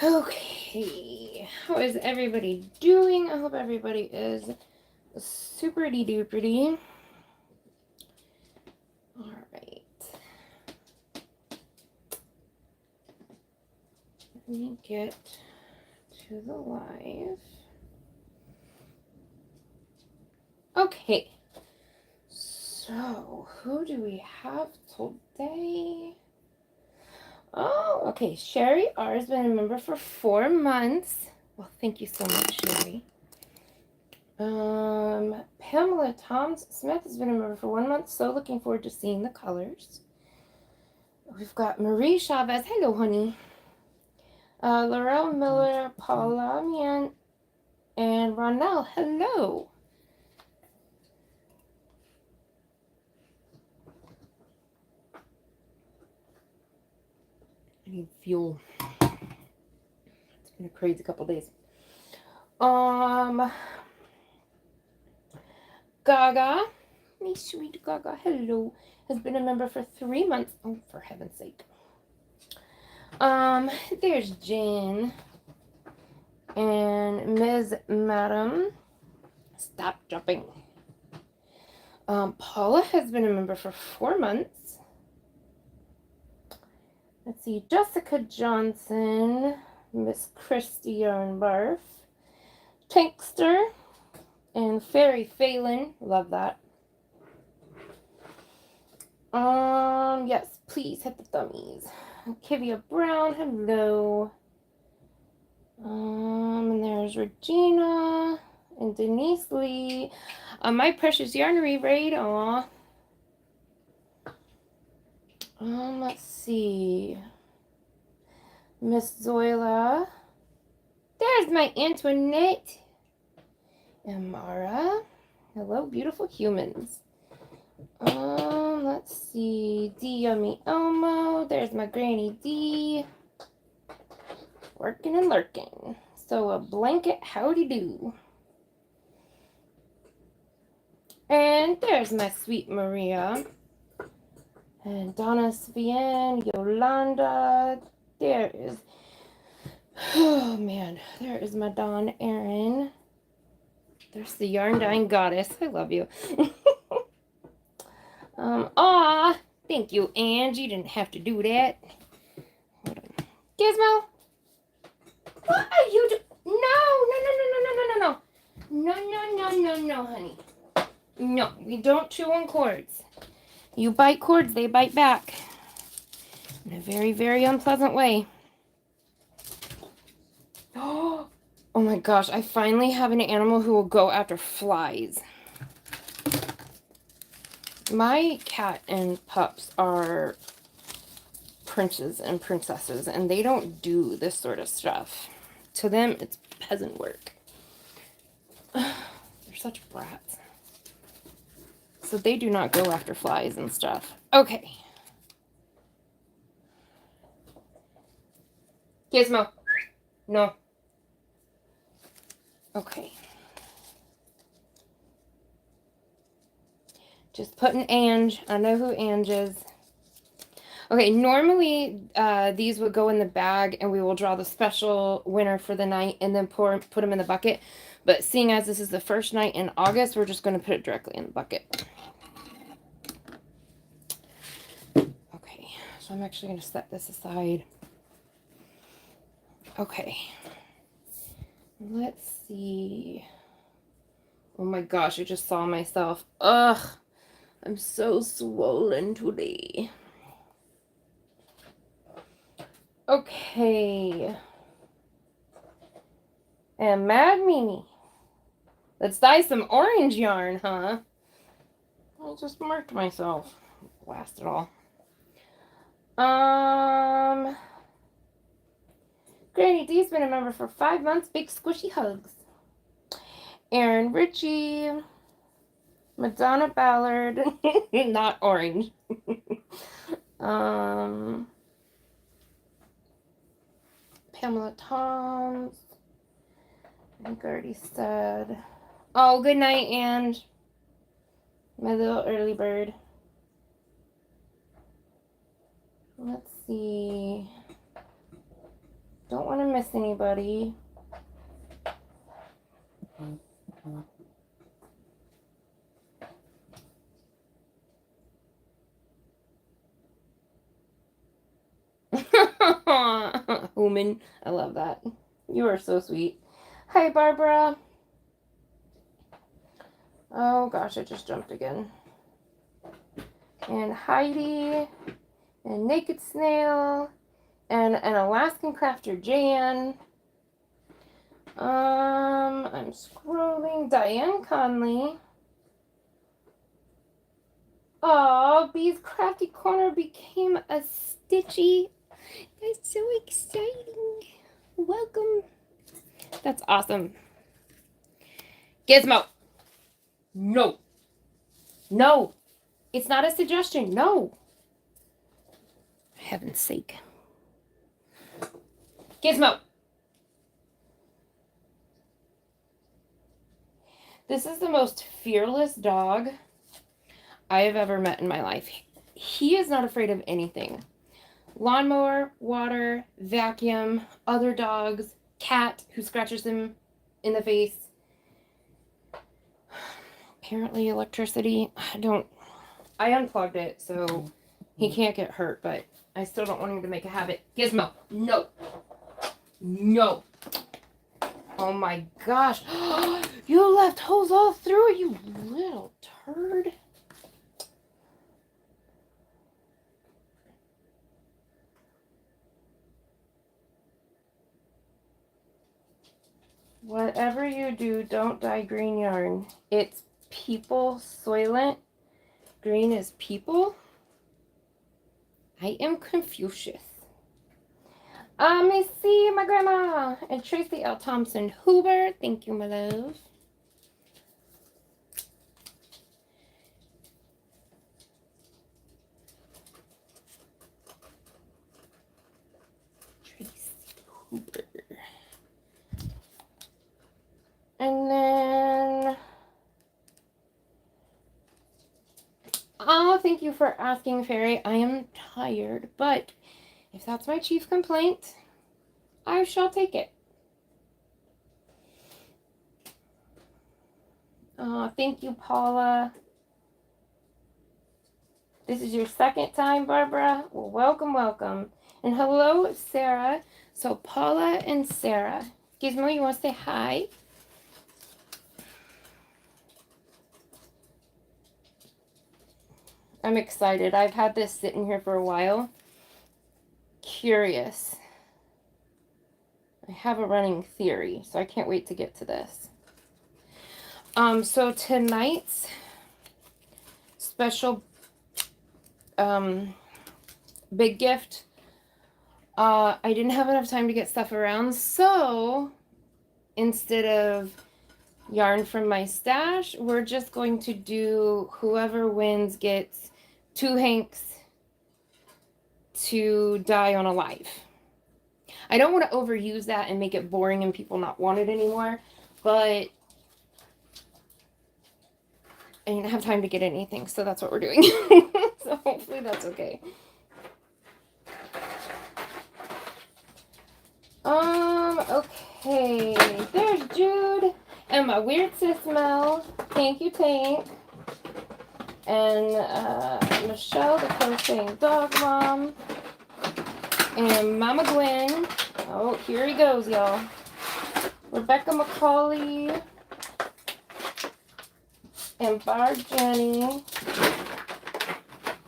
Okay, how is everybody doing? I hope everybody is super-y duper-y. All right. Let me get to the live. Okay. So, who do we have today? Oh, okay. Sherry R has been a member for 4 months. Well, thank you so much, Sherry. Pamela Toms Smith has been a member for 1 month. So looking forward to seeing the colors. We've got Marie Chavez. Hello, honey. Laurel Miller, Paula Mian, and Ronell. Hello. I need fuel. It's been a crazy couple days. Gaga, me sweet Gaga, hello, has been a member for 3 months. Oh, for heaven's sake. There's Jen and Ms. Madam. Stop jumping. Paula has been a member for 4 months. Let's see, Jessica Johnson, Miss Christy Yarnbarf, Tankster, and Fairy Phelan. Love that. Yes, please hit the thummies. Kivia Brown, hello. And there's Regina and Denise Lee. My precious yarnery raid. Aw. Let's see. Miss Zoila. There's my Antoinette. And Mara. Hello, beautiful humans. Let's see. D Yummy Elmo. There's my Granny D. Working and lurking. So a blanket howdy do. And there's my sweet Maria. And Donna Svian, Yolanda. There is, oh man, there is my Dawn Erin. There's the Yarn Dyeing Goddess. I love you. Aw, thank you, Angie. You didn't have to do that. Hold on. Gizmo, what are you doing? No, no, honey. No, we don't chew on cords. You bite cords, they bite back. In a very, very unpleasant way. Oh my gosh, I finally have an animal who will go after flies. My cat and pups are princes and princesses, and they don't do this sort of stuff. To them, it's peasant work. They're such brats. So they do not go after flies and stuff. Okay. Gizmo. No. Okay. Just put an Ange. I know who Ange is. Okay, normally these would go in the bag and we will draw the special winner for the night and then put them in the bucket. But seeing as this is the first night in August, we're just going to put it directly in the bucket. Okay, so I'm actually going to set this aside. Okay. Let's see. Oh my gosh, I just saw myself. Ugh, I'm so swollen today. Okay. And Mad Mimi. Let's dye some orange yarn, huh? I just marked myself. Blast it all. Granny D's been a member for 5 months. Big squishy hugs. Aaron Ritchie. Madonna Ballard. Not orange. Pamela Toms. I think I already said. Oh, good night, Ange. My little early bird. Let's see. Don't want to miss miss anybody. Human, I love that. You are so sweet. Hi, Barbara. Oh gosh, I just jumped again. And Heidi, and Naked Snail, and an Alaskan Crafter Jan. I'm scrolling. Diane Conley. Oh, Bee's Crafty Corner became a Stitchy. That's so exciting. Welcome. That's awesome. Gizmo. No. No. It's not a suggestion. No. For heaven's sake. Gizmo. This is the most fearless dog I have ever met in my life. He is not afraid of anything. Lawnmower, water, vacuum, other dogs, cat who scratches him in the face. Apparently electricity. I unplugged it so he can't get hurt, but I still don't want him to make a habit. Gizmo, no. No. Oh my gosh. You left holes all through it, you little turd. Whatever you do, don't dye green yarn. It's people soylent. Green is people. I am Confucius. Missy, my grandma, and Tracy L. Thompson Huber. Thank you, my love. Tracy Huber. And then, oh, thank you for asking, Fairy. I am tired, but if that's my chief complaint, I shall take it. Thank you, Paula. This is your second time, Barbara. Well, welcome, welcome. And hello, Sarah. So Paula and Sarah. Gizmo, you want to say hi? I'm excited. I've had this sitting here for a while. Curious. I have a running theory, so I can't wait to get to this. So tonight's special big gift, I didn't have enough time to get stuff around, so instead of yarn from my stash, we're just going to do whoever wins gets 2 hanks to dye on a live. I don't want to overuse that and make it boring and people not want it anymore, but I didn't have time to get anything, so that's what we're doing. So hopefully that's okay. Okay, there's Jude and my weird sis Mel. Thank you, Tank. And Michelle, the crocheting dog mom. And Mama Gwen. Oh, here he goes, y'all. Rebecca McCauley. And Bar Jenny.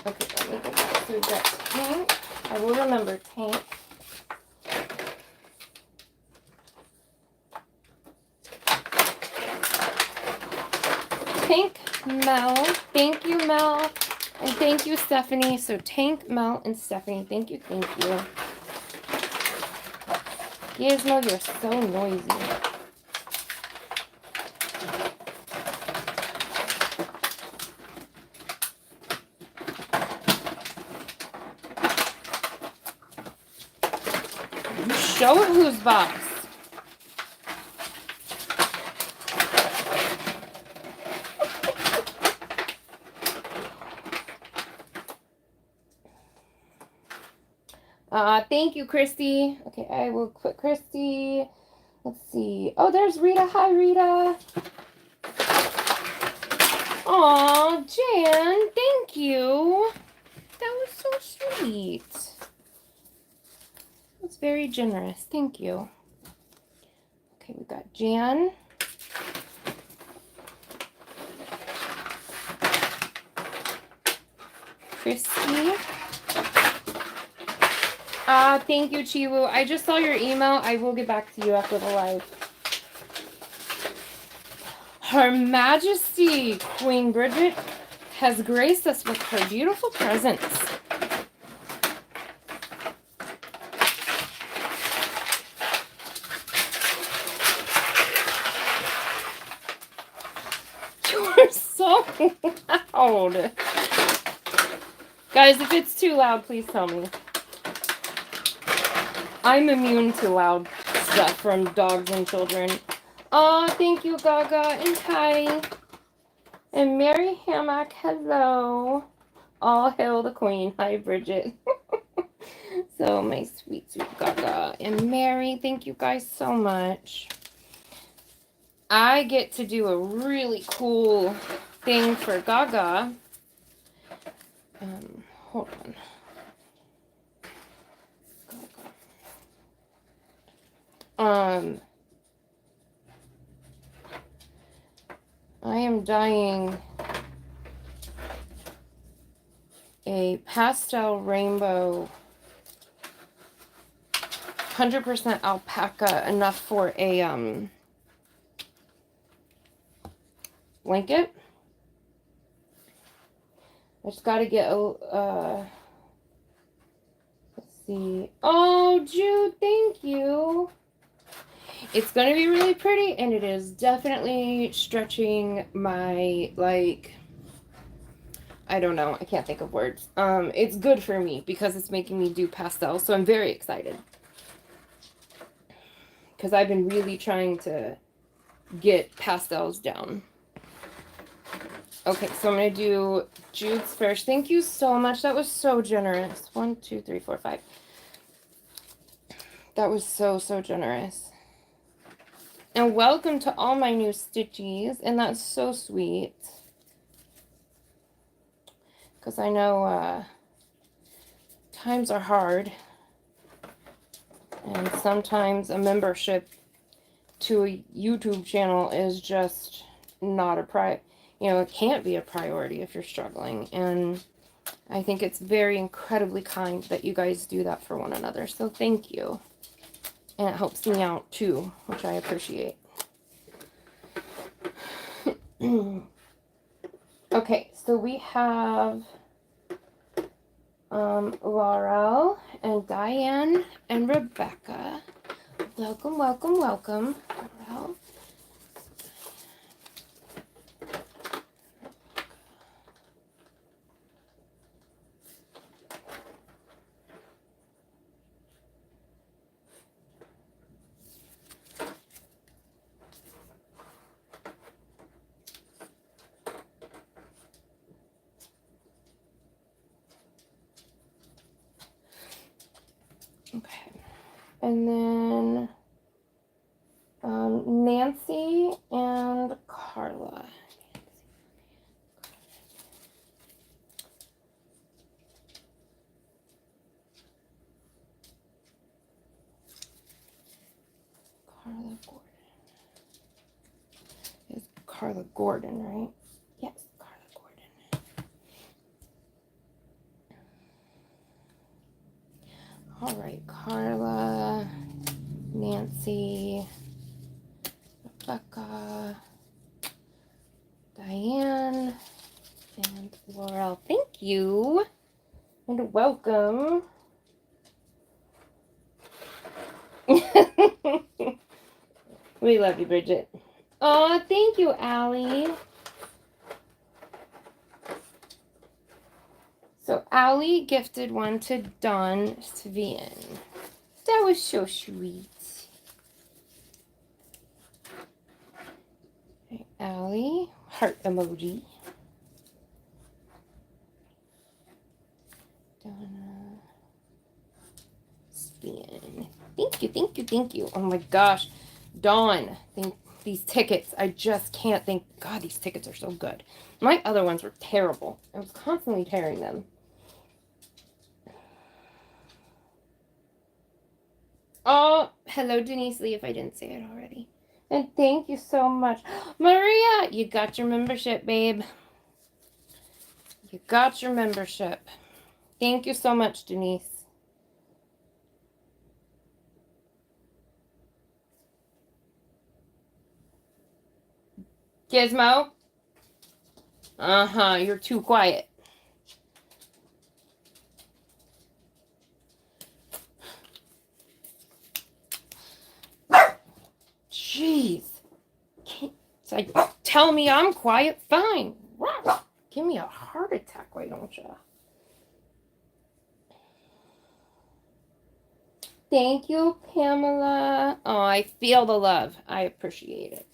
Okay, let me get back. So we've got Tank. I will remember Tank. Tank, Mel. Thank you, Mel. And thank you, Stephanie. So Tank, Mel, and Stephanie. Thank you, thank you. Gizmo, you're so noisy. Show it whose box. Thank you, Christy. Okay, I will quit Christy. Let's see. Oh, there's Rita. Hi, Rita. Aw, Jan, thank you. That was so sweet. That's very generous. Thank you. Okay, we got Jan. Christy. Thank you, Chiwu. I just saw your email. I will get back to you after the live. Her Majesty, Queen Bridget, has graced us with her beautiful presence. You're so loud. Guys, if it's too loud, please tell me. I'm immune to loud stuff from dogs and children. Oh, thank you, Gaga and Kai. And Mary Hammock, hello. All hail the queen. Hi, Bridget. So, my sweet, sweet Gaga and Mary, thank you guys so much. I get to do a really cool thing for Gaga. Hold on. I am dyeing a pastel rainbow 100% alpaca, enough for a blanket. I just got to get a let's see. Oh, Jude, thank you. It's going to be really pretty, and it is definitely stretching my, like, I don't know. I can't think of words. It's good for me because it's making me do pastels, so I'm very excited. Because I've been really trying to get pastels down. Okay, so I'm going to do Jude's first. Thank you so much. That was so generous. 1, 2, 3, 4, 5. That was so, so generous. And welcome to all my new stitchies. And that's so sweet. Because I know times are hard. And sometimes a membership to a YouTube channel is just not a it can't be a priority if you're struggling. And I think it's very incredibly kind that you guys do that for one another. So thank you. And it helps me out too, which I appreciate. Okay, so we have Laurel and Diane and Rebecca. Welcome, welcome, welcome. Laurel. Okay, and then Nancy and Carla. Carla Gordon. It's Carla Gordon, right? Yes, Carla Gordon. All right, Carla, Nancy, Rebecca, Diane, and Laurel. Thank you, and welcome. We love you, Bridget. Oh, thank you, Allie. So Allie gifted one to Dawn Svian. That was so sweet. Okay, Allie, heart emoji. Donna. Fabian. Thank you, thank you, thank you. Oh my gosh. Dawn, these tickets. I just can't thank God, these tickets are so good. My other ones were terrible. I was constantly tearing them. Oh, hello, Denise Lee, if I didn't say it already. And thank you so much. Maria, you got your membership, babe. You got your membership. Thank you so much, Denise. Gizmo? Uh-huh, you're too quiet. Jeez. It's like, tell me I'm quiet, fine. Give me a heart attack, why don't you? Thank you, Pamela. Oh, I feel the love. I appreciate it.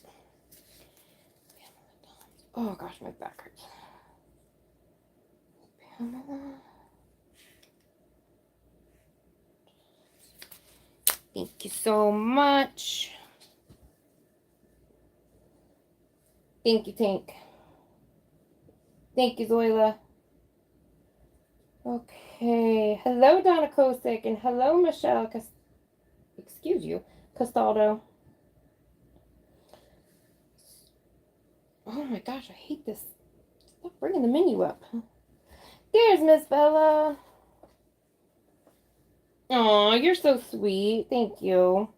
Oh gosh, my back hurts. Pamela. Thank you so much. Thank you, Tank. Thank you, Zoila. Okay. Hello, Donna Kosick, and hello, Michelle. Excuse you, Castaldo. Oh my gosh, I hate this. Stop bringing the menu up. There's Miss Bella. Oh, you're so sweet. Thank you.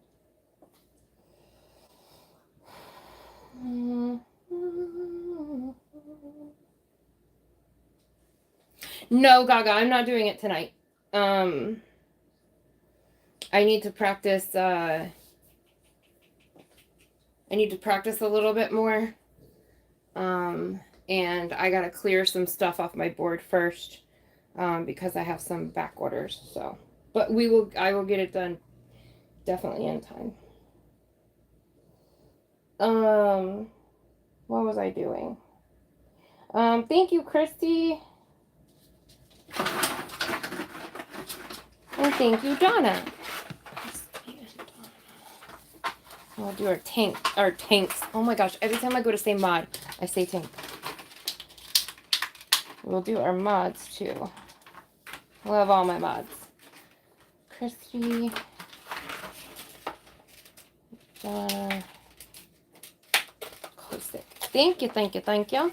No, Gaga, I'm not doing it tonight. I need to practice, I need to practice a little bit more. And I gotta clear some stuff off my board first, because I have some back orders, so. But I will get it done definitely in time. What was I doing? Thank you, Christy. And thank you, Donna. We'll do our tanks. Oh my gosh, every time I go to say mod, I say tank. We'll do our mods too. We'll have all my mods. Christy. Donna. Kosick. Thank you, thank you, thank you.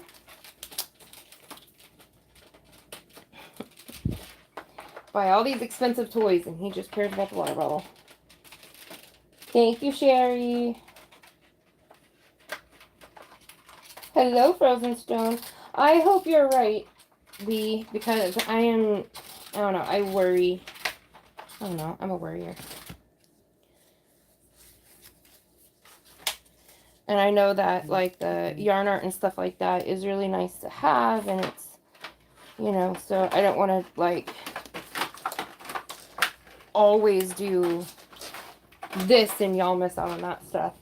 Buy all these expensive toys and he just cares about the water bottle. Thank you, Sherry. Hello, Frozen Stone. I hope you're right, Lee, because I don't know, I worry. I don't know, I'm a worrier. And I know that, like, the yarn art and stuff like that is really nice to have, and it's, you know, so I don't want to, like, always do this and y'all miss out on that stuff.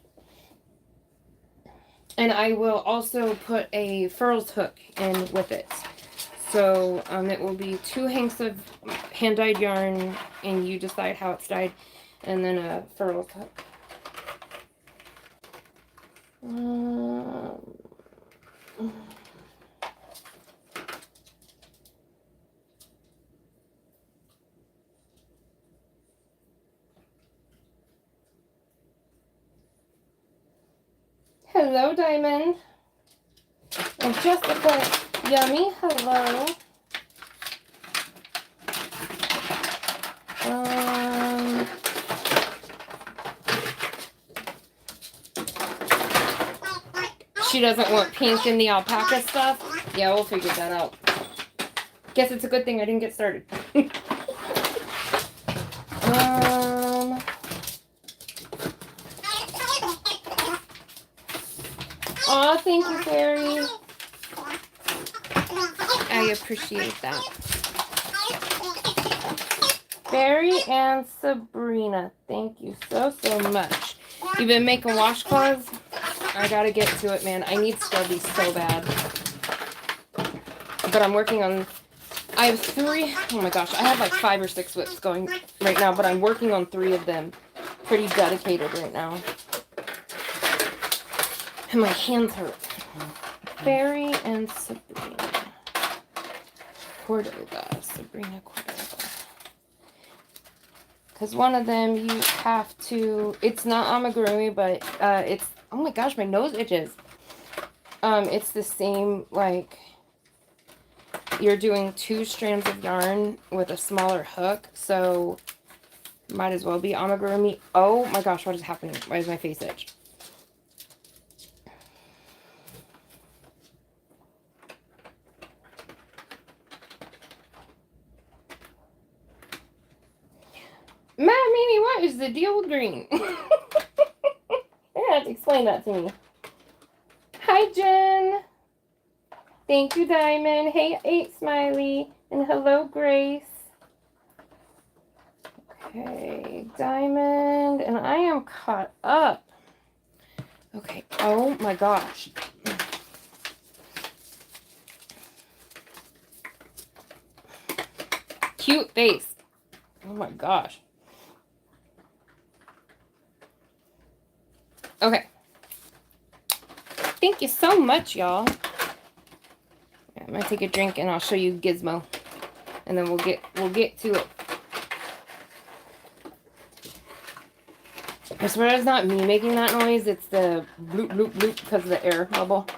And I will also put a furls hook in with it. So it will be 2 hanks of hand-dyed yarn, and you decide how it's dyed, and then a furls hook. Hello, Diamond. And Jessica Yummy, hello. She doesn't want pink in the alpaca stuff. Yeah, we'll figure that out. Guess it's a good thing I didn't get started. Aw, thank you, Fairy. I appreciate that. Fairy and Sabrina, thank you so much. You've been making washcloths? I gotta get to it, man. I need Stubby so bad. But I'm working on... I have 3. Oh my gosh, I have like 5 or 6 whips going right now, but I'm working on 3 of them. Pretty dedicated right now. And my hands hurt. Fairy and Sabrina. Cordova. Sabrina Cordova. Because one of them you have to... It's not amigurumi, but it's... Oh my gosh, my nose itches. It's the same, like... You're doing 2 strands of yarn with a smaller hook, so might as well be amigurumi. Oh my gosh, what is happening? Why is my face itch? Mimi, what is the deal with green? You have to explain that to me. Hi, Jen. Thank you, Diamond. Hey, 8 Smiley. And hello, Grace. Okay, Diamond. And I am caught up. Okay. Oh, my gosh. Cute face. Oh, my gosh. Okay. Thank you so much, y'all. I'm gonna take a drink and I'll show you Gizmo, and then we'll get to it. I swear it's not me making that noise. It's the bloop bloop bloop because of the air bubble.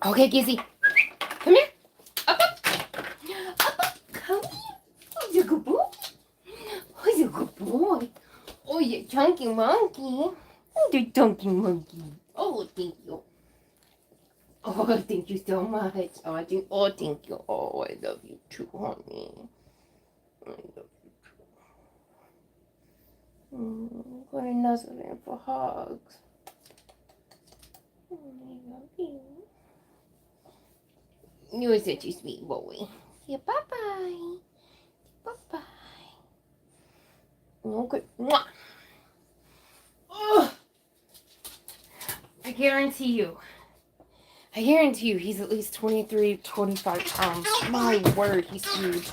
Okay, Gizzy, come here. Up, come here. Oh, you're a good boy. Oh, you're a good boy. Oh, you chunky monkey. Oh, you chunky monkey. Oh, thank you. Oh, thank you so much. Oh, thank you. Oh, I love you too, honey. I love you too. What a nuzzle in for hugs. Oh, I love you. You're such a sweet boy. Yeah, bye-bye. Bye-bye. Okay. Mwah. Oh. I guarantee you, he's at least 23, 25 pounds. My word, he's huge.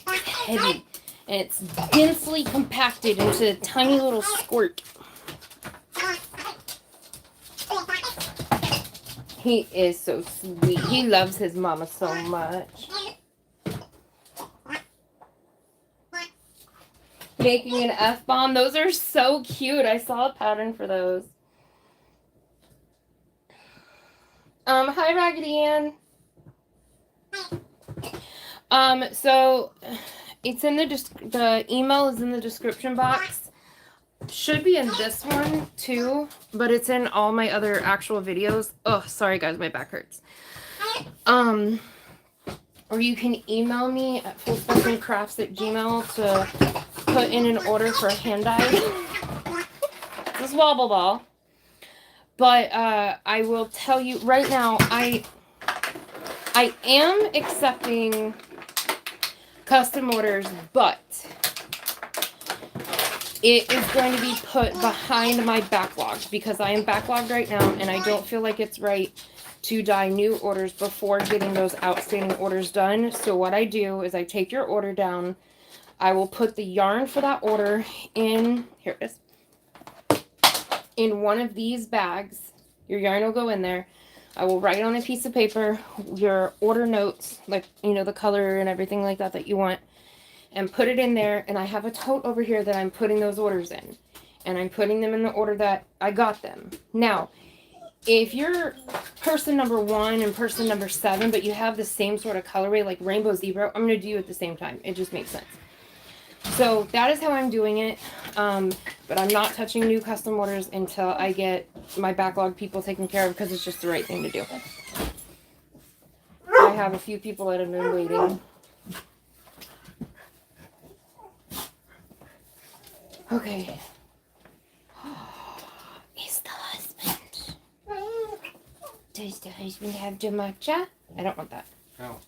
It's heavy. And it's densely compacted into a tiny little squirt. He is so sweet. He loves his mama so much. Making an F-bomb. Those are so cute. I saw a pattern for those. Hi, Raggedy Ann. So it's in the email is in the description box. Should be in this one too, but it's in all my other actual videos. Oh, sorry guys, my back hurts. Or you can email me at fullspectrumcrafts@gmail to put in an order for a hand dye. This is Wobble Ball. But I will tell you right now, I am accepting custom orders, but it is going to be put behind my backlog because I am backlogged right now and I don't feel like it's right to dye new orders before getting those outstanding orders done. So what I do is I take your order down. I will put the yarn for that order in, here it is, in one of these bags. Your yarn will go in there. I will write on a piece of paper your order notes, like, you know, the color and everything like that that you want, and put it in there. And I have a tote over here that I'm putting those orders in, and I'm putting them in the order that I got them. Now, if you're person number 1 and person number 7, but you have the same sort of colorway, like Rainbow Zebra, I'm going to do you at the same time. It just makes sense. So that is how I'm doing it, but I'm not touching new custom orders until I get my backlog people taken care of because it's just the right thing to do. I have a few people that have been waiting. Okay. Is the husband? Does the husband have the matcha? I don't want that. No.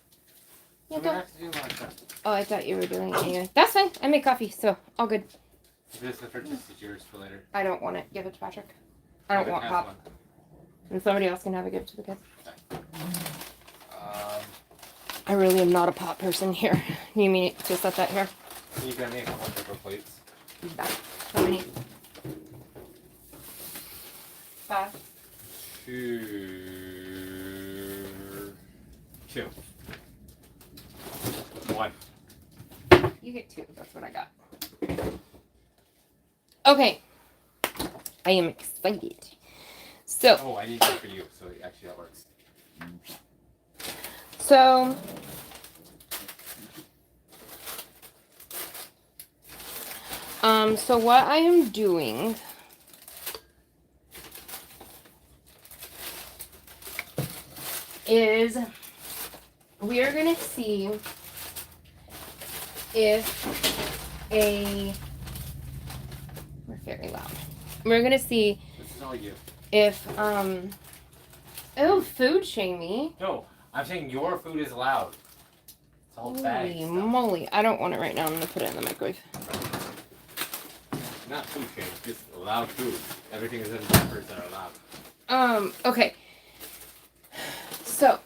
You We don't? have to do matcha. Oh, I thought you were doing it anyway. That's fine. I make coffee, so all good. This is yours for later. I don't want it. Give it to Patrick. I don't want Have pop. one. And somebody else can have it. Give it to the kids. I really am not a pot person here. You mean to set that here? You got me a couple paper plates. How many? 5. 2. 1. You get 2. That's what I got. Okay. I am excited. So. Oh, I need that for you. So actually, that works. So. So what I am doing is we are going to see if we're very loud. We're going to see This is all you. if, oh, food shamey. No, I'm saying your food is loud. It's all bad Holy stuff. moly. I don't want it right now. I'm going to put it in the microwave. Not food shame, just loud food. Everything is in peppers that are loud. Okay. So,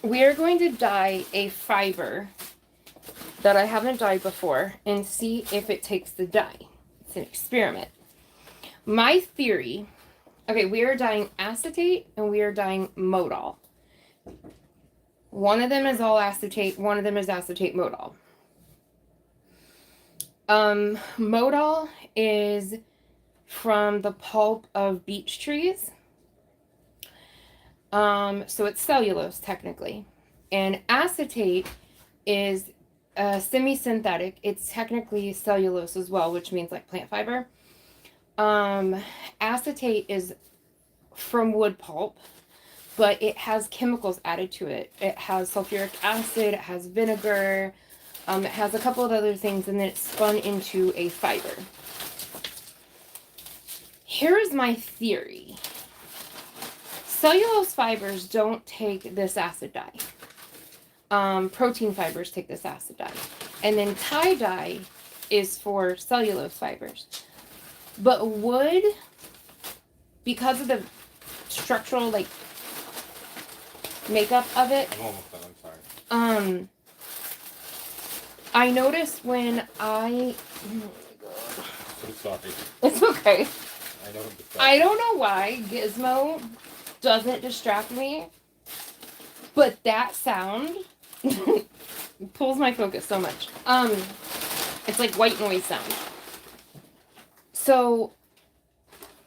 we are going to dye a fiber that I haven't dyed before and see if it takes the dye. It's an experiment. My theory, okay, we are dyeing acetate and we are dyeing modal. One of them is all acetate, one of them is acetate modal. Modal is from the pulp of beech trees. So it's cellulose technically. And acetate is semi-synthetic. It's technically cellulose as well, which means like plant fiber. Acetate is from wood pulp, but it has chemicals added to it. It has sulfuric acid, it has vinegar, it has a couple of other things, and then it's spun into a fiber. Here is my theory. Cellulose fibers don't take this acid dye. Protein fibers take this acid dye. And then tie-dye is for cellulose fibers. But wood, because of the structural, like, makeup of it, I'm almost done, I'm sorry. I noticed when I... Oh my God. I'm sorry. It's okay. I know I'm distracted. I don't know why Gizmo doesn't distract me, but that sound pulls my focus so much. It's like white noise sound. So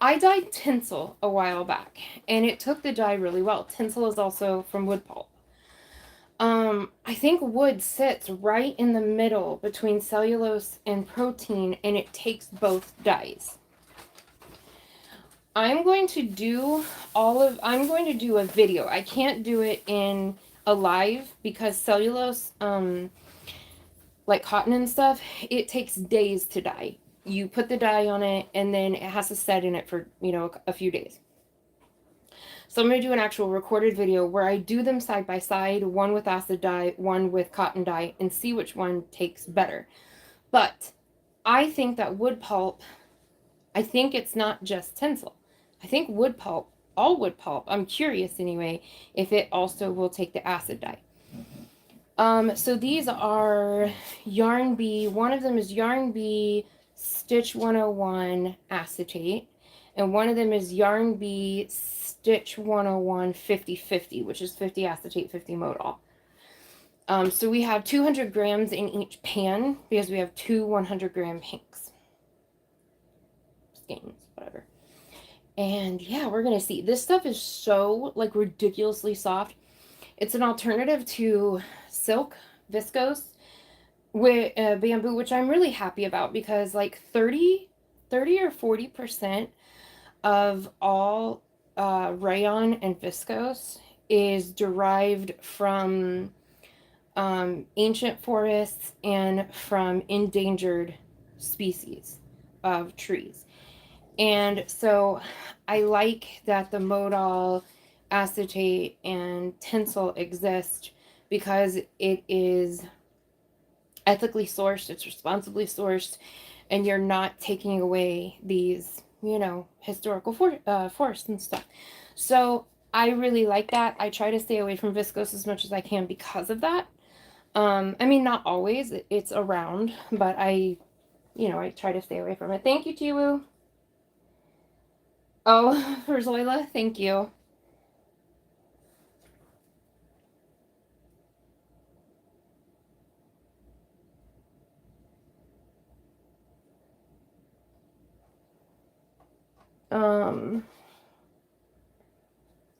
I dyed tinsel a while back, and it took the dye really well. Tinsel is also from wood pulp. I think wood sits right in the middle between cellulose and protein, and it takes both dyes. I'm going to do a video. I can't do it in a live because cellulose, like cotton and stuff, it takes days to dye. You put the dye on it and then it has to set in it for, a few days. So I'm going to do an actual recorded video where I do them side by side, one with acid dye, one with cotton dye, and see which one takes better. But I think that wood pulp, I think it's not just tinsel. I think wood pulp, all wood pulp, I'm curious anyway, if it also will take the acid dye. So these are Yarn Bee. One of them is Yarn Bee Stitch 101 acetate, and one of them is Yarn Bee Stitch 101 50-50, which is 50 acetate, 50 modal. So we have 200 grams in each pan because we have two 100-gram pinks. Skeins, whatever. And yeah, we're going to see. This stuff is so, like, ridiculously soft. It's an alternative to silk, viscose, with bamboo, which I'm really happy about because, like, 30 or 40% of all rayon and viscose is derived from ancient forests and from endangered species of trees. And so I like that the modal, acetate, and tinsel exist because it is ethically sourced, it's responsibly sourced, and you're not taking away these, historical forests and stuff. So I really like that. I try to stay away from viscose as much as I can because of that. I mean, not always. It's around, but I try to stay away from it. Thank you, Chiwu. Oh, for Zoila, thank you.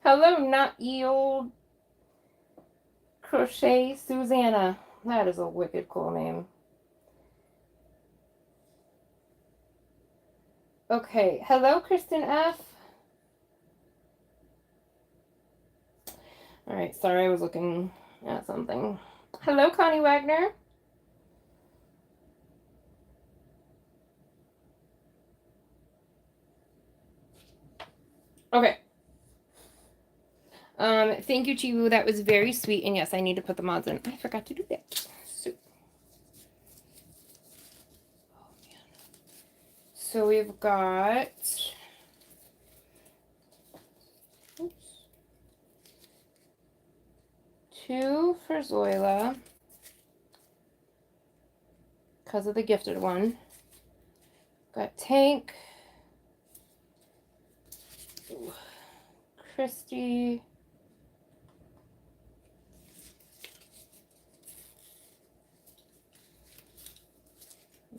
Hello, not ye old crochet Susanna. That is a wicked cool name. Okay, hello, Kristen F. All right, sorry, I was looking at something. Hello, Connie Wagner. Okay. Thank you, Chiwu. That was very sweet. And yes, I need to put the mods in. I forgot to do that. So we've got, oops, 2 for Zoila because of the gifted one. Got Tank, Christy,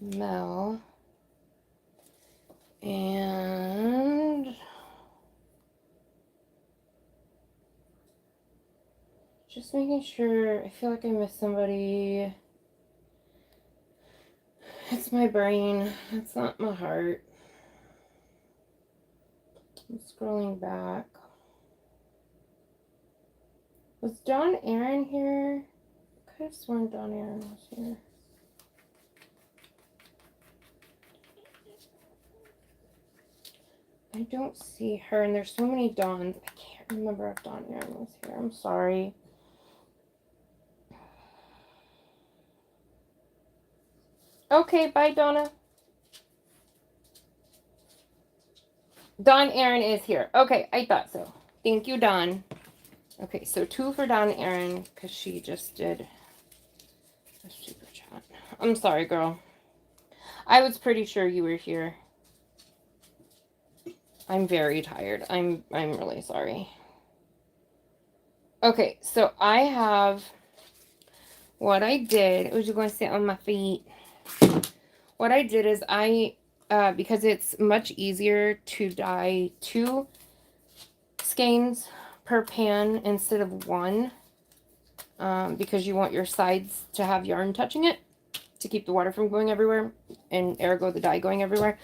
Mel, and just making sure. I feel like I missed somebody. It's my brain. It's not my heart. I'm scrolling back. Was Don Aaron here? I could have sworn Don Aaron was here. I don't see her, and there's so many Dons. I can't remember if Don Aaron was here. I'm sorry. Okay, bye, Donna. Don Aaron is here. Okay, I thought so. Thank you, Don. Okay, so 2 for Don Aaron, because she just did a super chat. I'm sorry, girl. I was pretty sure you were here. I'm very tired. I'm really sorry. Okay, so I have what I did. Was you going to sit on my feet? What I did is because it's much easier to dye 2 skeins per pan instead of 1, because you want your sides to have yarn touching it to keep the water from going everywhere and ergo the dye going everywhere.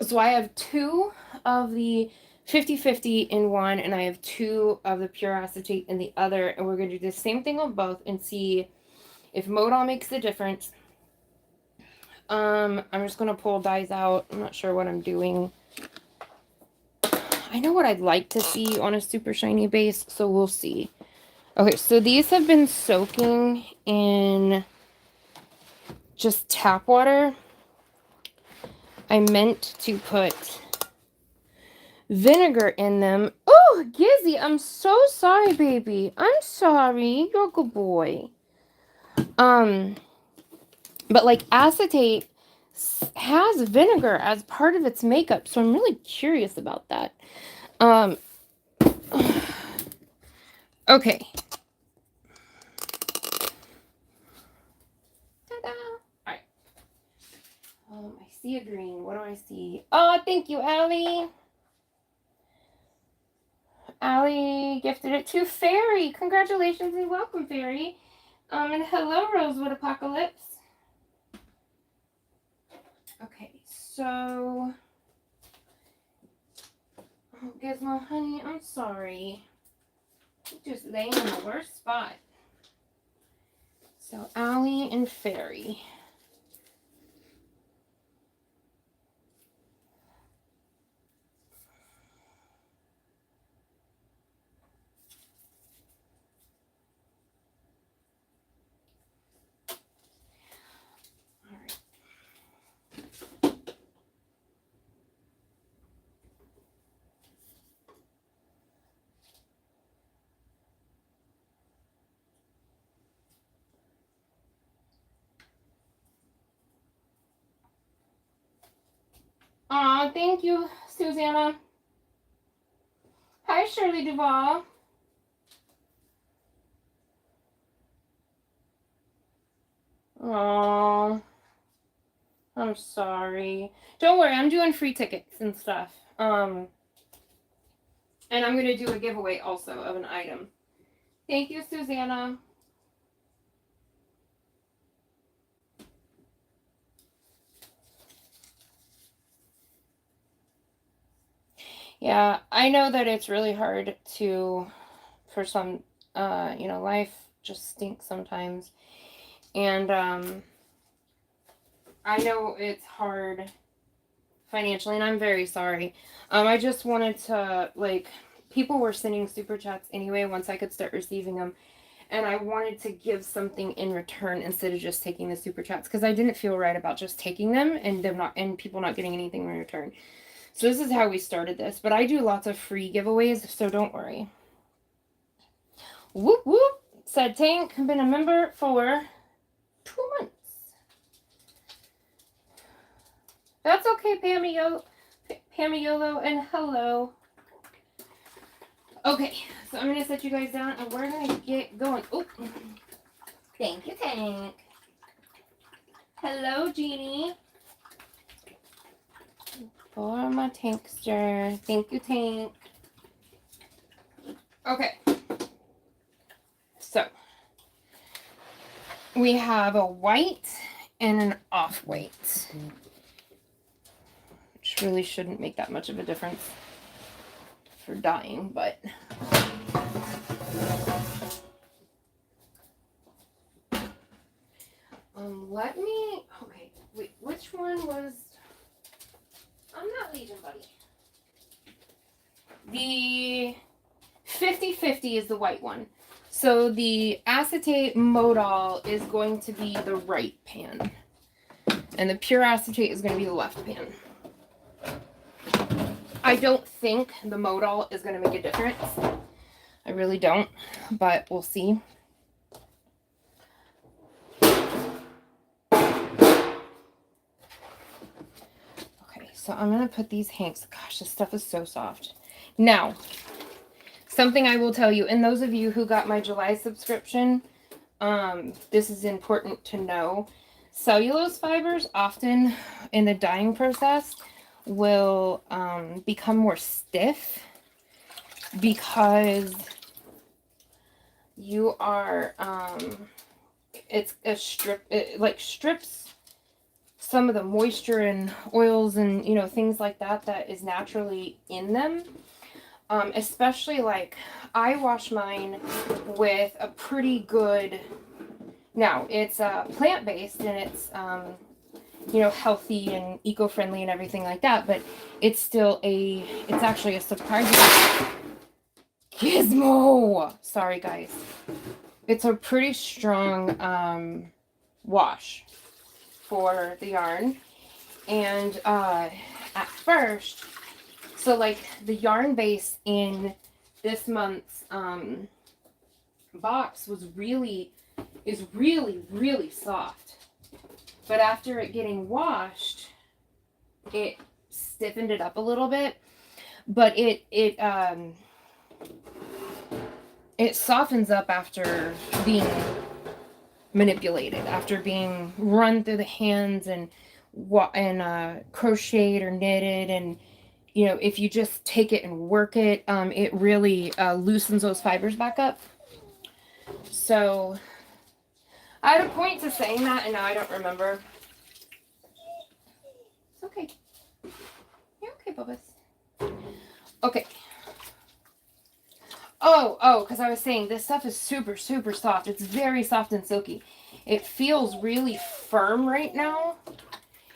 So I have 2 of the 50/50 in one, and I have 2 of the pure acetate in the other, and we're going to do the same thing on both and see if Modal makes the difference. I'm just going to pull dyes out. I'm not sure what I'm doing. I know what I'd like to see on a super shiny base, so we'll see. Okay, so these have been soaking in just tap water. I meant to put vinegar in them. Oh, Gizzy, I'm so sorry, baby. I'm sorry. You're a good boy. But like acetate has vinegar as part of its makeup, so I'm really curious about that. Okay. Ta-da! Alright. I see a green. What do I see? Oh, thank you, Allie. Allie gifted it to Fairy. Congratulations and welcome, Fairy. And hello, Rosewood Apocalypse. Okay, so... Oh, Gizmo, honey, I'm sorry. You're just laying in the worst spot. So, Allie and Fairy. Aw, thank you, Susanna. Hi, Shirley Duval. Aw, I'm sorry. Don't worry, I'm doing free tickets and stuff. And I'm gonna do a giveaway also of an item. Thank you, Susanna. Yeah, I know that it's really hard for some, life just stinks sometimes. And I know it's hard financially, and I'm very sorry. I just wanted to, people were sending super chats anyway once I could start receiving them. And I wanted to give something in return instead of just taking the super chats, because I didn't feel right about just taking them and people not getting anything in return. So this is how we started this, but I do lots of free giveaways, so don't worry. Whoop whoop, said Tank, been a member for 2 months. That's okay, Pammy-Yolo, and hello. Okay, so I'm gonna set you guys down and we're gonna get going. Oh, thank you, Tank. Hello, Jeannie. For my Tankster. Thank you, Tank. Okay. So, we have a white and an off-white. Which really shouldn't make that much of a difference for dyeing, but... Okay, wait, which one was... I'm not leaving, buddy. The 50/50 is the white one. So the acetate modal is going to be the right pan. And the pure acetate is going to be the left pan. I don't think the modal is going to make a difference. I really don't, but we'll see. So I'm going to put these hanks. Gosh, this stuff is so soft. Now, something I will tell you, and those of you who got my July subscription, this is important to know. Cellulose fibers often in the dyeing process will become more stiff because you are, it's a strip, it like strips some of the moisture and oils and, things like that is naturally in them. Especially I wash mine with a pretty good, now it's plant-based and it's, healthy and eco-friendly and everything like that, but it's still it's actually a surprising Gizmo. Sorry guys. It's a pretty strong, wash for the yarn. And at first, so the yarn base in this month's box is really soft, but after it getting washed, it stiffened it up a little bit, but it softens up after being manipulated, after being run through the hands and crocheted or knitted, and if you just take it and work it, it really loosens those fibers back up. So I had a point to saying that, and now I don't remember. It's okay. You're okay, Bubba's. Okay. Oh, because I was saying this stuff is super, super soft. It's very soft and silky. It feels really firm right now.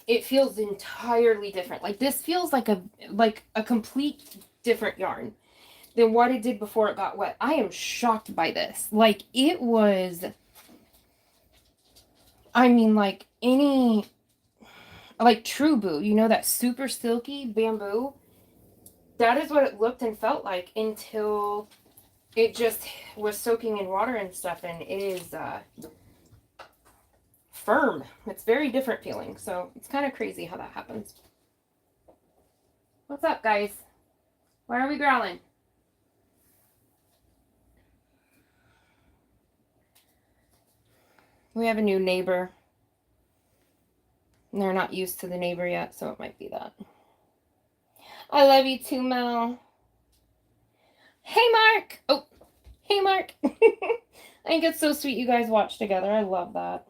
It feels entirely different. This feels like a complete different yarn than what it did before it got wet. I am shocked by this. It was, any, True Boo, that super silky bamboo. That is what it looked and felt like until it just was soaking in water and stuff, and it is firm. It's very different feeling, so it's kind of crazy how that happens. What's up, guys? Why are we growling? We have a new neighbor. And they're not used to the neighbor yet, so it might be that. I love you too, Mel. Hey, Mark. Oh, hey, Mark. I think it's so sweet you guys watch together. I love that.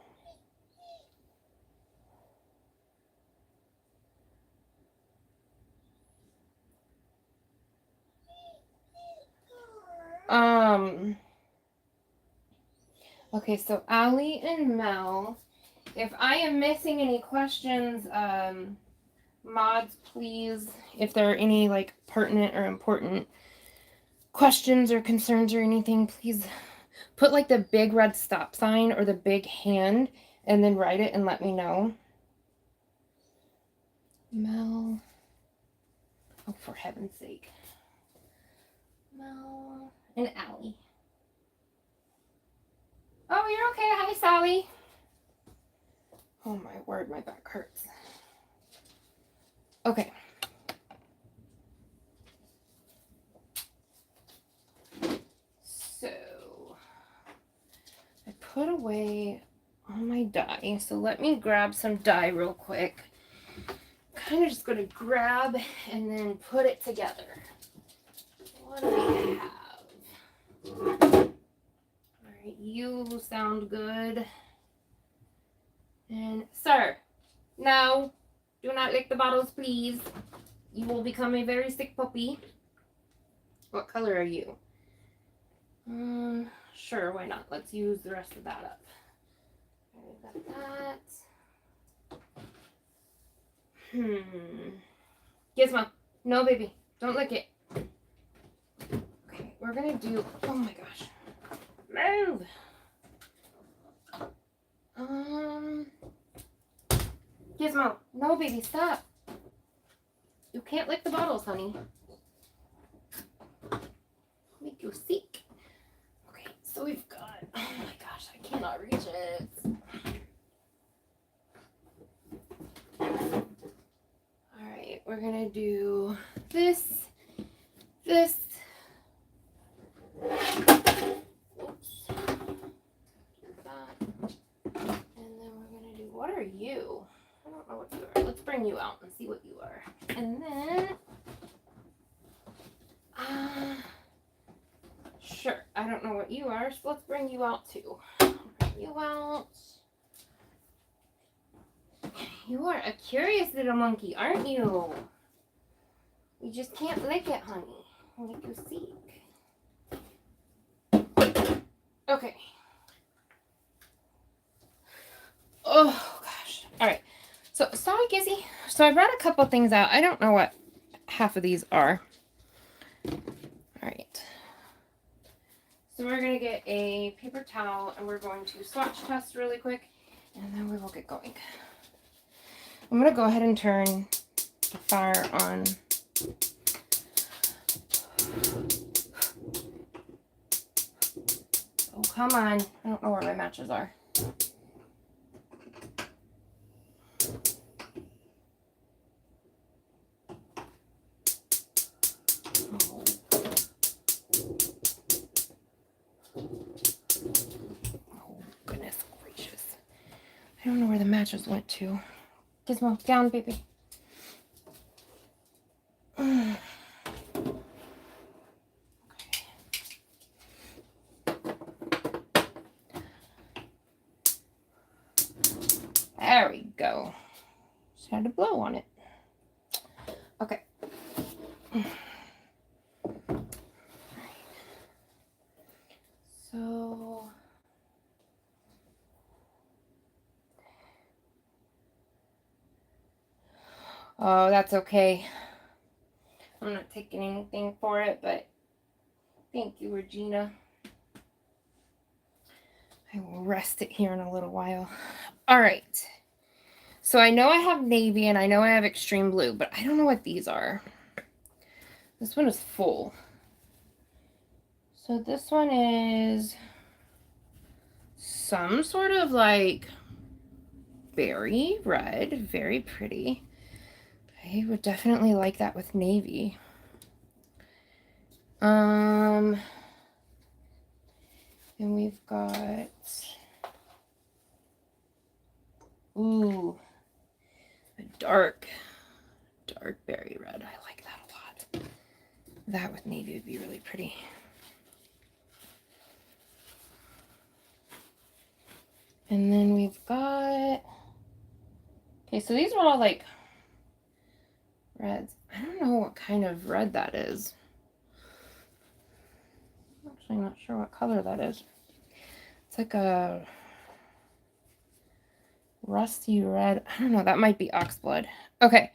Okay, so Allie and Mel, if I am missing any questions, mods, please, if there are any like pertinent or important questions or concerns or anything, please put like the big red stop sign or the big hand and then write it and let me know. Mel. Oh, for heaven's sake. Mel and Allie. Oh, you're okay. Hi, Sally. Oh, my word. My back hurts. Okay. So, I put away all my dye. So, let me grab some dye real quick. Kind of just going to grab and then put it together. What do we have? Alright, you sound good. And, sir, no, do not lick the bottles, please. You will become a very sick puppy. What color are you? Sure, why not? Let's use the rest of that up. Alright, got that. Gizmo, no, baby, don't lick it. Okay, we're gonna do, oh my gosh. Move! Gizmo, no, baby, stop. You can't lick the bottles, honey. Make you sick. Okay, so we've got, oh my gosh, I cannot reach it. Alright, we're gonna do this, this. Oops. That. And then we're gonna do, what are you? I don't know what you are. Let's bring you out and see what you are. And then, sure, I don't know what you are, so let's bring you out too. Bring you out. You are a curious little monkey, aren't you? You just can't lick it, honey. Make you sick. Okay. Oh, gosh. All right. So, sorry, Gizzy. So, I brought a couple things out. I don't know what half of these are. All right. So, we're going to get a paper towel, and we're going to swatch test really quick, and then we will get going. I'm going to go ahead and turn the fire on. Oh, come on. I don't know where my matches are. I don't know where the matches went to. Gizmo, down, baby. Okay. There we go. Just had to blow on it. Okay. So... oh, that's okay. I'm not taking anything for it, but thank you, Regina. I will rest it here in a little while. All right. So I know I have navy and I know I have extreme blue, but I don't know what these are. This one is full. So this one is some sort of like berry red, very pretty. I I would definitely like that with navy. And we've got, ooh, a dark berry red. I like that a lot. That with navy would be really pretty. And then we've got, okay, so these are all like reds. I don't know what kind of red that is. I'm actually not sure what color that is. It's like a rusty red. I don't know. That might be oxblood. Okay.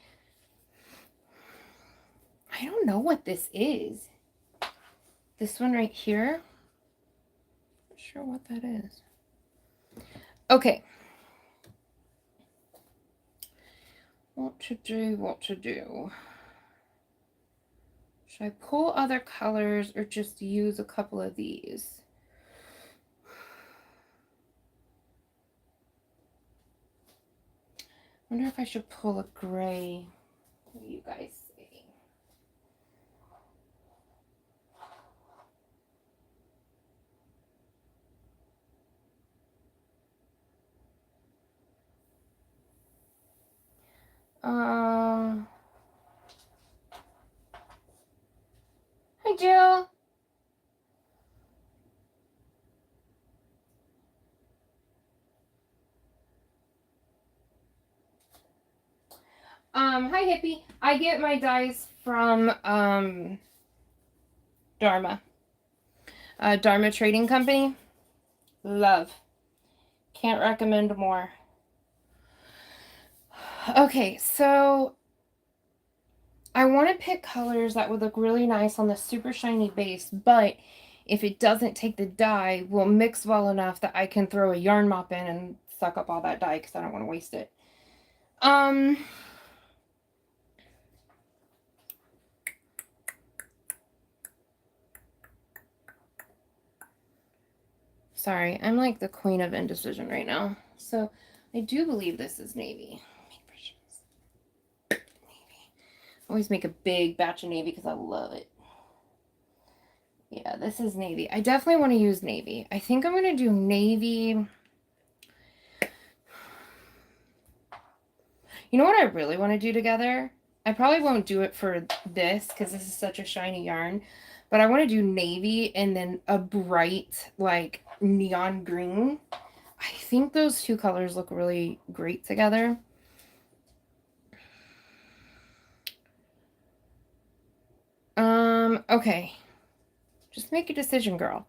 I don't know what this is. This one right here. Not sure what that is. Okay. What to do? Should I pull other colors or just use a couple of these? I wonder if I should pull a gray. What do you guys say? Hi, Jill. Hi, Hippie. I get my dyes from, Dharma. Dharma Trading Company. Love. Can't recommend more. Okay, so I want to pick colors that would look really nice on the super shiny base, but if it doesn't take the dye, will mix well enough that I can throw a yarn mop in and suck up all that dye because I don't want to waste it. Sorry, I'm like the queen of indecision right now. So I do believe this is navy. Navy. Always make a big batch of navy because I love it. Yeah, this is navy. I definitely want to use navy. I think I'm going to do navy. You know what I really want to do together? I probably won't do it for this because this is such a shiny yarn. But I want to do navy and then a bright, like, neon green. I think those two colors look really great together. Okay. Just make a decision, girl.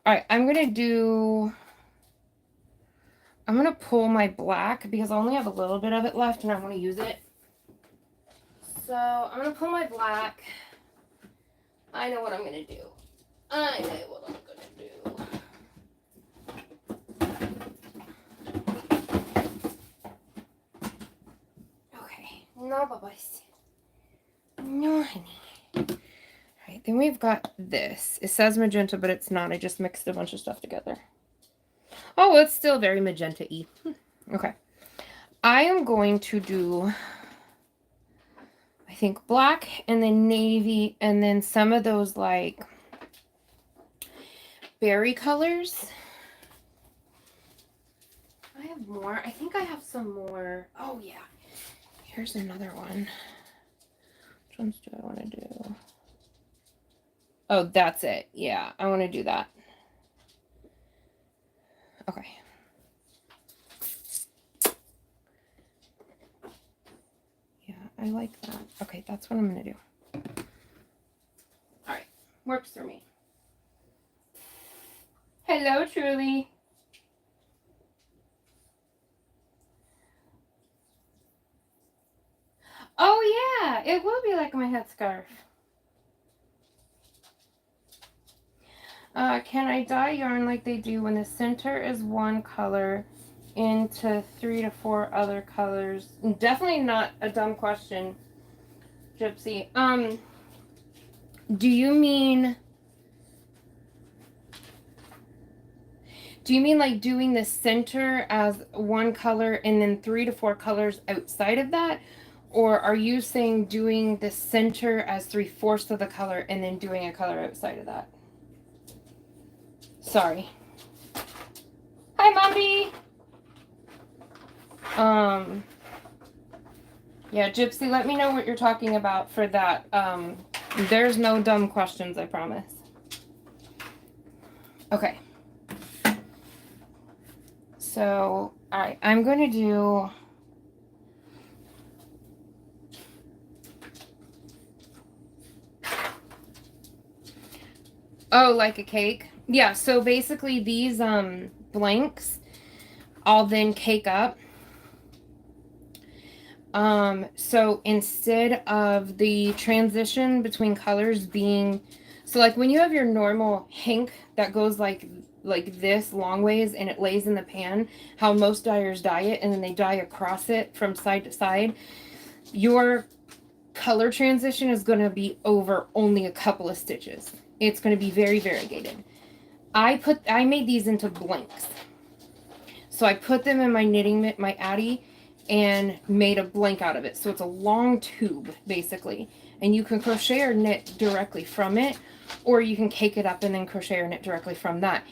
All right, I'm going to pull my black because I only have a little bit of it left and I want to use it. So I'm going to pull my black. I know what I'm going to do. Okay. No, bye-byes. No, honey. Alright, then we've got this. It says magenta, but it's not. I just mixed a bunch of stuff together. Oh, it's still very magenta-y. Okay. I am going to do, I think, black and then navy and then some of those, like, berry colors. I have more. I think I have some more. Oh, yeah. Here's another one. Which ones do I want to do? Oh, that's it. Yeah, I want to do that. Okay. Yeah, I like that. Okay, that's what I'm going to do. All right. Works for me. Hello, Truly. Oh, yeah. It will be like my headscarf. Can I dye yarn like they do when the center is one color into 3 to 4 other colors? Definitely not a dumb question, Gypsy. Do you mean like doing the center as one color and then 3 to 4 colors outside of that? Or are you saying doing the center as 3/4 of the color and then doing a color outside of that? Sorry. Hi, Mommy. Yeah, Gypsy, let me know what you're talking about for that. There's no dumb questions, I promise. Okay. So, all right, I'm going to do... Oh, like a cake? Yeah, so basically these blanks, I'll then cake up. So instead of the transition between colors being... So like when you have your normal hank that goes like this long ways and it lays in the pan, how most dyers dye it, and then they dye across it from side to side, your color transition is going to be over only a couple of stitches. It's going to be very variegated. I made these into blanks. So I put them in my knitting mitt, my Addy, and made a blank out of it. So it's a long tube, basically. And you can crochet or knit directly from it, or you can cake it up and then crochet or knit directly from that.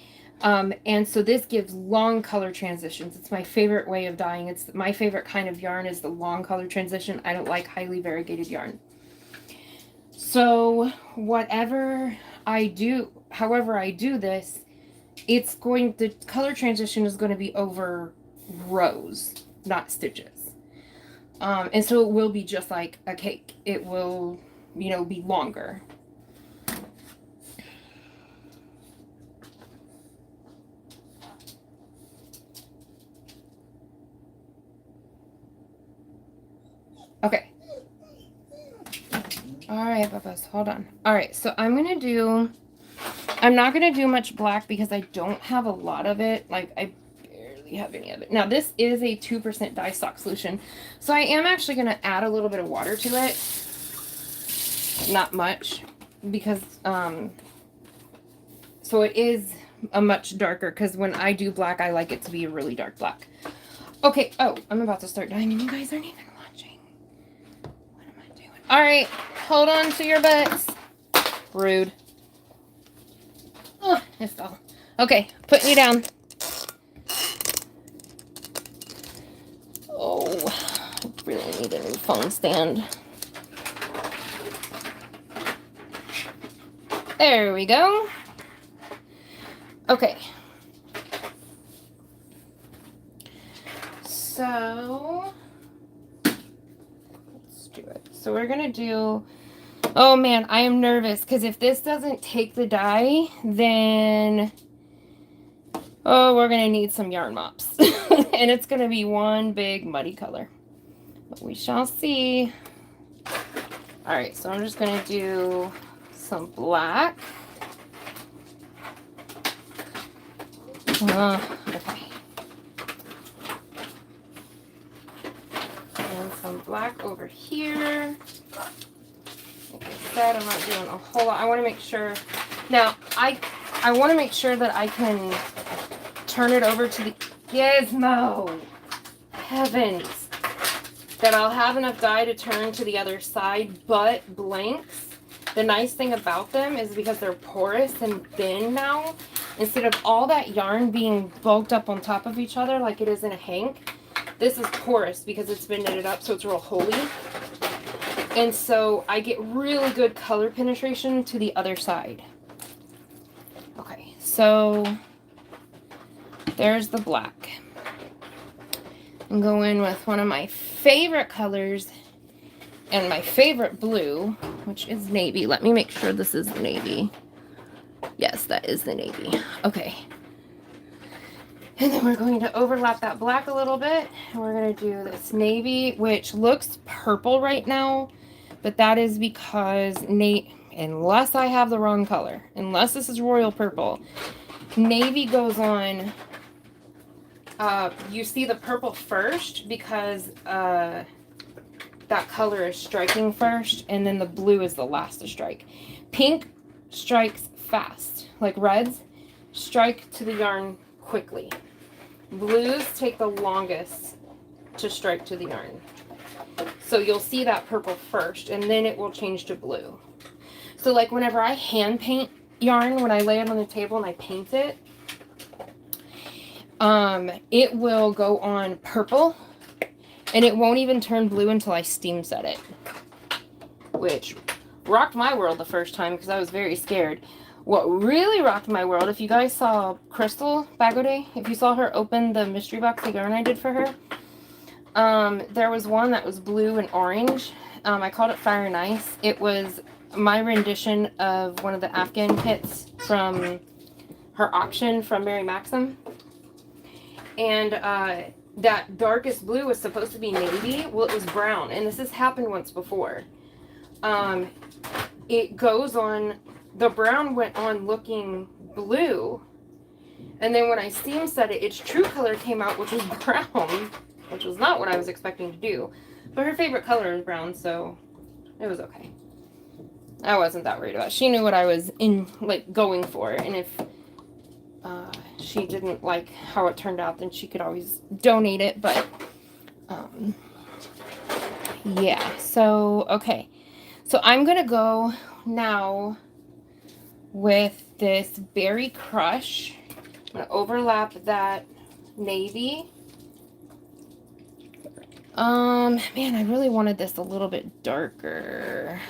And so this gives long color transitions. It's my favorite way of dyeing. It's my favorite kind of yarn is the long color transition. I don't like highly variegated yarn. So however I do this, the color transition is going to be over rows, not stitches. And so it will be just like a cake. It will, be longer. Okay. All right, Bubba's, hold on. All right, so I'm not going to do much black because I don't have a lot of it. Like, I barely have any of it. Now, this is a 2% dye stock solution. So I am actually going to add a little bit of water to it. Not much. Because, so it is a much darker, because when I do black, I like it to be a really dark black. Okay, oh, I'm about to start dyeing and you guys aren't even watching. What am I doing? All right, hold on to your butts. Rude. Oh, it fell. Okay, putting you down. Oh, I really need a new phone stand. There we go. Okay. So, let's do it. So we're going to do... Oh man, I am nervous because if this doesn't take the dye, then we're gonna need some yarn mops. And it's gonna be one big muddy color. But we shall see. Alright, so I'm just gonna do some black. Okay. And some black over here. Like I said, I'm not doing a whole lot. I want to make sure. Now, I want to make sure that I can turn it over to the Gizmo. Heavens. That I'll have enough dye to turn to the other side, but blanks, the nice thing about them is because they're porous and thin now, instead of all that yarn being bulked up on top of each other like it is in a hank, this is porous because it's been knitted up, so it's real holy. And so I get really good color penetration to the other side. Okay, so there's the black. I'm going with one of my favorite colors and my favorite blue, which is navy. Let me make sure this is the navy. Yes, that is the navy. Okay. And then we're going to overlap that black a little bit. And we're going to do this navy, which looks purple right now. But that is because, unless I have the wrong color, unless this is royal purple, navy goes on, you see the purple first because that color is striking first, and then the blue is the last to strike. Pink strikes fast, like reds strike to the yarn quickly. Blues take the longest to strike to the yarn. So you'll see that purple first, and then it will change to blue. So like whenever I hand paint yarn, when I lay it on the table and I paint it, it will go on purple, and it won't even turn blue until I steam set it, which rocked my world the first time because I was very scared. What really rocked my world, if you guys saw Crystal Bagode, if you saw her open the mystery box of yarn I did for her, there was one that was blue and orange. I called it Fire and Ice. It was my rendition of one of the Afghan kits from her auction from Mary Maxim. And that darkest blue was supposed to be navy. Well, it was brown, and this has happened once before. It goes on, the brown went on looking blue, and then when I steam set it, its true color came out, which was brown, which was not what I was expecting to do. But her favorite color is brown, so it was okay. I wasn't that worried about it. She knew what I was going for, and if she didn't like how it turned out, then she could always donate it. But yeah, so okay, so I'm gonna go now with this Berry Crush. I'm gonna overlap that navy. Man, I really wanted this a little bit darker.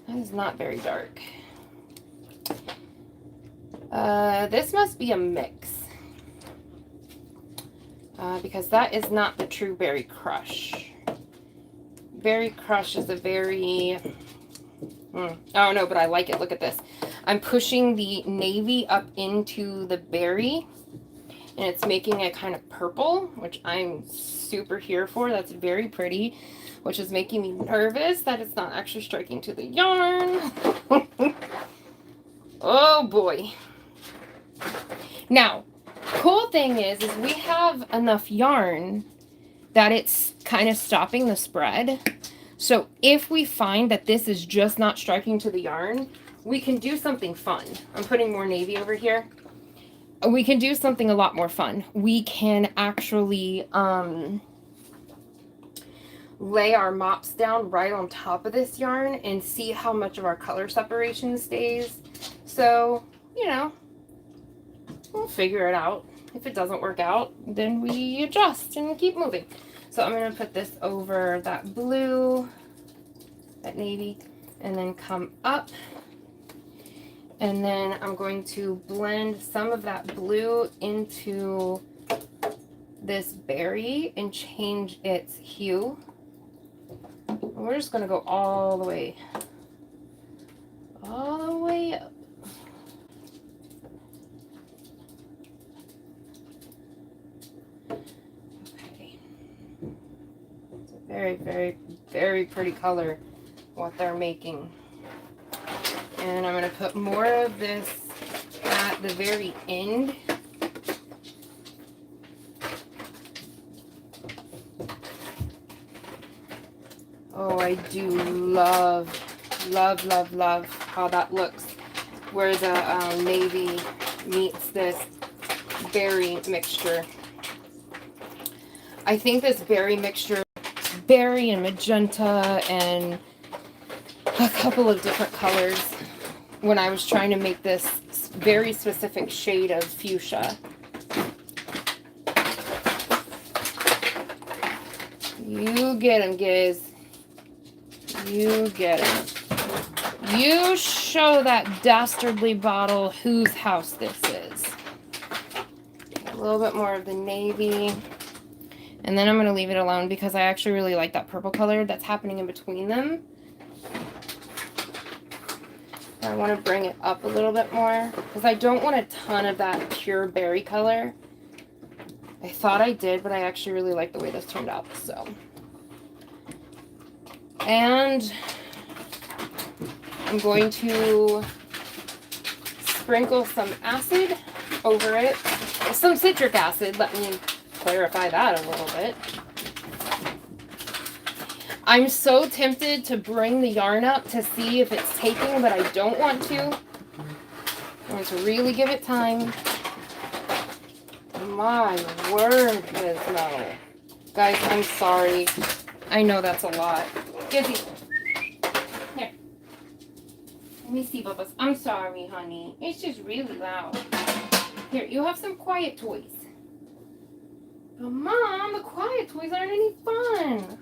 That is not very dark. This must be a mix. Because that is not the true Berry Crush. Berry Crush is a very... oh no, but I like it. Look at this. I'm pushing the navy up into the berry, and it's making it kind of purple, which I'm super here for. That's very pretty, which is making me nervous that it's not actually striking to the yarn. Oh boy. Now, cool thing is we have enough yarn that it's kind of stopping the spread. So if we find that this is just not striking to the yarn, we can do something fun. I'm putting more navy over here. We can do something a lot more fun. We can actually lay our mops down right on top of this yarn and see how much of our color separation stays. So, you know, we'll figure it out. If it doesn't work out, then we adjust and keep moving. So I'm going to put this over that blue, that navy, and then come up. And then I'm going to blend some of that blue into this berry and change its hue. And we're just going to go all the way up. Okay. It's a very, very, very pretty color, what they're making. And I'm going to put more of this at the very end. Oh, I do love how that looks, where the navy meets this berry mixture. I think this berry mixture, berry and magenta and a couple of different colors, when I was trying to make this very specific shade of fuchsia. You get him, guys. You get him. You show that dastardly bottle whose house this is. A little bit more of the navy. And then I'm going to leave it alone because I actually really like that purple color that's happening in between them. I want to bring it up a little bit more because I don't want a ton of that pure berry color. I thought I did, but I actually really like the way this turned out. So, and I'm going to sprinkle some acid over it. Some citric acid, let me clarify that a little bit. I'm so tempted to bring the yarn up to see if it's taking, but I don't want to. I want to really give it time. My word, Gizmo. Guys, I'm sorry. I know that's a lot. Gizzy. Here. Let me see, Bubba's. I'm sorry, honey. It's just really loud. Here, you have some quiet toys. But Mom, the quiet toys aren't any fun.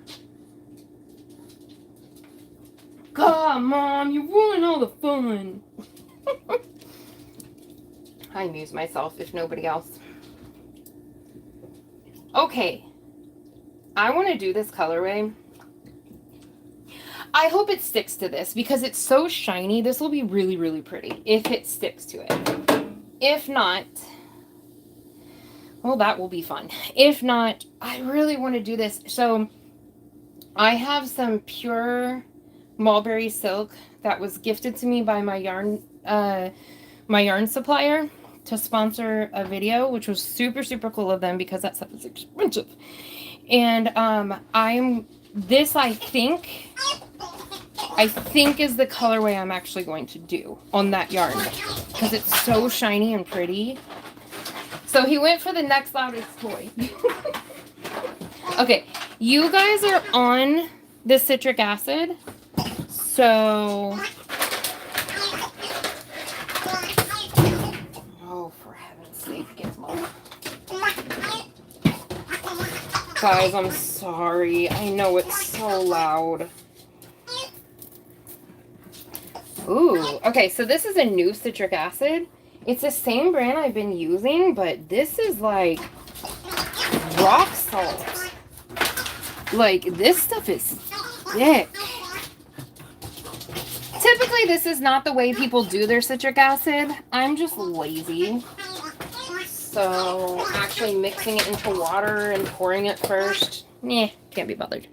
God, Mom, you ruin all the fun. I amuse myself, if nobody else. Okay. I want to do this colorway. I hope it sticks to this because it's so shiny. This will be really, really pretty if it sticks to it. If not, well, that will be fun. If not, I really want to do this. So I have some pure mulberry silk that was gifted to me by my yarn supplier to sponsor a video, which was super, super cool of them because that stuff is expensive. And I think is the colorway I'm actually going to do on that yarn because it's so shiny and pretty. So he went for the next loudest toy. Okay, you guys are on the citric acid, so oh, for heaven's sake, Gizmo. Guys, I'm sorry. I know it's so loud. Ooh, okay, so this is a new citric acid. It's the same brand I've been using, but this is like rock salt. Like, this stuff is thick. Typically, this is not the way people do their citric acid. I'm just lazy. So, actually mixing it into water and pouring it first, can't be bothered.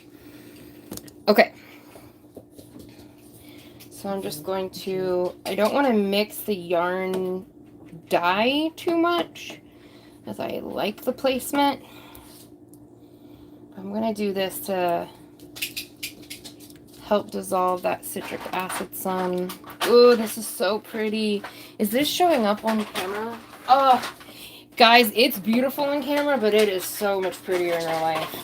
Okay. So I'm just going to, I don't want to mix the yarn dye too much, as I like the placement. I'm going to do this to help dissolve that citric acid some. Ooh, this is so pretty. Is this showing up on camera? Oh, guys, it's beautiful on camera, but it is so much prettier in real life.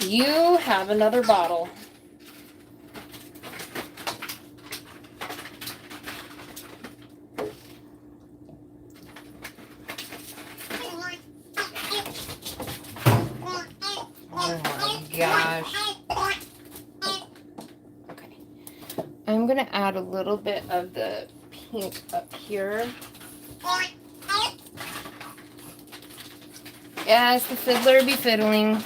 You have another bottle. Gosh. Okay. I'm going to add a little bit of the pink up here. Yes, the fiddler be fiddling.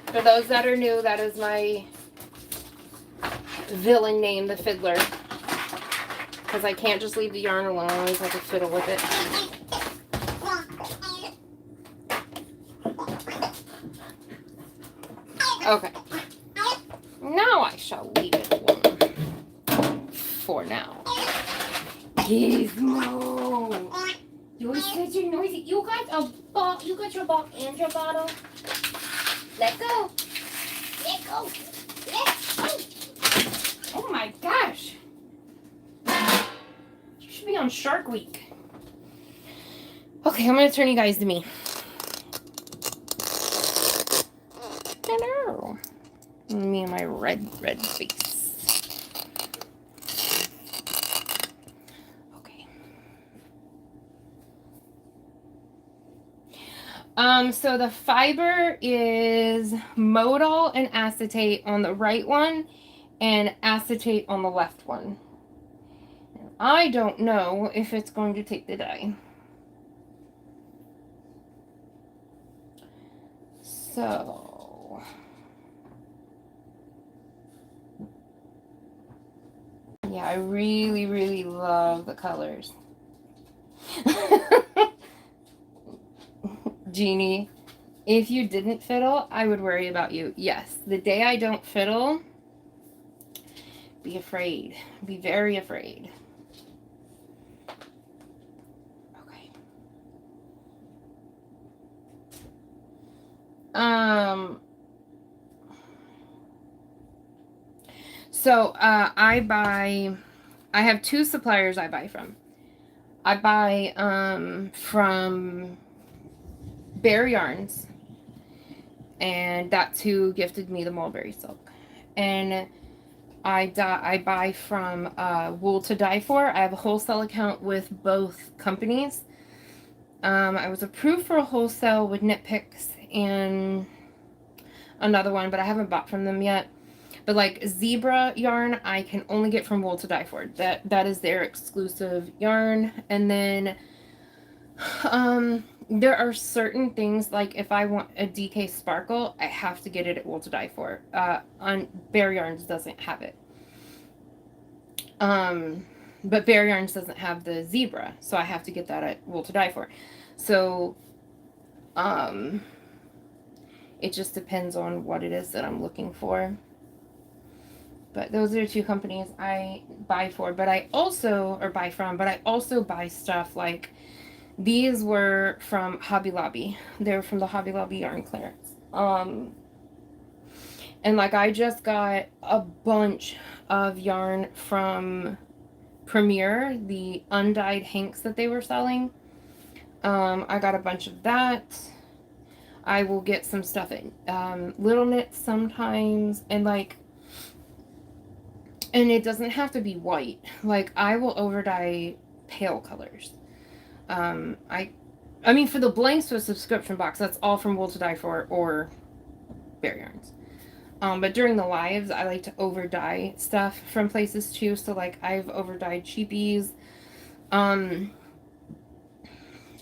For those that are new, that is my villain name, the fiddler. Because I can't just leave the yarn alone. I always have to fiddle with it. Okay. Now I shall leave it alone. For now. Gizmo! You're such a noisy. You got a ball. You got your ball and your bottle. Let go. Let go. Let go. Oh my gosh. You should be on Shark Week. Okay, I'm going to turn you guys to me. Hello. Me and my red face. Okay. So the fiber is modal and acetate on the right one and acetate on the left one. I don't know if it's going to take the dye. So, yeah, I really, really love the colors. Jeannie, if you didn't fiddle, I would worry about you. Yes, the day I don't fiddle, be afraid. Be very afraid. Okay. So, I have two suppliers I buy from. I buy, from Bear Yarns. and that's who gifted me the mulberry silk. And I buy from Wool to Die For. I have a wholesale account with both companies. I was approved for a wholesale with Knit Picks and another one, but I haven't bought from them yet. But like zebra yarn, I can only get from Wool to Die For. That is their exclusive yarn. And then there are certain things, like if I want a DK Sparkle, I have to get it at Wool to Die For. On Bare Yarns doesn't have it. But Bare Yarns doesn't have the zebra, so I have to get that at Wool to Die For. So, it just depends on what it is that I'm looking for. But those are the two companies I buy for. But I also, or buy from, but I also buy stuff like, these were from Hobby Lobby. They were from the Hobby Lobby yarn clearance. And like I just got a bunch of yarn from Premier, the undyed hanks that they were selling. I got a bunch of that. I will get some stuff at Little Knits sometimes, and like, and it doesn't have to be white. Like I will overdye pale colors. I mean for the blanks to a subscription box, that's all from Wool to Die For or Bare Yarns. But during the lives, I like to overdye stuff from places too. So like I've overdyed cheapies.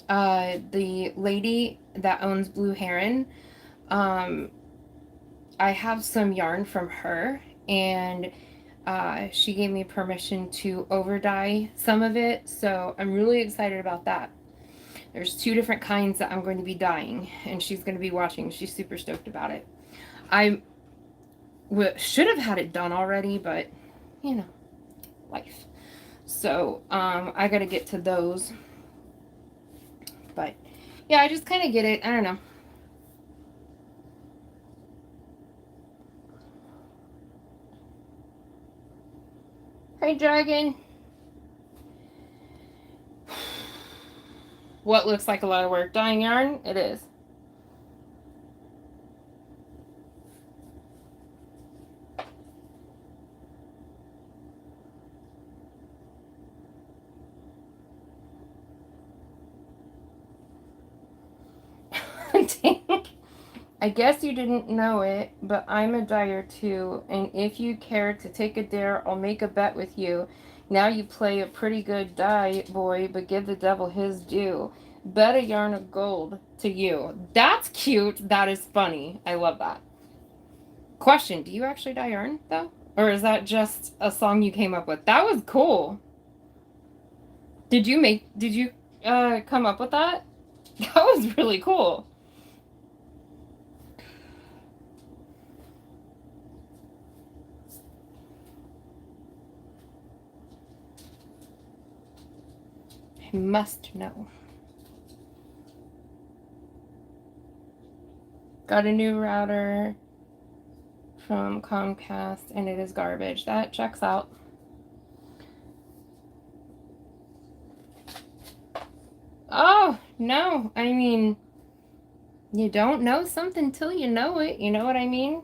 The lady that owns Blue Heron, I have some yarn from her, and she gave me permission to overdye some of it. So I'm really excited about that. There's 2 different kinds that I'm going to be dyeing, and she's going to be watching. She's super stoked about it. I should have had it done already, but you know, life. So I gotta get to those. But yeah, I just kind of get it. I don't know. Hey, Dragon. What looks like a lot of work? Dyeing yarn? It is. I guess you didn't know it, but I'm a dyer too, and if you care to take a dare, I'll make a bet with you. Now you play a pretty good dye, boy, but give the devil his due. Bet a yarn of gold to you. That's cute. That is funny. I love that. Question, do you actually dye yarn, though? Or is that just a song you came up with? That was cool. Did you come up with that? That was really cool. I must know. Got a new router from Comcast, and it is garbage. That checks out. Oh, no. I mean, you don't know something till you know it. You know what I mean?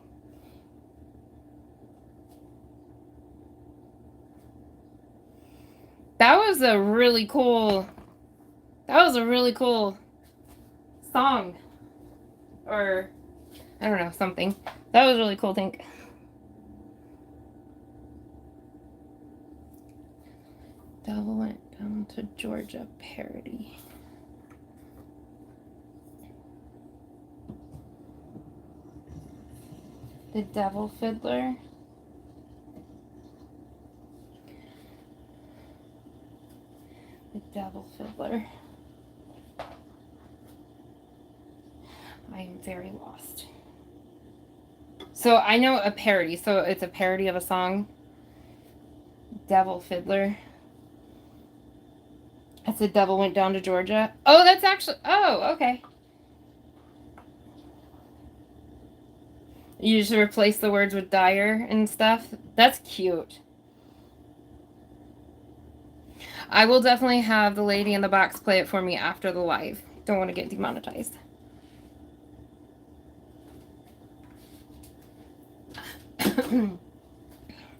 That was a really cool song. Or, I don't know, something. That was really cool, Tink. Devil Went Down to Georgia parody. The Devil Fiddler. The Devil Fiddler. I am very lost. So I know a parody. So it's a parody of a song. Devil Fiddler. That's The Devil Went Down to Georgia. Oh, that's actually... Oh, okay. You just replace the words with dyer and stuff. That's cute. I will definitely have the lady in the box play it for me after the live. Don't want to get demonetized.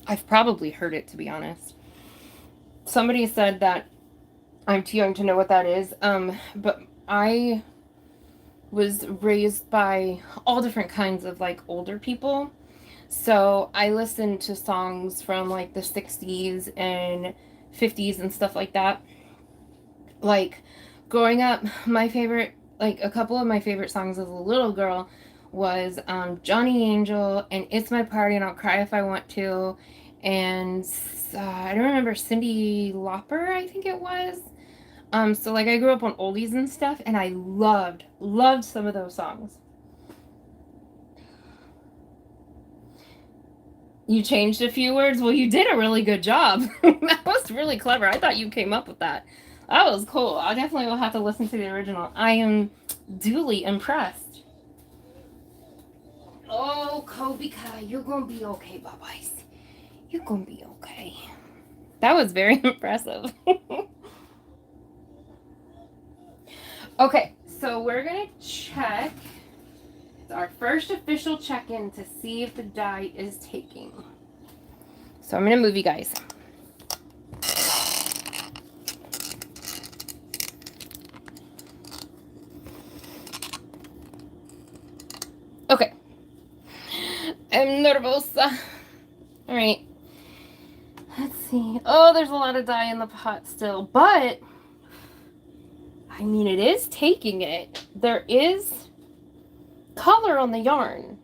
I've probably heard it, to be honest. Somebody said that I'm too young to know what that is. But I was raised by all different kinds of like older people. So I listened to songs from like the 60s and 50s and stuff like that. Like growing up, my favorite, like a couple of my favorite songs as a little girl was Johnny Angel and It's My Party and I'll Cry If I Want to. And I don't remember, Cyndi Lauper, I think it was. So like I grew up on oldies and stuff and I loved some of those songs. You changed a few words? Well, you did a really good job. That was really clever. I thought you came up with that. That was cool. I definitely will have to listen to the original. I am duly impressed. Oh, Kobika, you're gonna be okay, Bubbies. You're gonna be okay. That was very impressive. Okay, so we're gonna check. It's our first official check-in to see if the dye is taking. So I'm gonna move you guys. Okay. I'm nervous. All right. Let's see. Oh, there's a lot of dye in the pot still, but I mean, it is taking it. There is color on the yarn.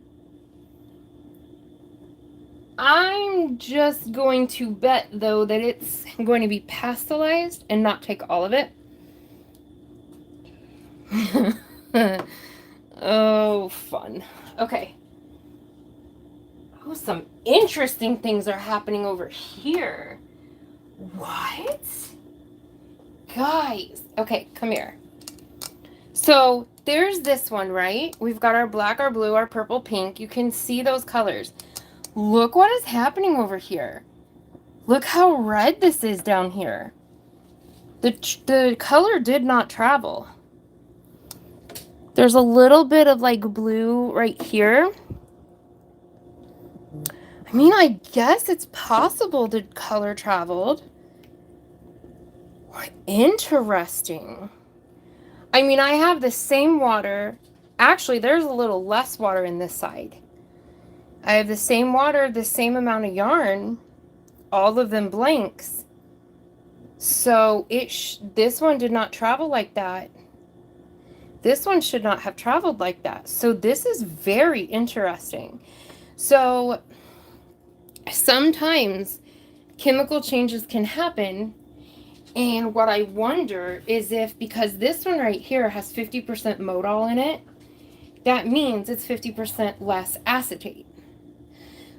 I'm just going to bet, though, that it's going to be pastelized and not take all of it. Oh, fun. Okay. Oh, some interesting things are happening over here. What? Guys. Okay, come here. So, there's this one, right? We've got our black, our blue, our purple, pink. You can see those colors. Look what is happening over here. Look how red this is down here. The color did not travel. There's a little bit of like blue right here. I mean, I guess it's possible the color traveled. Interesting. I mean, I have the same water. Actually, there's a little less water in this side. I have the same water, the same amount of yarn, all of them blanks. So this one did not travel like that. This one should not have traveled like that. So this is very interesting. So sometimes chemical changes can happen. And what I wonder is if, because this one right here has 50% modal in it, that means it's 50% less acetate.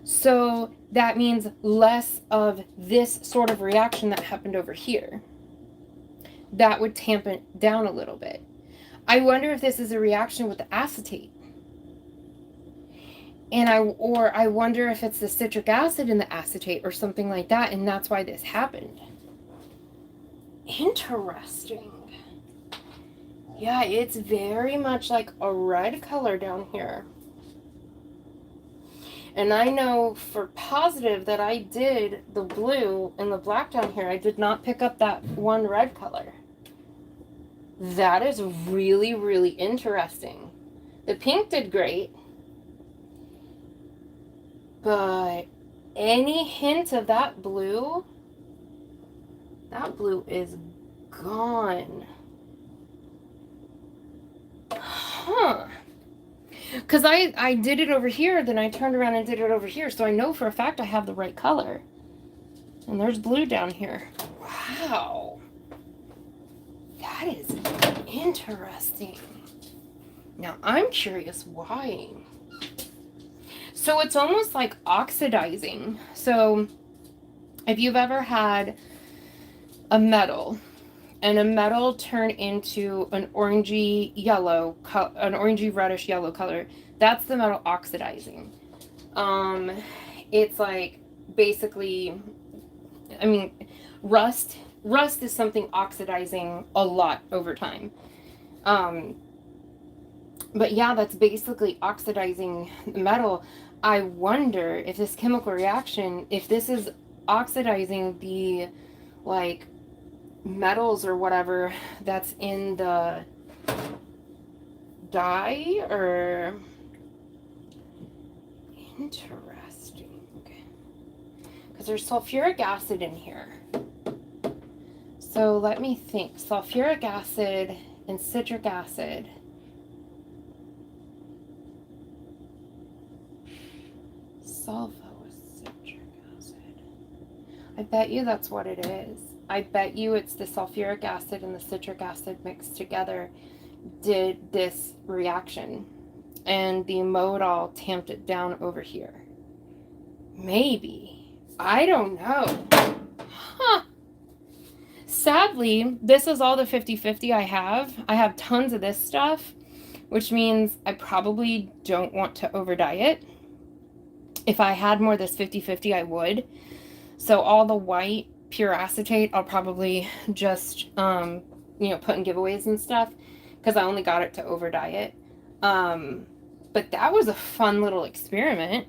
So that means less of this sort of reaction that happened over here. That would tamp it down a little bit. I wonder if this is a reaction with the acetate. And I wonder if it's the citric acid in the acetate or something like that, and that's why this happened. Interesting. Yeah, it's very much like a red color down here. And I know for positive that I did the blue and the black down here. I did not pick up that one red color. That is really, really interesting. The pink did great. But any hint of that blue is gone. Huh. Because I did it over here, then I turned around and did it over here. So I know for a fact I have the right color. And there's blue down here. Wow. That is interesting. Now I'm curious why. So it's almost like oxidizing. So if you've ever had a metal and a metal turn into an orangey yellow, an orangey reddish yellow color, that's the metal oxidizing. It's like basically, I mean, rust is something oxidizing a lot over time. But yeah, that's basically oxidizing the metal. I wonder if this chemical reaction, if this is oxidizing the like metals or whatever that's in the dye, or interesting. Okay. Because there's sulfuric acid in here. So let me think. Sulfuric acid and citric acid. Sulfocitric acid. I bet you that's what it is. I bet you it's the sulfuric acid and the citric acid mixed together did this reaction. And the modal tamped it down over here. Maybe. I don't know. Huh. Sadly, this is all the 50-50 I have. I have tons of this stuff, which means I probably don't want to over dye it. If I had more of this 50-50, I would. So all the white pure acetate, I'll probably just, put in giveaways and stuff, because I only got it to over dye it. But that was a fun little experiment.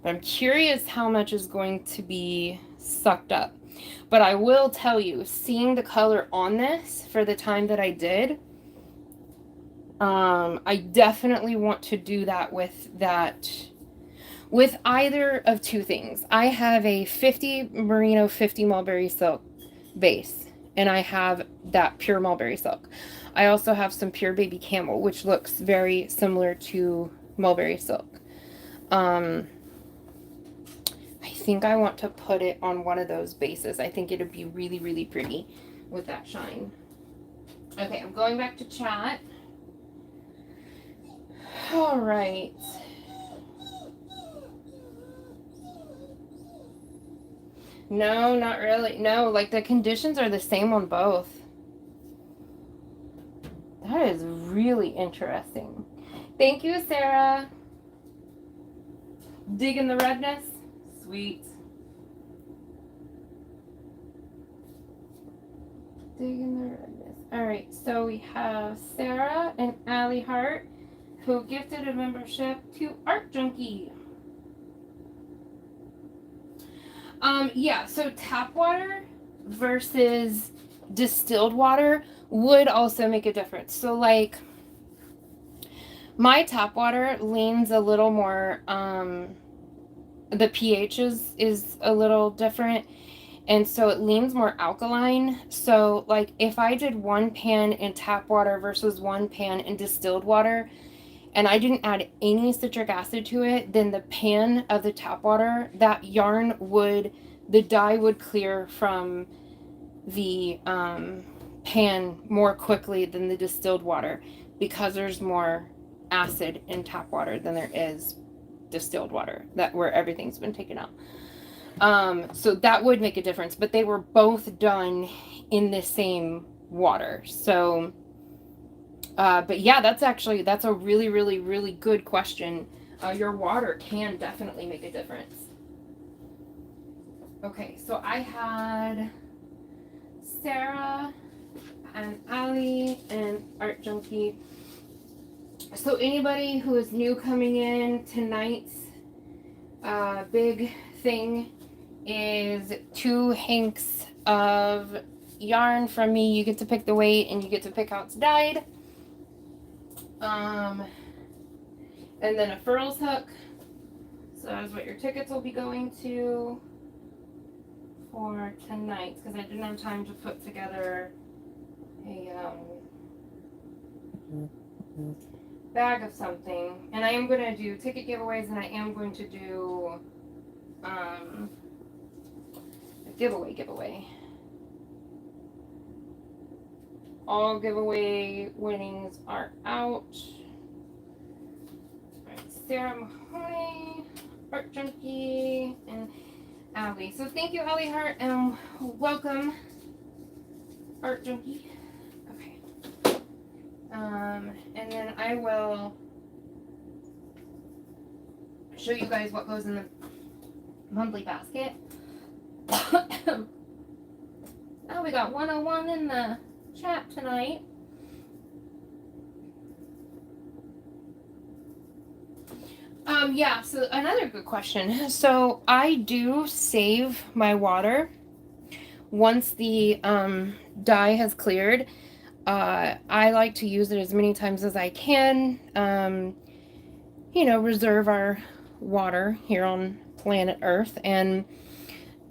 But I'm curious how much is going to be sucked up. But I will tell you, seeing the color on this for the time that I did, I definitely want to do that with either of two things. I have a 50 Merino 50 Mulberry Silk base, and I have that pure Mulberry Silk. I also have some pure Baby Camel, which looks very similar to Mulberry Silk. I think I want to put it on one of those bases. I think it'd be really, really pretty with that shine. Okay, I'm going back to chat. All right. No, not really. No, like the conditions are the same on both. That is really interesting. Thank you, Sarah. Digging the redness? Sweet. Digging the redness. All right, so we have Sarah and Allie Hart, who gifted a membership to Art Junkie. Yeah, so tap water versus distilled water would also make a difference. So like my tap water leans a little more, the pH is a little different, and so it leans more alkaline. So like if I did one pan in tap water versus one pan in distilled water, and I didn't add any citric acid to it, then the pan of the tap water, that yarn the dye would clear from the pan more quickly than the distilled water, because there's more acid in tap water than there is distilled water, where everything's been taken out. So that would make a difference, but they were both done in the same water. So but yeah, that's a really, really, really good question. Your water can definitely make a difference. Okay, so I had Sarah and Allie and Art Junkie. So anybody who is new coming in, tonight's big thing is 2 hanks of yarn from me. You get to pick the weight and you get to pick how it's dyed. And then a furls hook. So that's what your tickets will be going to for tonight, because I didn't have time to put together a bag of something. And I am going to do ticket giveaways, and I am going to do a giveaway. All giveaway winnings are out. Alright, Sarah Mahoney, Art Junkie, and Allie. So thank you, Allie Hart, and welcome, Art Junkie. Okay. And then I will show you guys what goes in the monthly basket. Oh, we got 101 in the chat tonight. Yeah, so another good question. So I do save my water once the dye has cleared. I like to use it as many times as I can. Reserve our water here on planet Earth and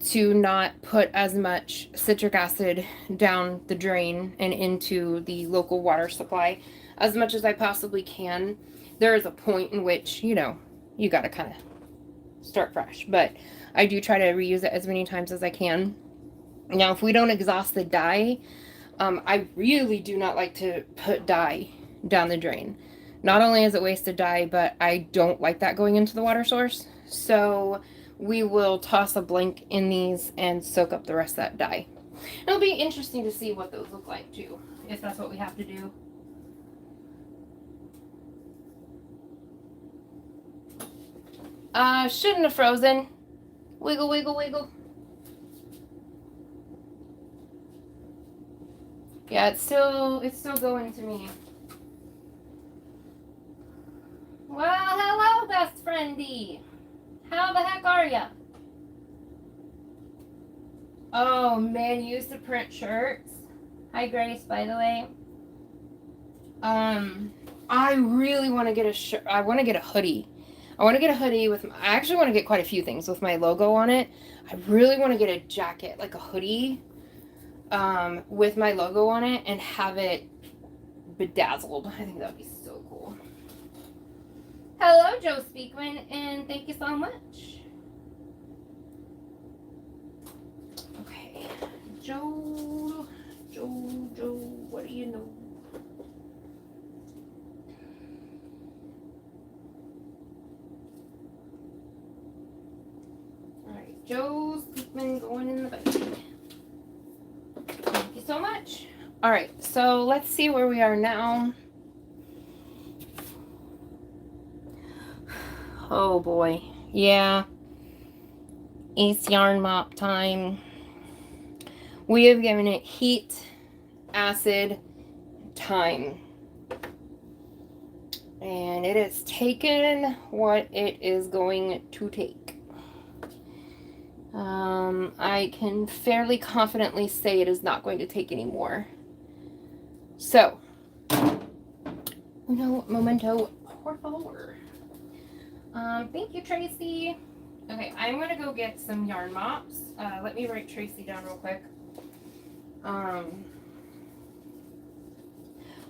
to not put as much citric acid down the drain and into the local water supply as much as I possibly can. There is a point in which, you got to kind of start fresh, but I do try to reuse it as many times as I can. Now, if we don't exhaust the dye, I really do not like to put dye down the drain. Not only is it wasted dye, but I don't like that going into the water source. So we will toss a blank in these and soak up the rest of that dye. It'll be interesting to see what those look like too, if that's what we have to do. Shouldn't have frozen. Wiggle, wiggle, wiggle. Yeah, it's still going to me. Well, hello, best friendy. How the heck are ya? Oh man, you used to print shirts. Hi Grace, by the way. I really want to get a shirt. I want to get a hoodie. I want to get a hoodie with. I actually want to get quite a few things with my logo on it. I really want to get a jacket, like a hoodie, with my logo on it, and have it bedazzled. I think that would be so cool. Hello, Joe Speakman, and thank you so much. Okay, Joe, what do you know? Alright, Joe Speakman going in the bag. Thank you so much. Alright, so let's see where we are now. Oh boy. Yeah. Ace yarn mop time. We have given it heat, acid, time. And it has taken what it is going to take. I can fairly confidently say it is not going to take any more. So, uno momento, por favor. Thank you, Tracy. Okay, I'm gonna go get some yarn mops. Let me write Tracy down real quick.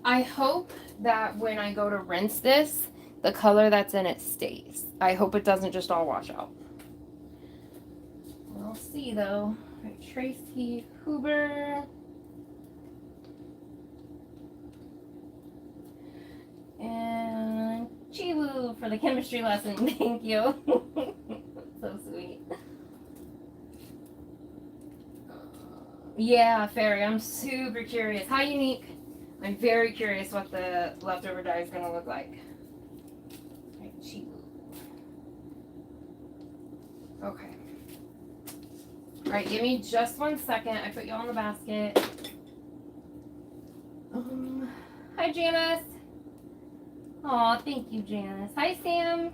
I hope that when I go to rinse this, the color that's in it stays. I hope it doesn't just all wash out. We'll see though. Right, Tracy Huber. And Chiwu for the chemistry lesson. Thank you. So sweet. Yeah, Fairy, I'm super curious. Hi, Unique. I'm very curious what the leftover dye is going to look like. Right, Chiwu. Okay. Alright, give me just 1 second. I put you all in the basket. Hi, Janice. Aw, thank you, Janice. Hi, Sam.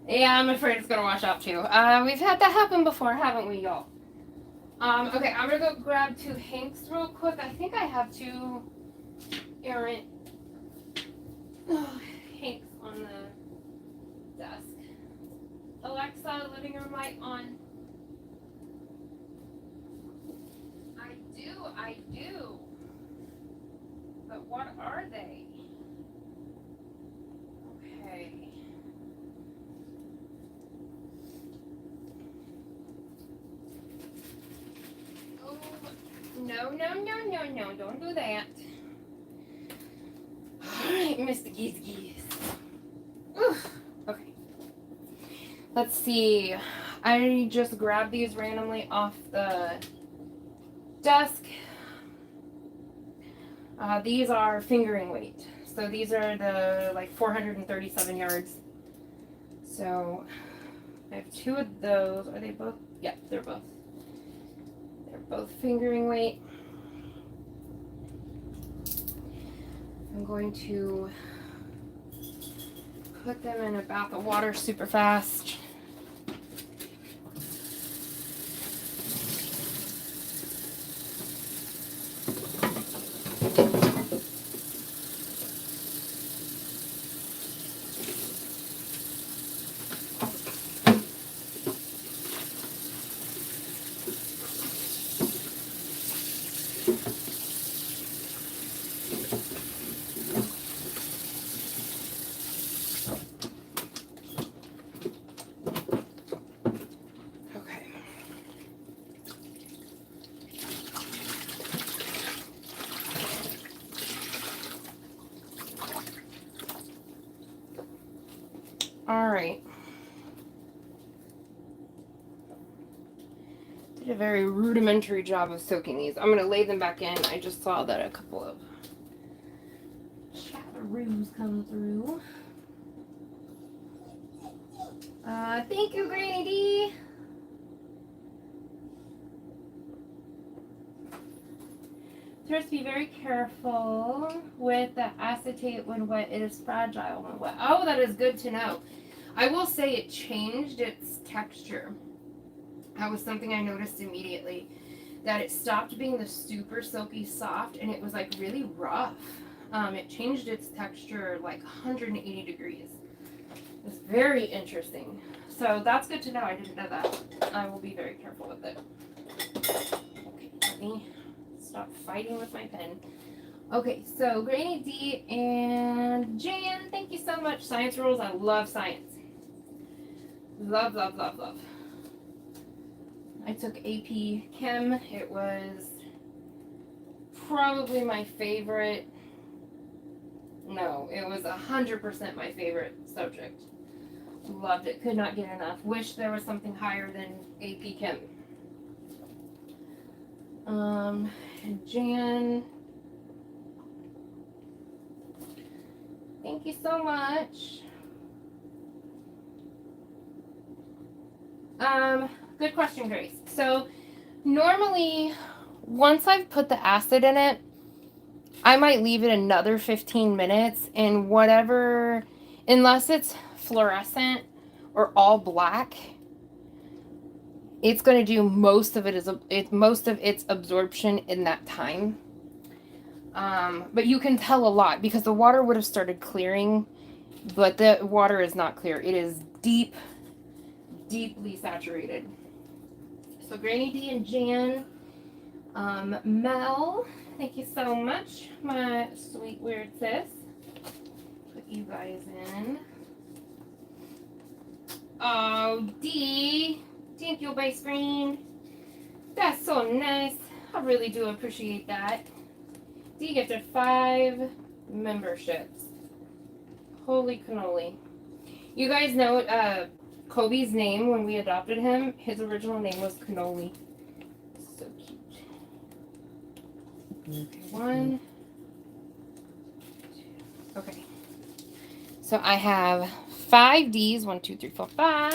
Yeah, I'm afraid it's gonna wash out too. We've had that happen before, haven't we, y'all? Okay, I'm gonna go grab 2 Hanks real quick. I think I have 2 errant Hanks on the desk. Alexa, living room light on. I do. But what are they? Okay. Oh, no, don't do that. Alright, Mr. Geese. Oof. Okay. Let's see. I just grabbed these randomly off the desk. These are fingering weight. So these are the 437 yards. So I have 2 of those. Are they both? Yeah, they're both. They're both fingering weight. I'm going to put them in a bath of water super fast. All right. Did a very rudimentary job of soaking these. I'm going to lay them back in. I just saw that a couple of chatteroos come through. Thank you, Granny D. So to be very careful with the acetate when wet. It is fragile when wet. Oh, that is good to know. I will say it changed its texture. That was something I noticed immediately. That it stopped being the super silky soft and it was like really rough. It changed its texture like 180 degrees. It's very interesting. So that's good to know. I didn't know that. I will be very careful with it. Okay, let me stop fighting with my pen. Okay, so Granny D and Jan, thank you so much. Science rules. I love science. Love, love, love, love. I took AP Chem. It was probably my favorite. No, it was 100% my favorite subject. Loved it. Could not get enough. Wish there was something higher than AP Chem. And Jan, thank you so much. Good question, Grace. So normally, once I've put the acid in it, I might leave it another 15 minutes and whatever, unless it's fluorescent or all black, it's going to do most of its absorption in that time. But you can tell a lot because the water would have started clearing, but the water is not clear. It is deeply saturated. So Granny D and Jan, Mel, thank you so much, my sweet weird sis. Put you guys in. Oh, D, thank you, Base Green. That's so nice. I really do appreciate that. D gifted 5 memberships. Holy cannoli. You guys know Kobe's name when we adopted him, his original name was Cannoli. So cute. Okay, 1, 2. Okay. So I have 5 Ds. 1, 2, 3, 4, 5.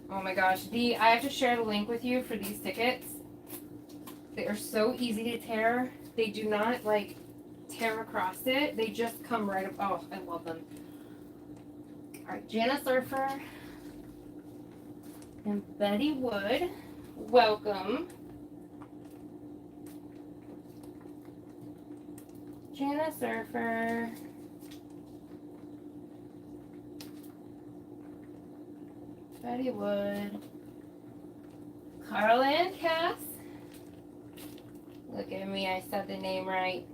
Oh my gosh, D, I have to share the link with you for these tickets. They are so easy to tear. They do not like tear across it. They just come right up. Oh, I love them. All right, Jana Surfer and Betty Wood, welcome. Jana Surfer. Betty Wood. Carla and Cass. Look at me, I said the name right.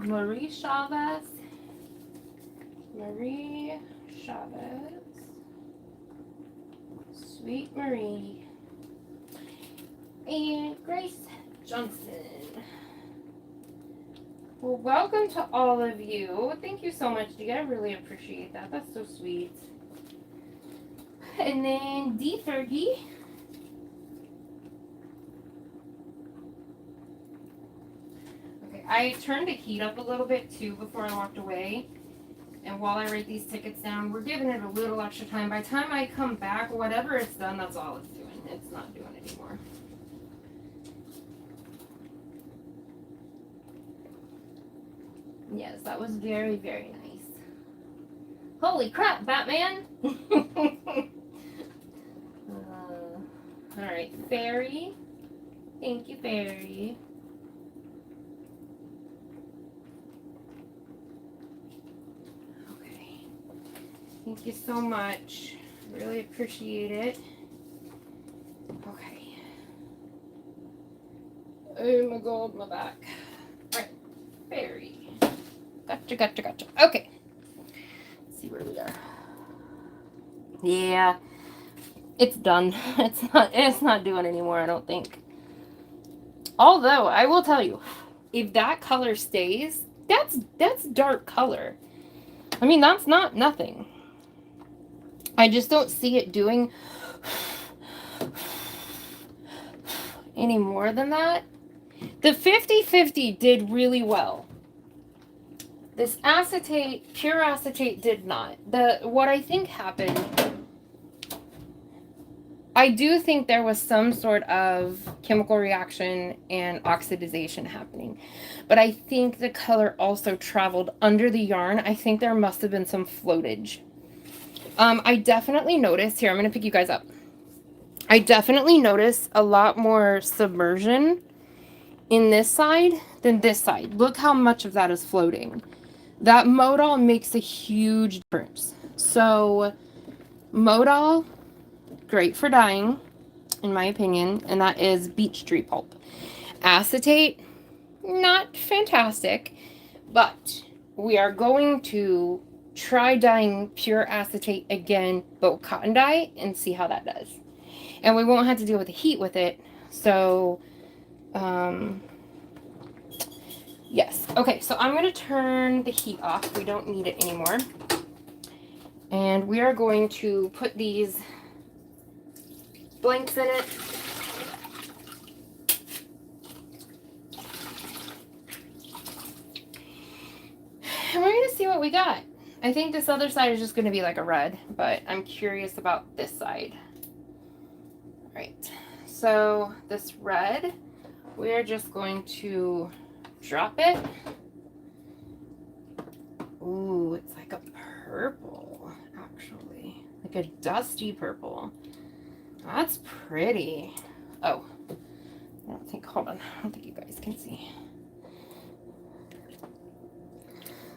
Marie Chavez. Marie Chavez. Sweet Marie. And Grace Johnson. Well, welcome to all of you. Thank you so much, Dee. I really appreciate that. That's so sweet. And then D Fergie. Okay, I turned the heat up a little bit too before I walked away. And while I write these tickets down, we're giving it a little extra time. By the time I come back, whatever it's done, that's all it's doing. It's not doing anymore. Yes, that was very, very nice. Holy crap, Batman! Alright, Fairy. Thank you, Fairy. Okay. Thank you so much. Really appreciate it. Okay. Oh my god, my back. Alright, Fairy. Gotcha. Okay. Let's see where we are. Yeah. It's done. It's not doing anymore, I don't think. Although, I will tell you, if that color stays, that's dark color. I mean, that's not nothing. I just don't see it doing any more than that. The 50/50 did really well. This acetate, pure acetate did not. What I think happened, I do think there was some sort of chemical reaction and oxidization happening. But I think the color also traveled under the yarn. I think there must have been some floatage. I definitely noticed, here, I'm going to pick you guys up. I definitely noticed a lot more submersion in this side than this side. Look how much of that is floating. That modal makes a huge difference. So modal, great for dyeing, in my opinion, and that is beech tree pulp. Acetate, not fantastic, but we are going to try dyeing pure acetate again, but with cotton dye, and see how that does. And we won't have to deal with the heat with it. So, yes. Okay, so I'm going to turn the heat off. We don't need it anymore. And we are going to put these blanks in it. And we're going to see what we got. I think this other side is just going to be like a red, but I'm curious about this side. All right, so this red, we're just going to drop it. Ooh, it's like a purple, actually. Like a dusty purple. That's pretty. Oh, I don't think, hold on. I don't think you guys can see.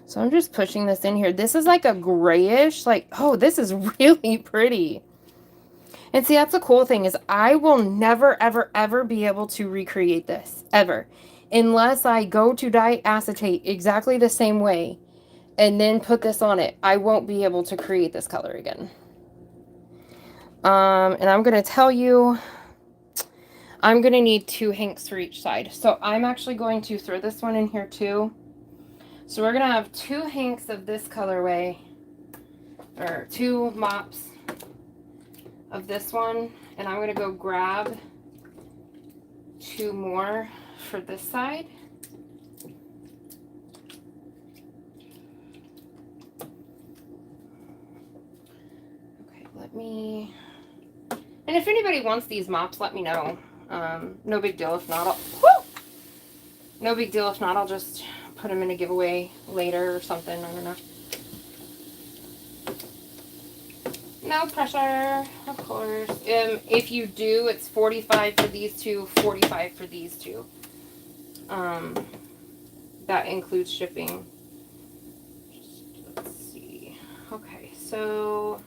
So I'm just pushing this in here. This is like a grayish, like, oh, this is really pretty. And see, that's the cool thing is I will never, ever, ever be able to recreate this, ever. Unless I go to dye acetate exactly the same way and then put this on it. I won't be able to create this color again. And I'm going to tell you, I'm going to need 2 hanks for each side. So I'm actually going to throw this one in here too. So we're going to have 2 hanks of this colorway, or 2 mops of this one, and I'm going to go grab 2 more for this side. Okay, let me, and if anybody wants these mops, let me know. No big deal if not. No big deal if not, I'll just put them in a giveaway later or something. I don't know. No pressure, of course. If you do, it's 45 for these 2, 45 for these 2. That includes shipping. Let's see. Okay, so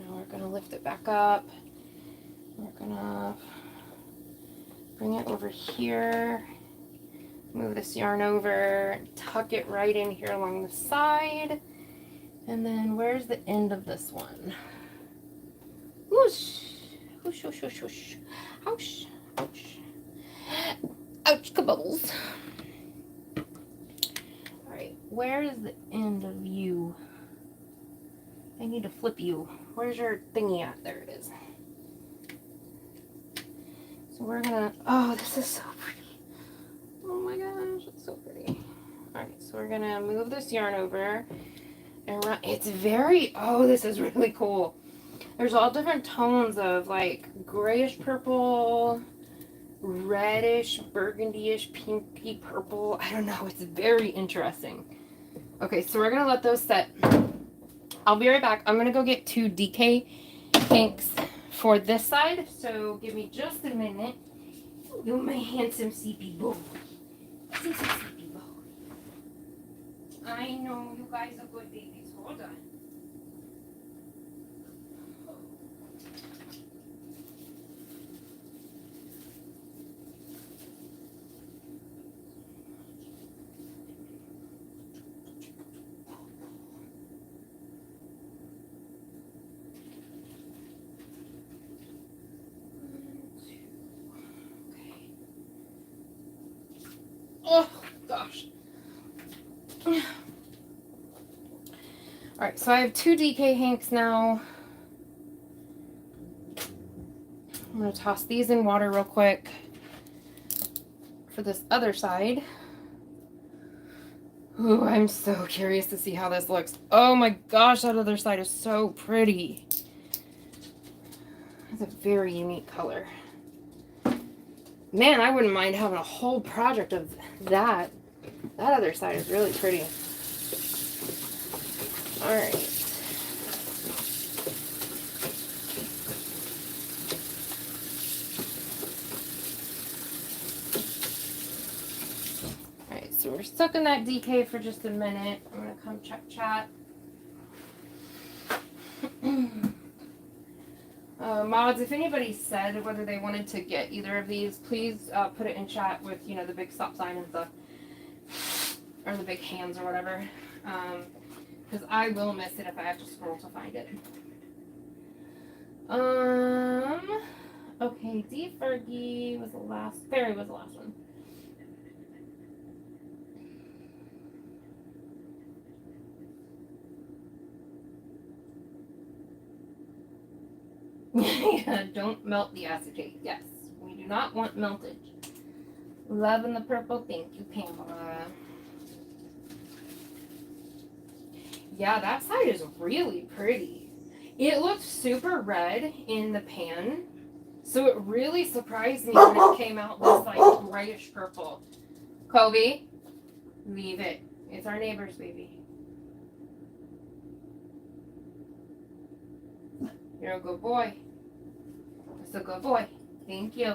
now we're gonna lift it back up. We're gonna bring it over here. Move this yarn over, tuck it right in here along the side. And then where's the end of this one? Whoosh. Whoosh, whoosh, whoosh, whoosh. Ouch. Ouch. Ouch, kabubbles. Alright, where is the end of you? I need to flip you. Where's your thingy at? There it is. So we're gonna, oh, this is so pretty. Oh my gosh, it's so pretty. Alright, so we're gonna move this yarn over. And it's very, oh, this is really cool. There's all different tones of like grayish purple, reddish, burgundy-ish, pinky purple. I don't know. It's very interesting. Okay, so we're going to let those set. I'll be right back. I'm going to go get 2 DK inks for this side. So give me just a minute. You my handsome CP boy. CP boy. I know you guys are good babies. Hold on. Oh, gosh. Alright, so I have 2 DK hanks now. I'm going to toss these in water real quick for this other side. Ooh, I'm so curious to see how this looks. Oh my gosh, that other side is so pretty. It's a very unique color. Man, I wouldn't mind having a whole project of that. That other side is really pretty. Alright. Alright, so we're stuck in that DK for just a minute. I'm going to come check chat. Mods, if anybody said whether they wanted to get either of these, please put it in chat with, you know, the big stop sign and stuff. Or the big hands or whatever. Because I will miss it if I have to scroll to find it. Okay, D. Fergie was the last. Fairy was the last one. Yeah, don't melt the acetate. Yes, we do not want meltage. Loving the purple. Thank you, Pamela. Yeah, that side is really pretty. It looked super red in the pan, so it really surprised me when it came out this like grayish purple. Kobe, leave it. It's our neighbor's baby. You're a good boy. That's a good boy. Thank you.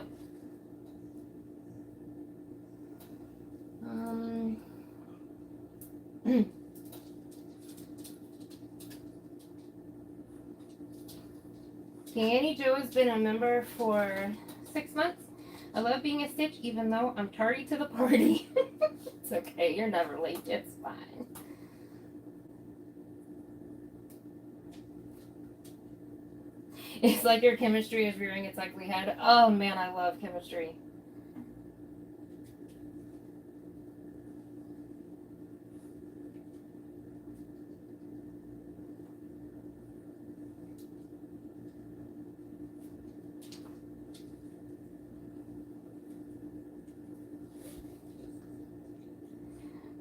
Danny Joe has been a member for 6 months. I love being a Stitch even though I'm tardy to the party. It's okay, you're never late. It's fine. It's like your chemistry is rearing its ugly head. Oh man, I love chemistry.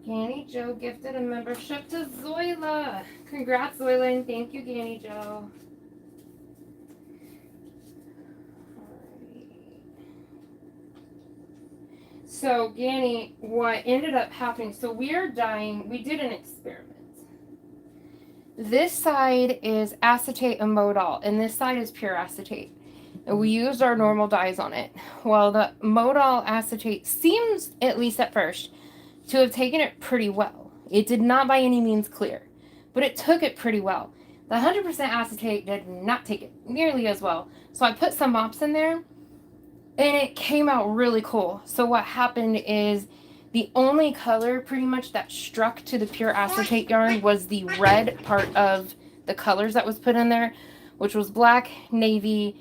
Ganny Joe gifted a membership to Zoila. Congrats, Zoila, and thank you, Ganny Joe. So, Ganny, what ended up happening, so we are dyeing, we did an experiment. This side is acetate and modal, and this side is pure acetate. And we used our normal dyes on it. Well, the modal acetate seems, at least at first, to have taken it pretty well. It did not by any means clear, but it took it pretty well. The 100% acetate did not take it nearly as well. So I put some mops in there, and it came out really cool. So what happened is the only color pretty much that struck to the pure acetate yarn was the red part of the colors that was put in there, which was black, navy,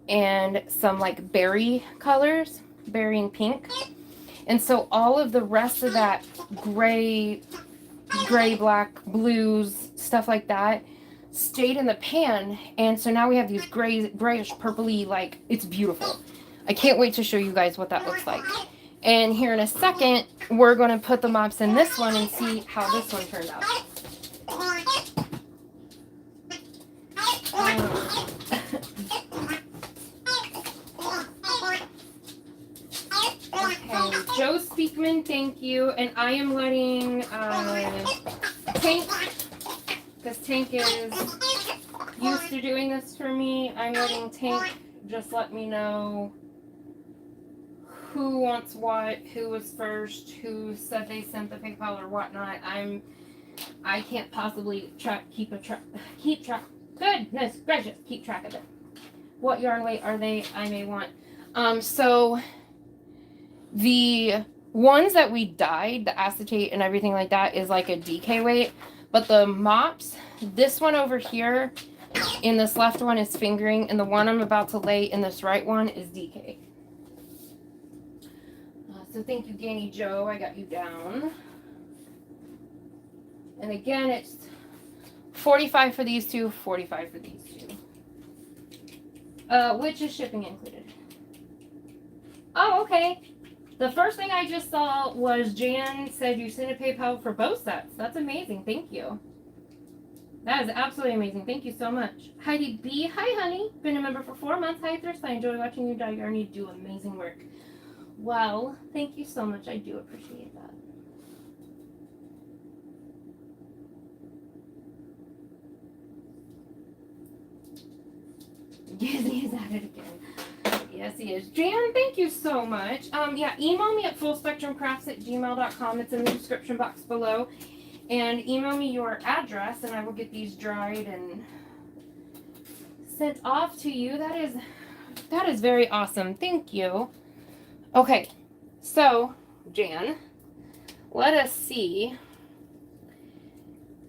and some like berry colors, berry and pink. And so all of the rest of that gray, black, blues, stuff like that stayed in the pan. And so now we have these grayish, purpley, like, it's beautiful. I can't wait to show you guys what that looks like. And here in a second, we're going to put the mops in this one and see how this one turned out. Joe Speakman, thank you. And I am letting Tank, because Tank is used to doing this for me. I'm letting Tank just let me know who wants what, who was first, who said they sent the PayPal or whatnot. I can't possibly keep track. Goodness gracious, keep track of it. What yarn weight are they? I may want. So the ones that we dyed, the acetate and everything like that, is like a DK weight. But the mops, this one over here in this left one is fingering, and the one I'm about to lay in this right one is DK. So thank you, Danny Joe. I got you down. And again, it's 45 for these two, 45 for these two. Which is shipping included. Oh, okay. The first thing I just saw was Jan said you sent a PayPal for both sets. That's amazing. Thank you. That is absolutely amazing. Thank you so much. Heidi B. Hi, honey. Been a member for 4 months. Hi, Thirst. I enjoy watching you dye yarn. You do amazing work. Well, thank you so much. I do appreciate that. Gizzy is at it again. Yes, he is. Jan, thank you so much. Yeah, email me at fullspectrumcrafts@gmail.com. It's in the description box below. And email me your address, and I will get these dried and sent off to you. That is very awesome. Thank you. Okay, so, Jan, let us see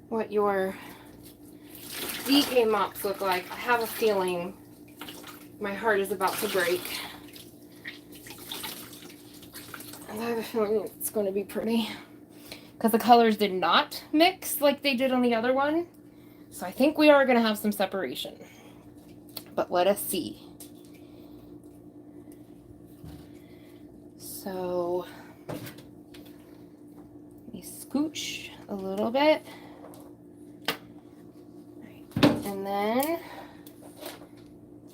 what your DK mops look like. I have a feeling my heart is about to break. And I have a feeling it's going to be pretty. Because the colors did not mix like they did on the other one. So I think we are going to have some separation. But let us see. So, let me scooch a little bit. And then,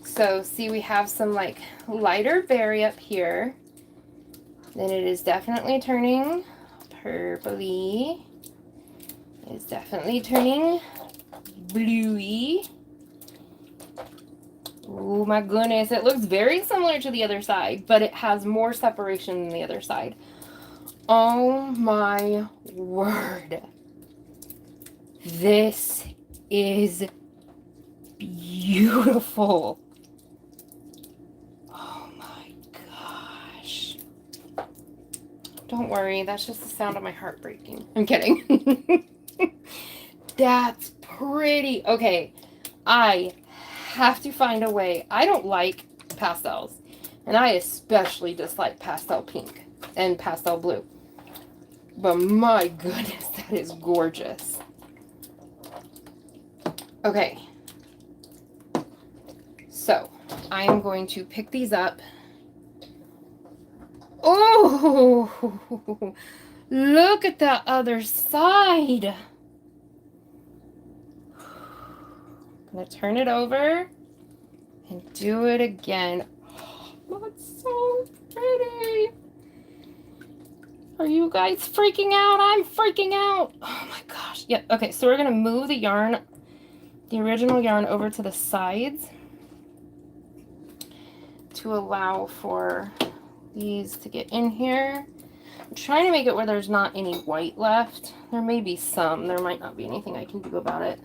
so see, we have some like lighter berry up here. Then it is definitely turning purpley. It's definitely turning bluey. Oh my goodness, it looks very similar to the other side, but it has more separation than the other side. Oh my word. This is beautiful. Oh my gosh. Don't worry, that's just the sound of my heart breaking. I'm kidding. That's pretty. Okay, I have to find a way. I don't like pastels, and I especially dislike pastel pink and pastel blue. But my goodness, that is gorgeous. Okay. So, I am going to pick these up. Oh, look at the other side. I'm going to turn it over and do it again. Oh, that's so pretty. Are you guys freaking out? I'm freaking out. Oh my gosh. Yep. Okay, so we're going to move the yarn, the original yarn, over to the sides to allow for these to get in here. I'm trying to make it where there's not any white left. There may be some. There might not be anything I can do about it.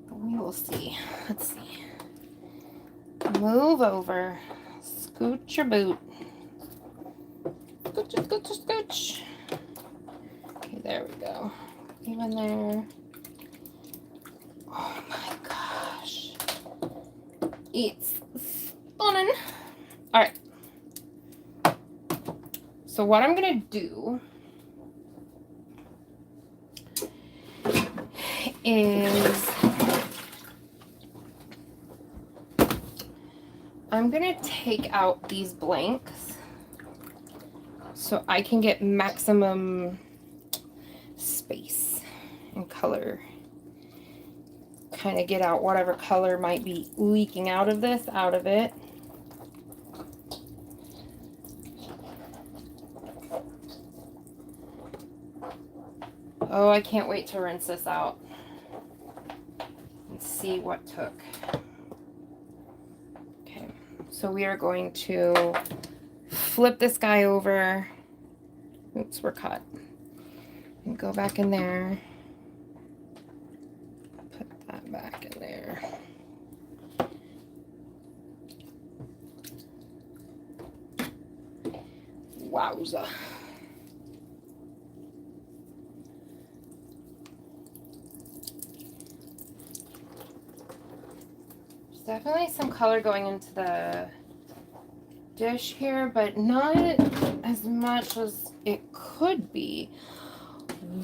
But we will see. Let's see. Move over. Scooch your boot. Scooch, scooch, scooch. Okay, there we go. Even there. Oh my gosh. It's stunning. All right. So what I'm going to do is I'm going to take out these blanks so I can get maximum space and color. Kind of get out whatever color might be leaking out of this, out of it. Oh, I can't wait to rinse this out and see what took. Okay, so we are going to flip this guy over. Oops, we're caught. And go back in there. Put that back in there. Wowza. There's definitely some color going into the dish here, but not as much as it could be.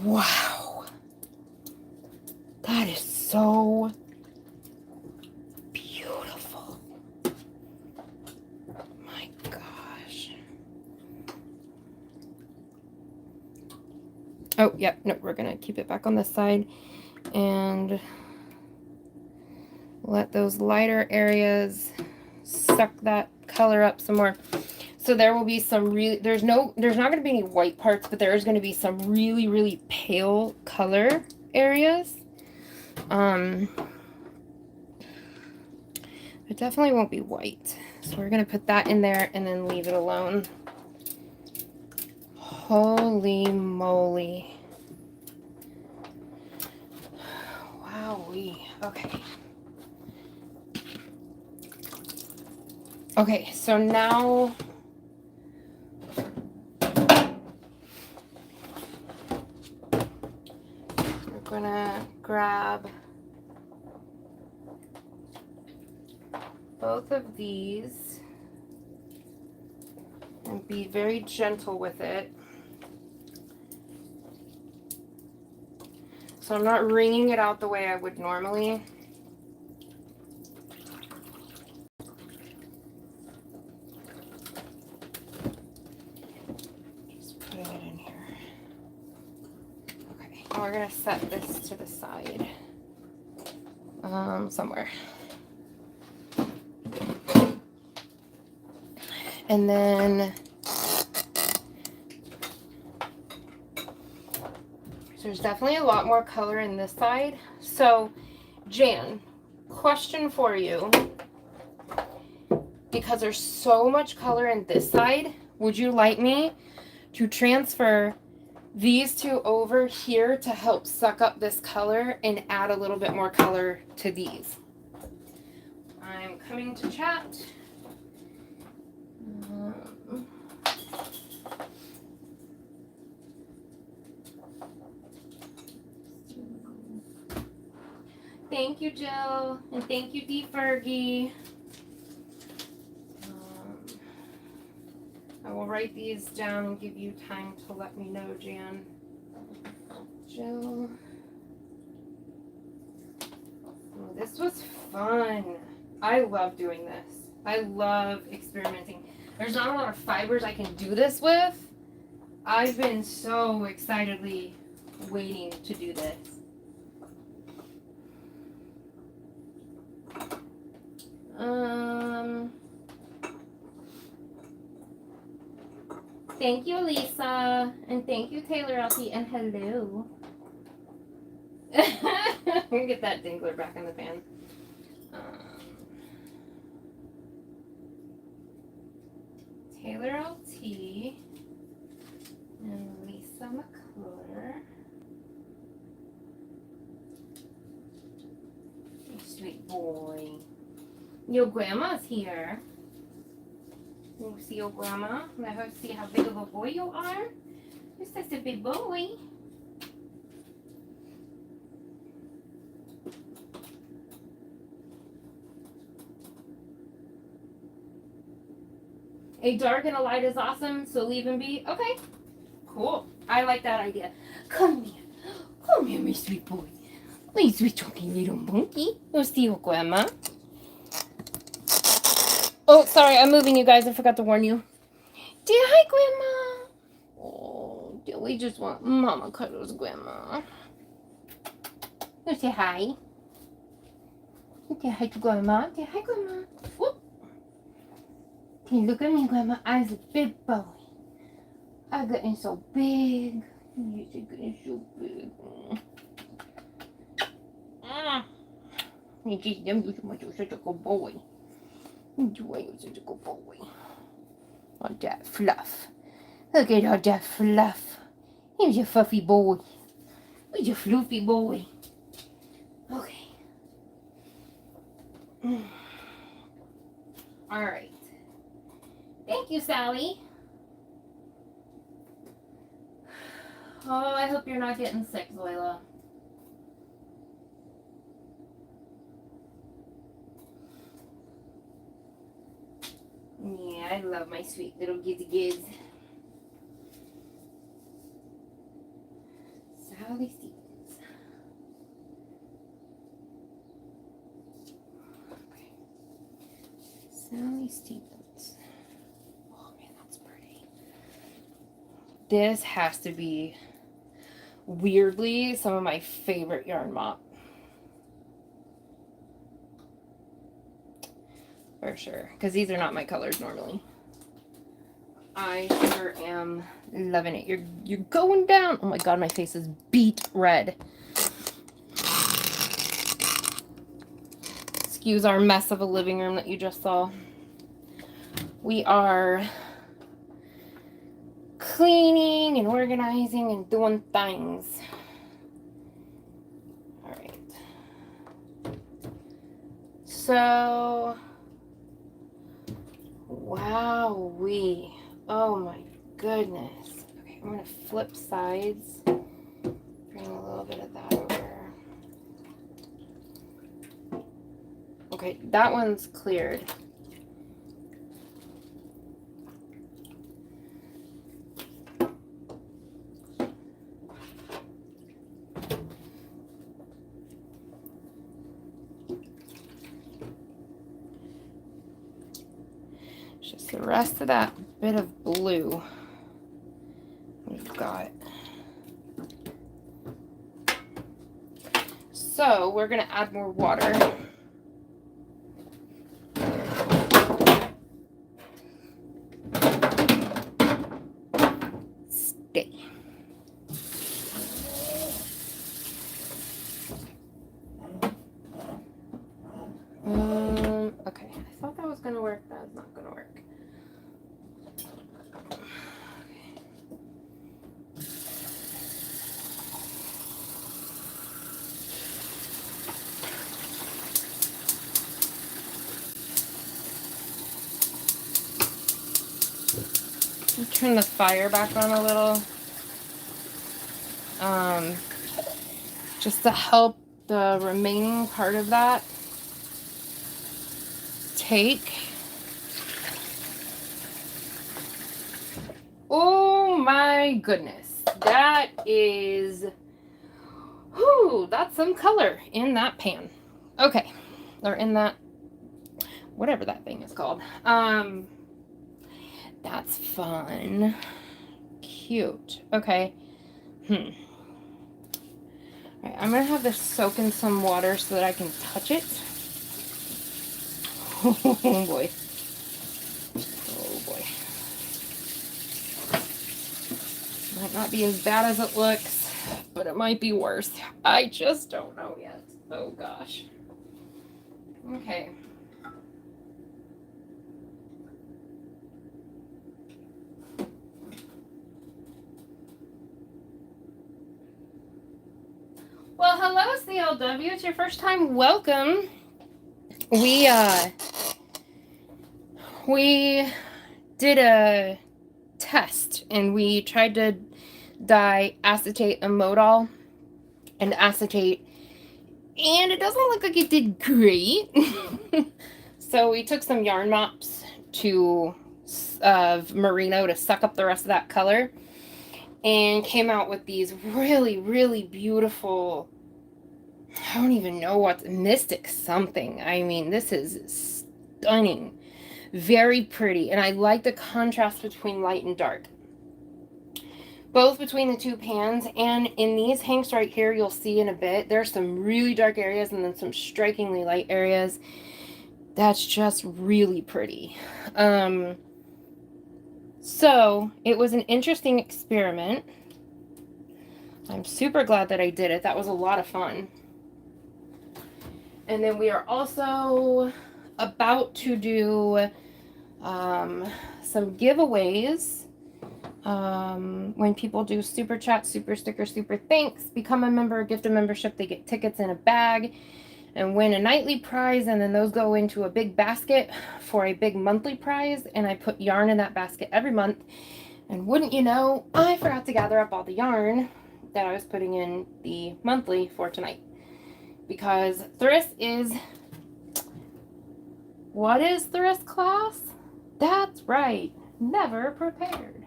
Wow. That is so beautiful. My gosh. Oh, yeah, no, we're gonna keep it back on this side and let those lighter areas suck that color up some more. So there will be some really, there's not going to be any white parts, but there is going to be some really, really pale color areas. It definitely won't be white. So we're going to put that in there and then leave it alone. Holy moly. Wowee. Okay. Okay, so now we're gonna grab both of these and be very gentle with it. So I'm not wringing it out the way I would normally. Just putting it in here. Okay, and we're gonna set this to the side. Somewhere. And then there's definitely a lot more color in this side. So, Jan, question for you. Because there's so much color in this side, would you like me to transfer these two over here to help suck up this color and add a little bit more color to these? I'm coming to chat. Thank you, Jill, and thank you, D. Fergie. I will write these down and give you time to let me know, Jan. Jill. Oh, this was fun. I love doing this. I love experimenting. There's not a lot of fibers I can do this with. I've been so excitedly waiting to do this. Thank you, Lisa, and thank you, Taylor LT, and hello. I'm gonna get that dingler back in the pan. Taylor LT and Lisa McClure. You sweet boy. Your grandma's here. You see your grandma? Let her see how big of a boy you are. You're such a big boy. A dark and a light is awesome, so leave and be. Okay, cool. I like that idea. Come here. Come here, my sweet boy. My sweet chunky little monkey. You see your grandma? Oh, sorry, I'm moving, you guys. I forgot to warn you. Hi, Grandma. Oh, we just want Mama cuddles, Grandma. You say hi. You say hi to Grandma. Say hi, Grandma. Whoop. Hey, look at me, Grandma. I'm a big boy. I getting so big. You're getting so big. You just them you're such a good boy. You're such a good boy. All that fluff. Look at all that fluff. He's a fluffy boy. He's a fluffy boy. Okay. All right. Thank you, Sally. Oh, I hope you're not getting sick, Zoila. Yeah, I love my sweet little gizzy giz. Sally Stevens. Okay. Sally Stevens. Oh man, that's pretty. This has to be, weirdly, some of my favorite yarn mop. For sure. Because these are not my colors normally. I sure am loving it. You're going down. Oh my god, my face is beet red. Excuse our mess of a living room that you just saw. We are cleaning and organizing and doing things. All right. So, wowee. Oh my goodness. Okay, I'm gonna flip sides. Bring a little bit of that over. Okay, that one's cleared. Just the rest of that bit of blue we've got. So we're gonna add more water. Stay. Okay, I thought that was gonna work. That's not gonna work. Turn the fire back on a little, just to help the remaining part of that take. Oh my goodness, that is, whoo, that's some color in that pan. Okay, or in that, whatever that thing is called. That's fun. Cute. Okay. Alright, I'm gonna have this soak in some water so that I can touch it. Oh boy. Oh boy. Might not be as bad as it looks, but it might be worse. I just don't know yet. Oh gosh. Okay. Well, hello, CLW. It's your first time. Welcome. We did a test and we tried to dye acetate and modal and acetate, and it doesn't look like it did great. So we took some yarn mops of merino to suck up the rest of that color, and came out with these really, really beautiful, I don't even know what, mystic something. I mean, this is stunning. Very pretty. And I like the contrast between light and dark. Both between the two pans. And in these hanks right here, you'll see in a bit, there's some really dark areas and then some strikingly light areas. That's just really pretty. So it was an interesting experiment. I'm super glad that I did it. That was a lot of fun. And then we are also about to do some giveaways. When people do super chat, super sticker, super thanks, become a member, gift a membership, they get tickets in a bag and win a nightly prize, and then those go into a big basket for a big monthly prize, and I put yarn in that basket every month. And wouldn't you know, I forgot to gather up all the yarn that I was putting in the monthly for tonight, because Thriss is... What is Thriss, class? That's right, never prepared.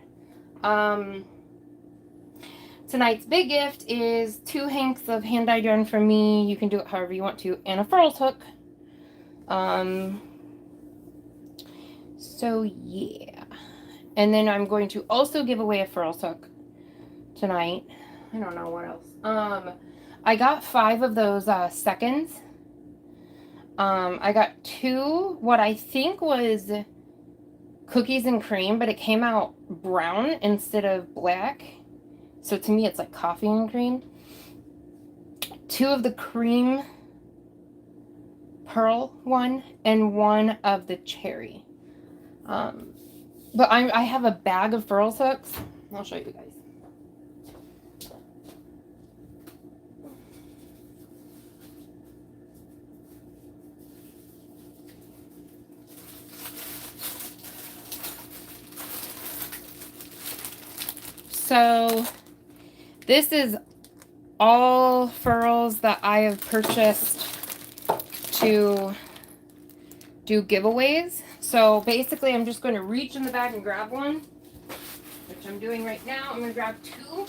Tonight's big gift is 2 hanks of hand-dyed yarn from me. You can do it however you want to, and a furls hook. So yeah. And then I'm going to also give away a furls hook tonight. I don't know what else. I got 5 of those seconds. I got 2 what I think was cookies and cream, but it came out brown instead of black. So to me, it's like coffee and cream. 2 of the cream pearl one, and 1 of the cherry. But I have a bag of furls hooks. I'll show you guys. So this is all furls that I have purchased to do giveaways. So basically I'm just going to reach in the bag and grab one, which I'm doing right now. I'm going to grab 2. I'm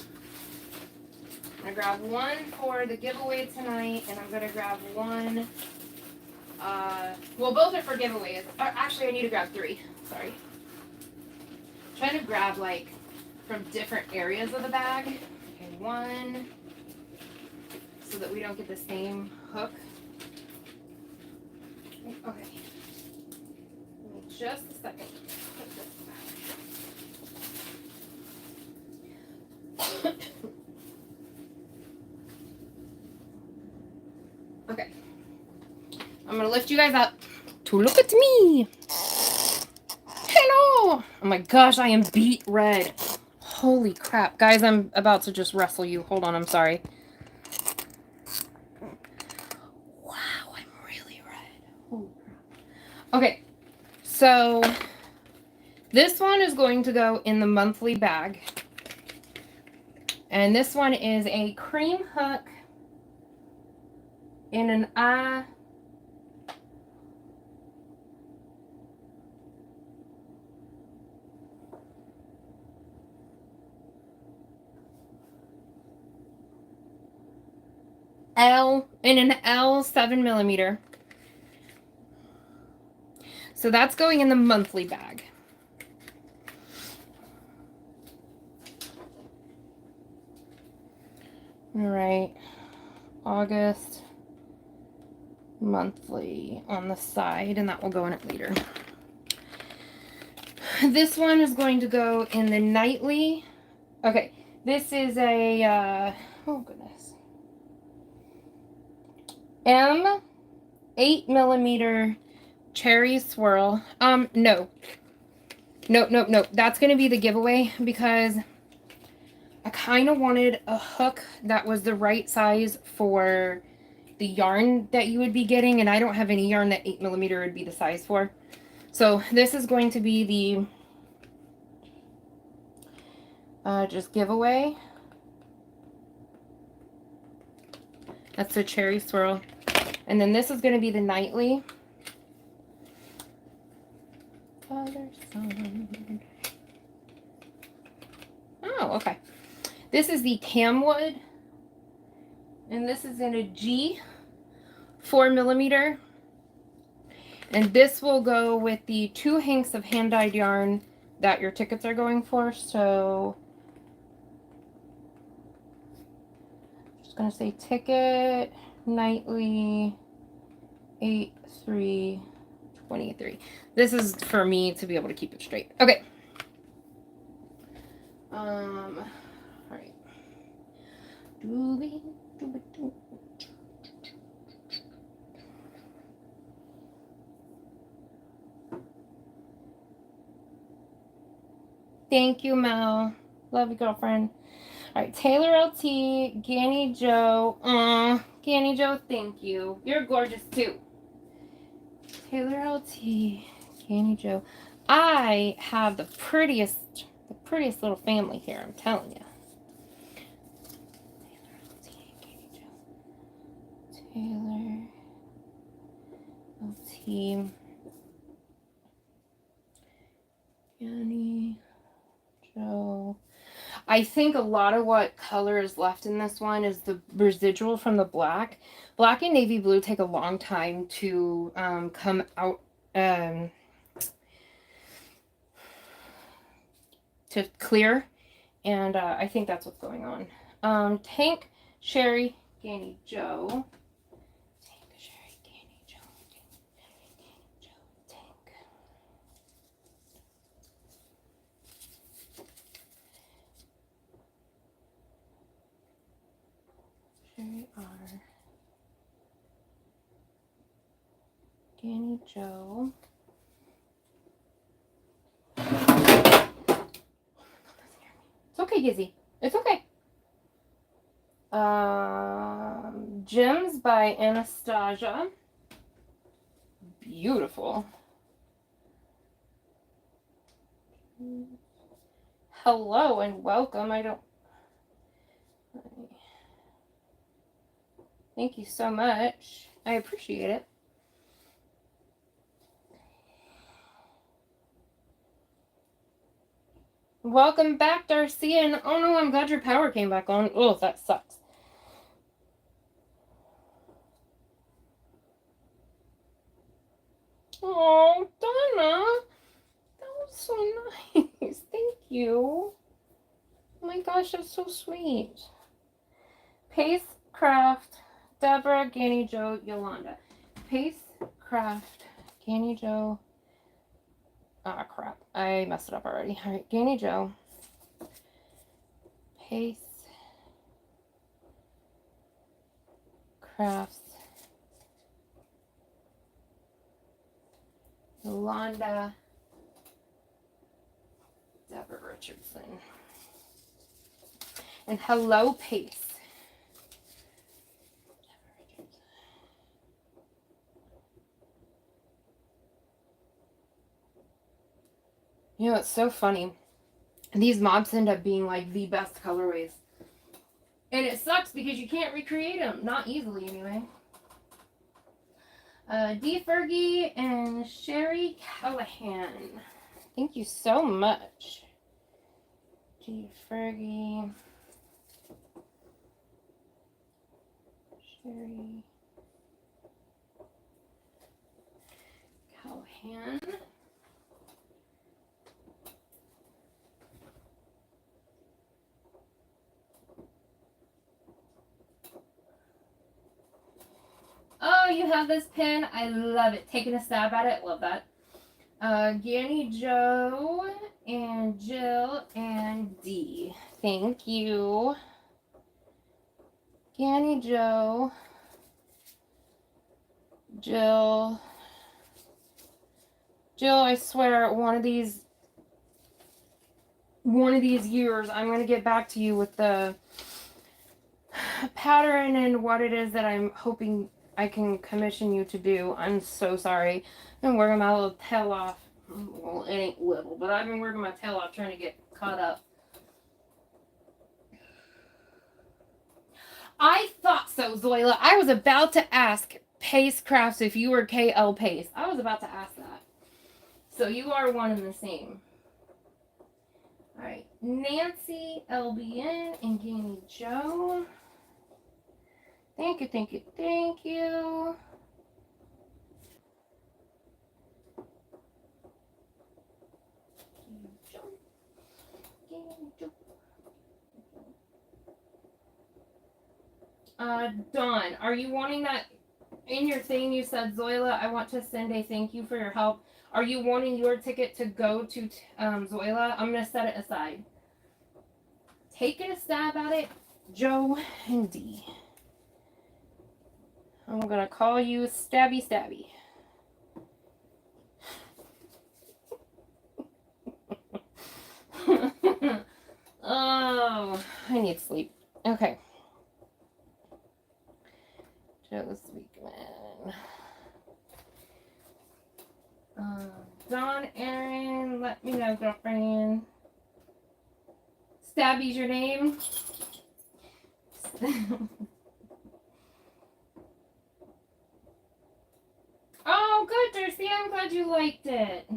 going to grab 1 for the giveaway tonight, and I'm going to grab 1. Well, both are for giveaways. Actually, I need to grab 3. Sorry. I'm trying to grab like from different areas of the bag. Okay, 1, so that we don't get the same hook. Okay. Give me just a second. Put this back. Okay. I'm gonna lift you guys up to look at me. Hello. Oh my gosh, I am beet red. Holy crap. Guys, I'm about to just wrestle you. Hold on, I'm sorry. Wow, I'm really red. Holy crap. Okay, so this one is going to go in the monthly bag. And this one is a cream hook in an L 7mm. So that's going in the monthly bag. All right, August monthly on the side, and that will go in it later. This one is going to go in the nightly. Okay, this is a, oh goodness, M 8mm cherry swirl. No. That's going to be the giveaway, because I kind of wanted a hook that was the right size for the yarn that you would be getting, and I don't have any yarn that 8mm would be the size for. So this is going to be the just giveaway. That's the cherry swirl. And then this is going to be the nightly. Oh, okay. This is the camwood, and this is in a G 4mm, and this will go with the 2 hanks of hand-dyed yarn that your tickets are going for. So I'm just gonna say ticket nightly 8/3/23. This is for me to be able to keep it straight. Okay. All right. Doobie, doobie, doo. Thank you, Mel. Love you, girlfriend. All right, Taylor LT, Ganny Joe. Ganny Joe, thank you. You're gorgeous too. Taylor LT, Ganny Joe. I have the prettiest little family here. I'm telling you. Taylor LT, Ganny Joe. I think a lot of what color is left in this one is the residual from the black. Black and navy blue take a long time to come out, to clear, and I think that's what's going on. Tank, Sherry, Ganny Joe. Tank, Sherry, Ganny Joe. Ganny Joe, Tank. Sherry R. Ganny Joe. It's okay, Gizzy. It's okay. Gems by Anastasia. Beautiful. Hello and welcome. Thank you so much. I appreciate it. Welcome back, Darcy. And oh no, I'm glad your power came back on. Oh, that sucks. Oh, Donna. That was so nice. Thank you. Oh my gosh, that's so sweet. Pace Craft, Deborah, Ganny Joe, Yolanda. Pace Craft, Ganny Joe. Ah, crap. I messed it up already. All right, Ganny Joe. Pace Crafts. Yolanda. Deborah Richardson. And hello, Pace. You know, it's so funny. These mobs end up being like the best colorways. And it sucks because you can't recreate them. Not easily, anyway. D. Fergie and Sherry Callahan. Thank you so much. D. Fergie. Sherry Callahan. Oh, you have this pin. I love it. Taking a stab at it. Love that. Ganny Joe and Jill and Dee. Thank you. Ganny Joe. Jill. Jill, I swear, one of these years, I'm going to get back to you with the pattern and what it is that I'm hoping I can commission you to do. I'm so sorry. I've been working my little tail off. Well, it ain't little, but I've been working my tail off trying to get caught up. I thought so, Zoila. I was about to ask Pace Crafts if you were KL Pace. I was about to ask that. So you are one and the same. Alright. Nancy LBN and Ganny Joe. Thank you, thank you, thank you. Dawn, are you wanting that in your thing? You said, Zoila, I want to send a thank you for your help. Are you wanting your ticket to go to Zoila? I'm going to set it aside. taking a stab at it, Joe and D. I'm gonna call you Stabby Stabby. Oh, I need sleep. Okay. Joe Speakman. Dawn, Aaron, let me know, girlfriend. Stabby's your name? Oh, good, Darcy. I'm glad you liked it.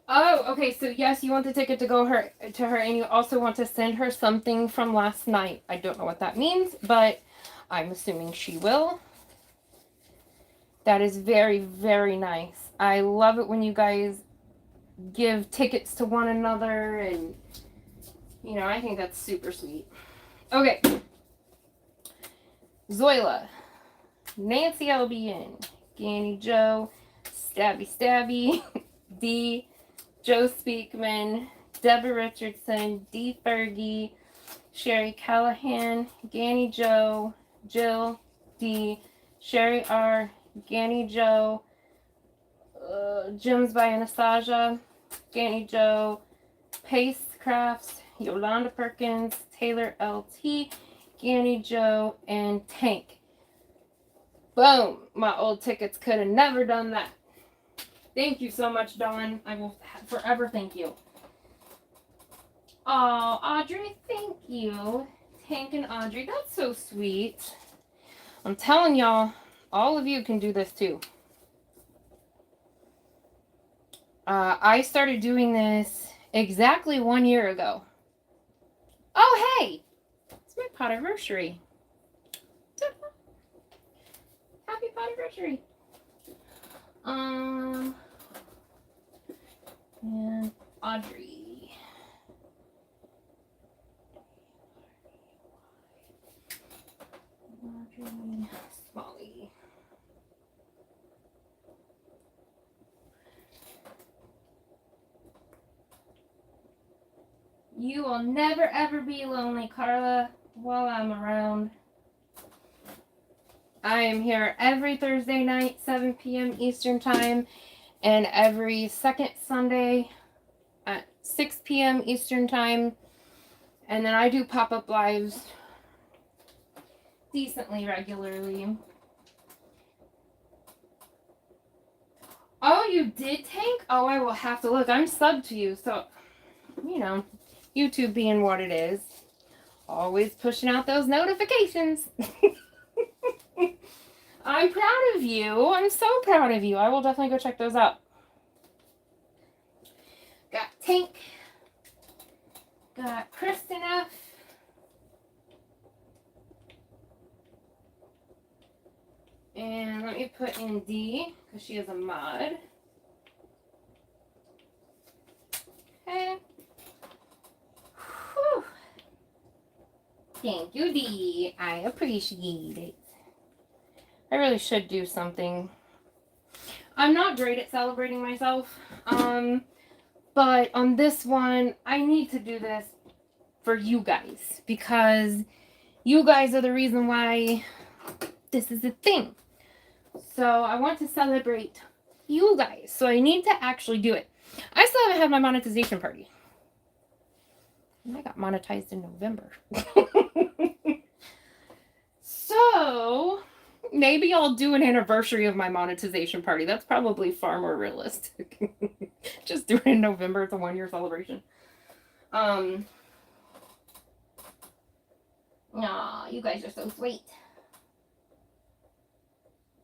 Oh, okay. So yes, you want the ticket to go to her, and you also want to send her something from last night. I don't know what that means, but I'm assuming she will. That is very, very nice. I love it when you guys give tickets to one another, and you know, I think that's super sweet. Okay. Zoila, Nancy LBN, Ganny Joe, Stabby Stabby, D, Joe Speakman, Deborah Richardson, D Fergie, Sherry Callahan, Ganny Joe, Jill, D, Sherry R, Ganny Joe, Gems by Anastasia, Ganny Joe, Pace Crafts, Yolanda Perkins, Taylor LT, Ganny Joe, and Tank. Boom! My old tickets could have never done that. Thank you so much, Dawn. I will forever thank you. Oh, Audrey, thank you. Tank and Audrey, that's so sweet. I'm telling y'all, all of you can do this too. I started doing this exactly 1 year ago. Oh, hey! It's my Potiversary. Happy Potiversary. And Audrey. Audrey Smalley. You will never ever be lonely, Carla, while I'm around. I am here every Thursday night, 7 p.m. Eastern Time, and every second Sunday at 6 p.m. Eastern Time. And then I do pop-up lives decently regularly. Oh, you did, Tank? Oh, I will have to look. I'm subbed to you, so, you know, YouTube being what it is. Always pushing out those notifications. I'm proud of you. I'm so proud of you. I will definitely go check those out. Got Tank. Got Kristen F. And let me put in D, because she is a mod. Okay. Whew. Thank you, D. I appreciate it. I really should do something. I'm not great at celebrating myself. But on this one, I need to do this for you guys. Because you guys are the reason why this is a thing. So I want to celebrate you guys. So I need to actually do it. I still haven't had my monetization party. I got monetized in November. So maybe I'll do an anniversary of my monetization party. That's probably far more realistic. Just do it in November. It's a 1-year celebration. Aw, you guys are so sweet.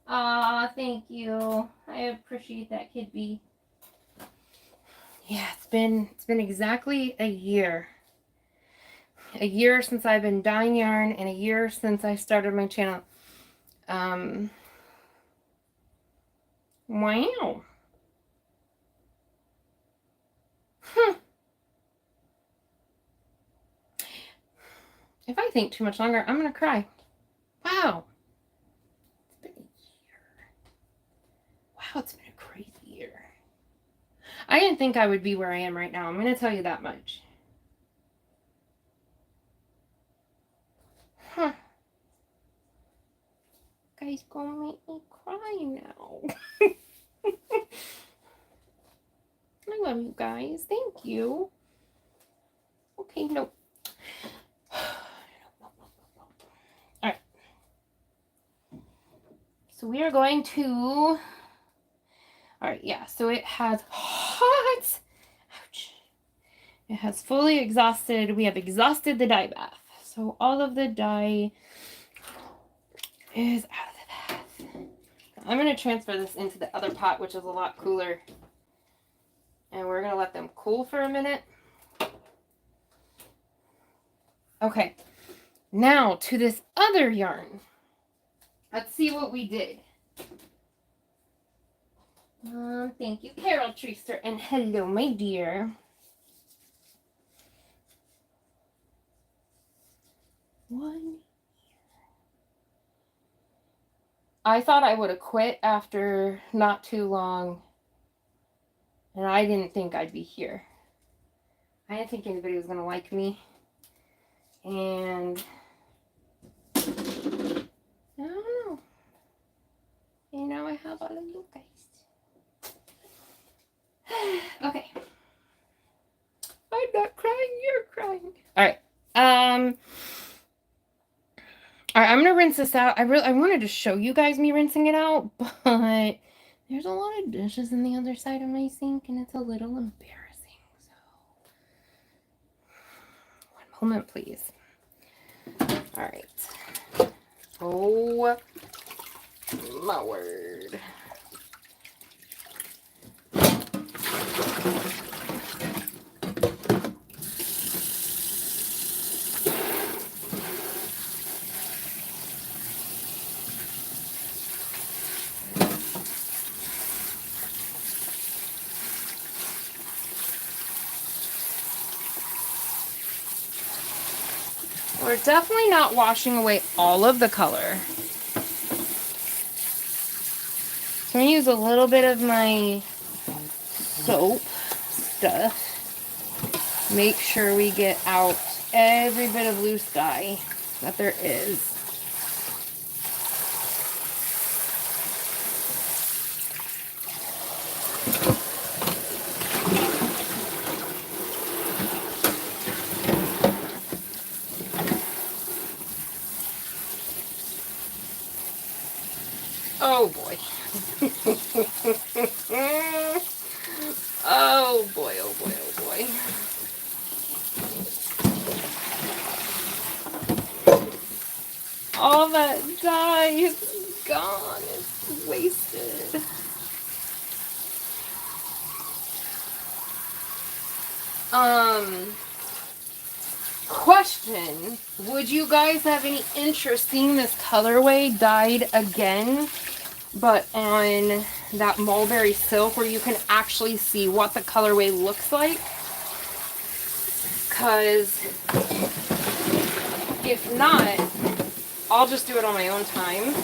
Aw, thank you. I appreciate that, Kid B. Yeah, it's been exactly a year. A year since I've been dyeing yarn, and a year since I started my channel. Wow. If I think too much longer, I'm gonna cry. Wow. It's been a year. Wow, it's been a crazy year. I didn't think I would be where I am right now. I'm going to tell you that much. Huh. Guys, gonna make me cry now. I love you guys. Thank you. Okay, no. Alright. So we are going to... Alright, yeah. So it has hot... Ouch. It has fully exhausted... We have exhausted the dye bath. So all of the dye is out of the bath. I'm going to transfer this into the other pot, which is a lot cooler. And we're going to let them cool for a minute. Okay. Now to this other yarn. Let's see what we did. Thank you, Carol Treaster. And hello, my dear. I thought I would have quit after not too long. And I didn't think I'd be here. I didn't think anybody was going to like me. And I don't know. You know, I have all of you guys. Okay. I'm not crying, you're crying. Alright. Alright, I'm gonna rinse this out. I wanted to show you guys me rinsing it out, but there's a lot of dishes in the other side of my sink and it's a little embarrassing. So one moment, please. Alright. Oh my word. We're definitely not washing away all of the color. So I'm going to use a little bit of my soap stuff. Make sure we get out every bit of loose dye that there is. Oh boy. Oh boy, oh boy, oh boy. All that dye is gone. It's wasted. Question. Would you guys have any interest seeing this colorway dyed again, but on that mulberry silk where you can actually see what the colorway looks like? Because if not, I'll just do it on my own time.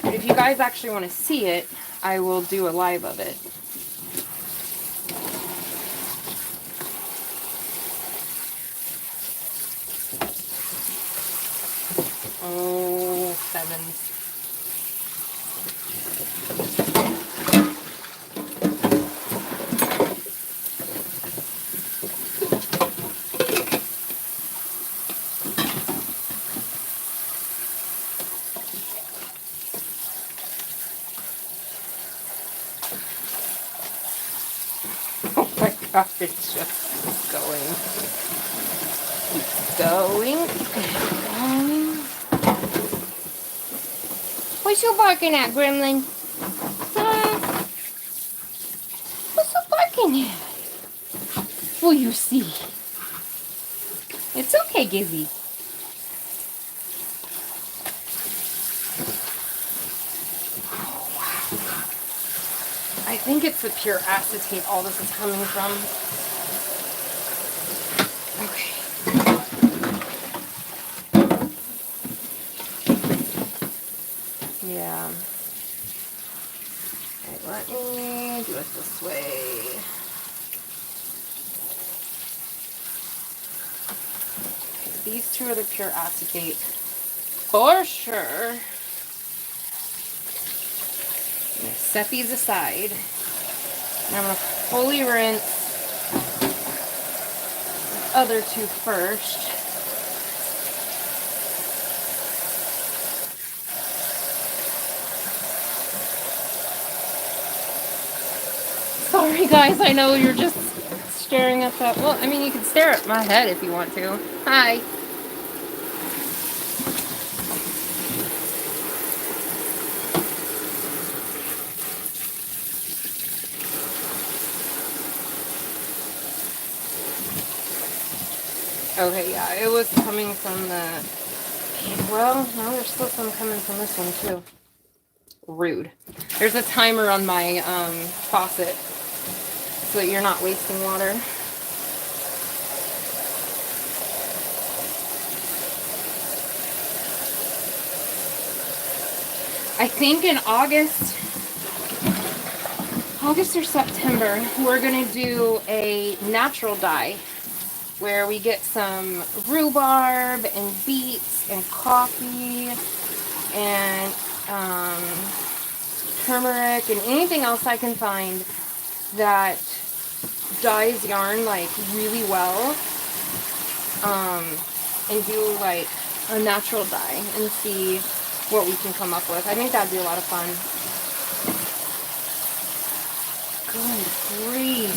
But if you guys actually want to see it, I will do a live of it. Oh, sevens. Oh my god, it's just going. Keeps going. What you barking at, Gremlin? What's you barking at? Well, you see. It's okay, Gizzy. Oh, wow. I think it's the pure acetate all this is coming from. Okay. Yeah. Okay, let's And do it this way. Okay, these two are the pure acetate for sure. I'm going to set these aside. And I'm going to fully rinse the other two first. Sorry guys, I know you're just staring at that. Well, I mean, you can stare at my head if you want to. Hi. Okay, yeah, it was coming from the... Well, now there's still some coming from this one, too. Rude. There's a timer on my faucet so that you're not wasting water. I think in August or September, we're going to do a natural dye where we get some rhubarb and beets and coffee and turmeric and anything else I can find that dyes yarn like really well, and do like a natural dye and see what we can come up with. I think that'd be a lot of fun. Good grief.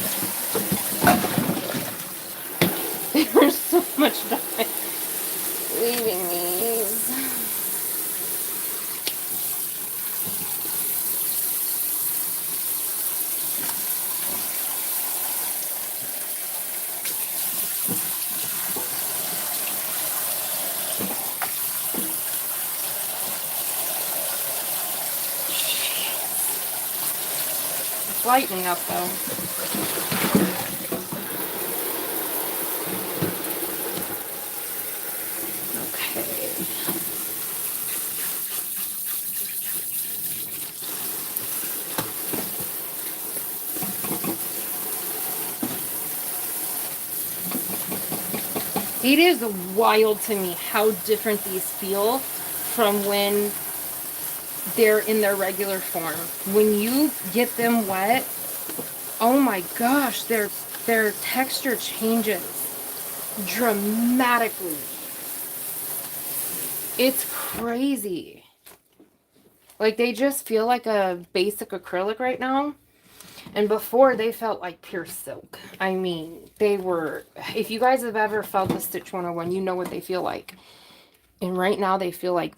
There's so much dye leaving these. It's lightening up though. It is wild to me how different these feel from when they're in their regular form. When you get them wet, oh my gosh, their texture changes dramatically. It's crazy. Like, they just feel like a basic acrylic right now. And before, they felt like pure silk. I mean, they were... If you guys have ever felt the Stitch 101, you know what they feel like. And right now, they feel like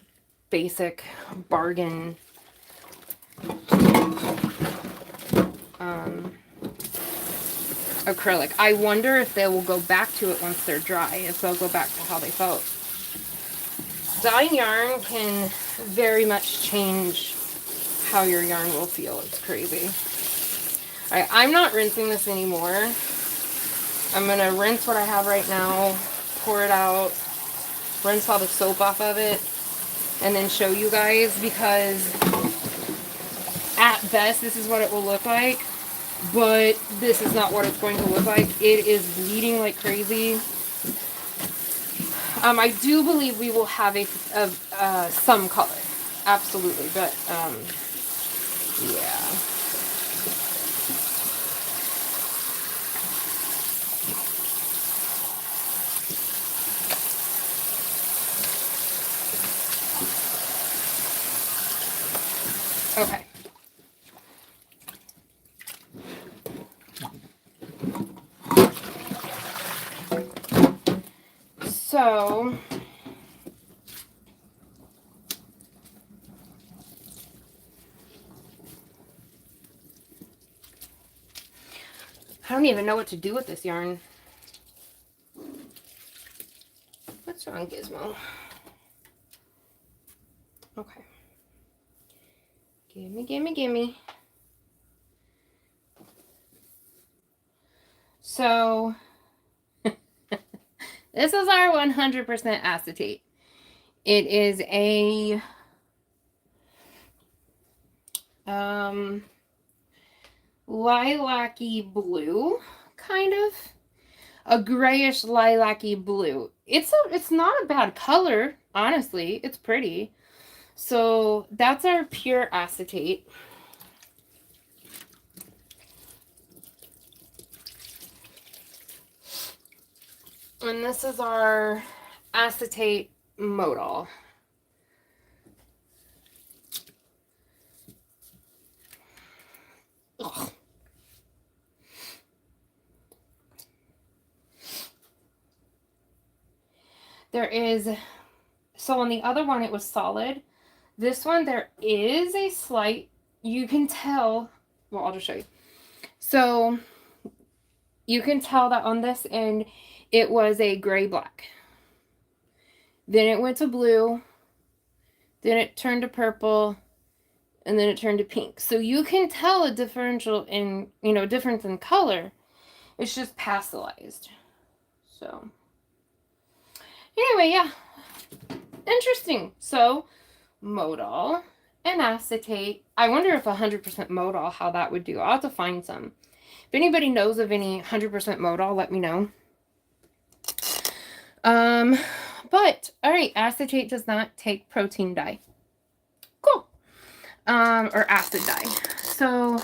basic bargain acrylic. I wonder if they will go back to it once they're dry. If they'll go back to how they felt. Dyeing yarn can very much change how your yarn will feel. It's crazy. Alright, I'm not rinsing this anymore. I'm going to rinse what I have right now, pour it out, rinse all the soap off of it, and then show you guys, because at best this is what it will look like, but this is not what it's going to look like. It is bleeding like crazy. I do believe we will have some color, absolutely, but yeah. Okay. So, I don't even know what to do with this yarn. What's wrong, Gizmo? Okay. Gimme, gimme, gimme. So, this is our 100% acetate. It is a lilac-y blue, kind of. A grayish lilac-y blue. It's not a bad color, honestly. It's pretty. So that's our pure acetate. And this is our acetate modal. Ugh. There is, so on the other one it was solid. This one there is a slight, you can tell, well, I'll just show you. So you can tell that on this end it was a gray black. Then it went to blue. Then it turned to purple. And then it turned to pink. So you can tell a differential in, difference in color. It's just pastelized. So anyway, yeah. Interesting. So modal and acetate. I wonder if 100% modal, how that would do. I'll have to find some. If anybody knows of any 100% modal, let me know. But all right, acetate does not take protein dye. Cool. Or acid dye. So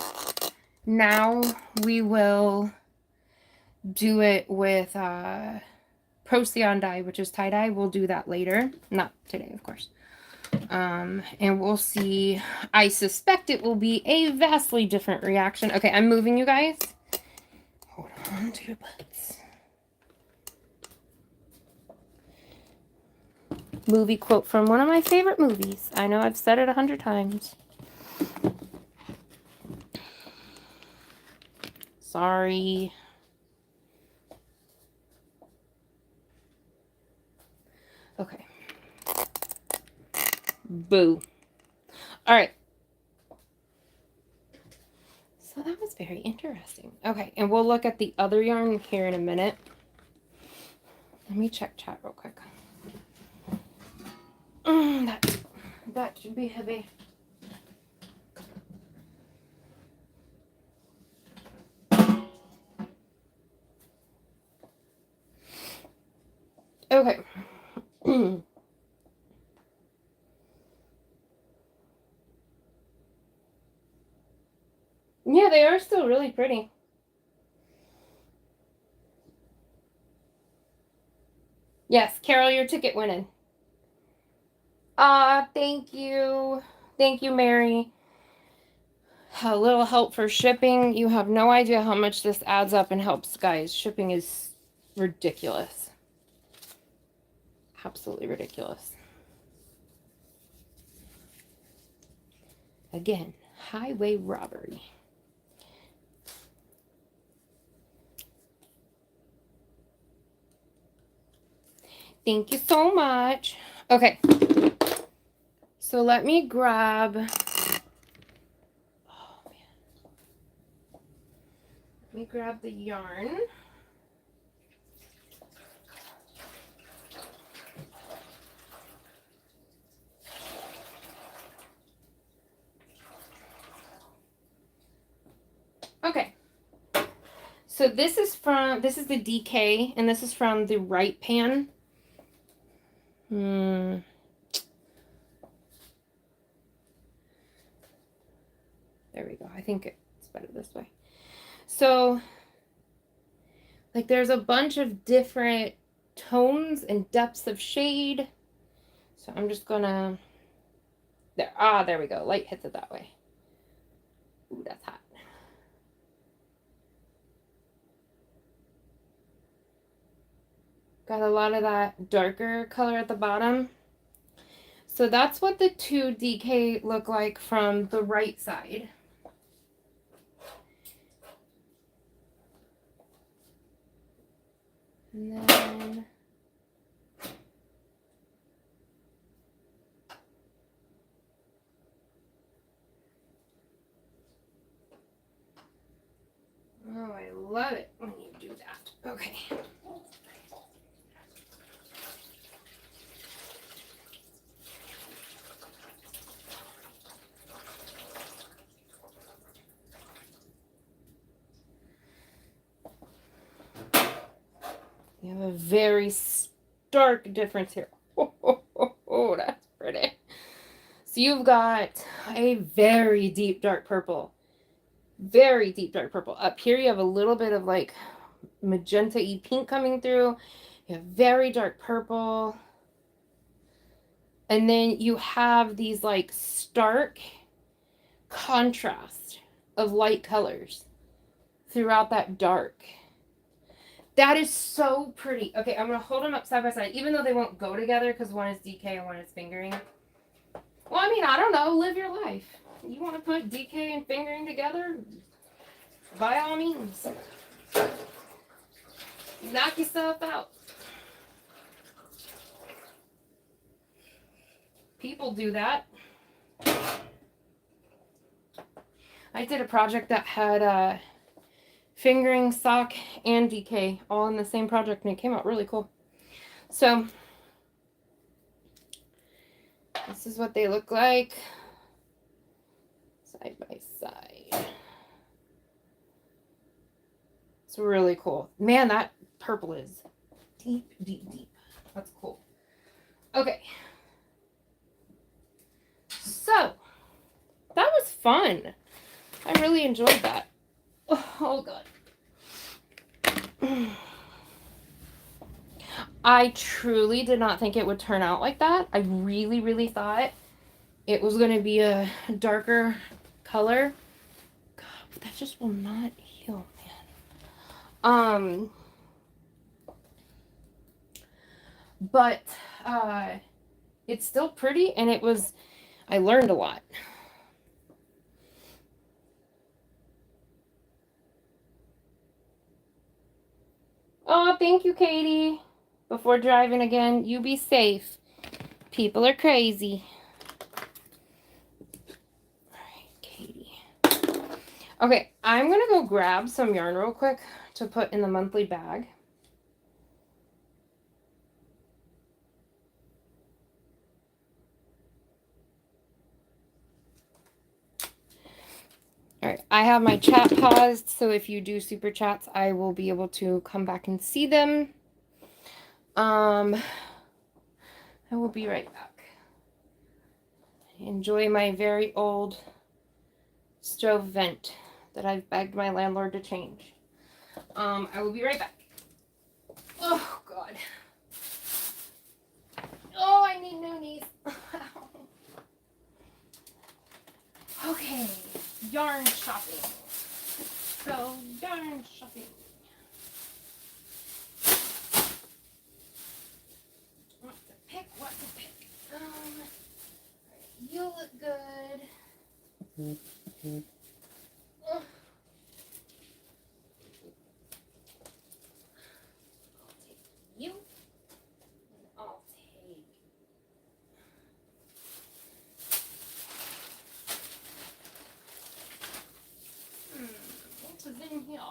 now we will do it with Procyon dye, which is tie dye. We'll do that later. Not today, of course. And we'll see. I suspect it will be a vastly different reaction. Okay, I'm moving you guys. Hold on to your butts. Movie quote from one of my favorite movies. I know I've said it 100 times. Sorry. Okay. Boo. All right. So that was very interesting. Okay, and we'll look at the other yarn here in a minute. Let me check chat real quick. That should be heavy. Okay. Yeah, they are still really pretty. Yes, Carol, your ticket winning. Thank you. Thank you, Mary. A little help for shipping. You have no idea how much this adds up and helps, guys. Shipping is ridiculous. Absolutely ridiculous. Again, highway robbery. Thank you so much. Okay. So let me grab... Oh, man. Let me grab the yarn. Okay. So this is the DK, and this is from the Right Pan. There we go. I think it's better this way. So, like, there's a bunch of different tones and depths of shade. So I'm just gonna, there we go. Light hits it that way. Ooh, that's hot. Got a lot of that darker color at the bottom. So that's what the 2DK look like from the right side. And then oh, I love it when you do that. Okay. You have a very stark difference here. Oh, that's pretty. So you've got a very deep dark purple. Very deep dark purple. Up here you have a little bit of like magenta-y pink coming through. You have very dark purple. And then you have these like stark contrast of light colors throughout that dark. That is so pretty. Okay, I'm going to hold them up side by side, even though they won't go together because one is DK and one is fingering. Well, I mean, I don't know. Live your life. You want to put DK and fingering together? By all means. Knock yourself out. People do that. I did a project that had fingering, sock, and DK all in the same project, and it came out really cool. So, this is what they look like side by side. It's really cool. Man, that purple is deep, deep, deep. That's cool. Okay. So, that was fun. I really enjoyed that. Oh, God. I truly did not think it would turn out like that. I really, really thought it was going to be a darker color. God, but that just will not heal, man. But it's still pretty, and I learned a lot. Oh, thank you, Katie. Before driving again, you be safe. People are crazy. All right, Katie. Okay, I'm going to go grab some yarn real quick to put in the monthly bag. All right, I have my chat paused, so if you do super chats, I will be able to come back and see them. I will be right back. Enjoy my very old stove vent that I've begged my landlord to change. I will be right back. Oh, God. Oh, I need new knees. Okay, yarn shopping. So, yarn shopping. What to pick, what to pick. You look good. Ugh. I'll take you. And I'll take... What was in here?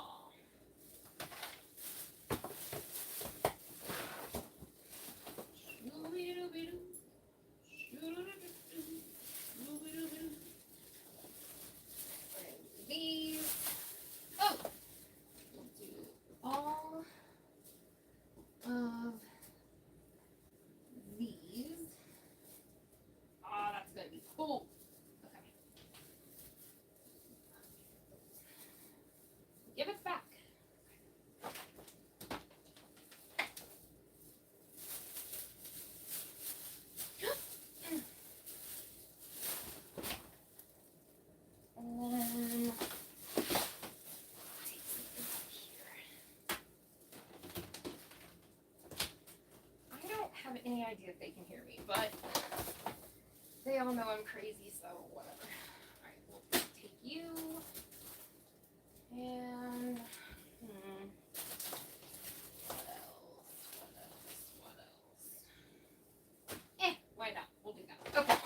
These. Oh! We'll do all of these. Oh, that's gonna be cool. Okay. Give it back. And then take some here. I don't have any idea if they can hear me, but they all know I'm crazy, so whatever. Alright, we'll take you. And what else? Why not? We'll do that. Okay.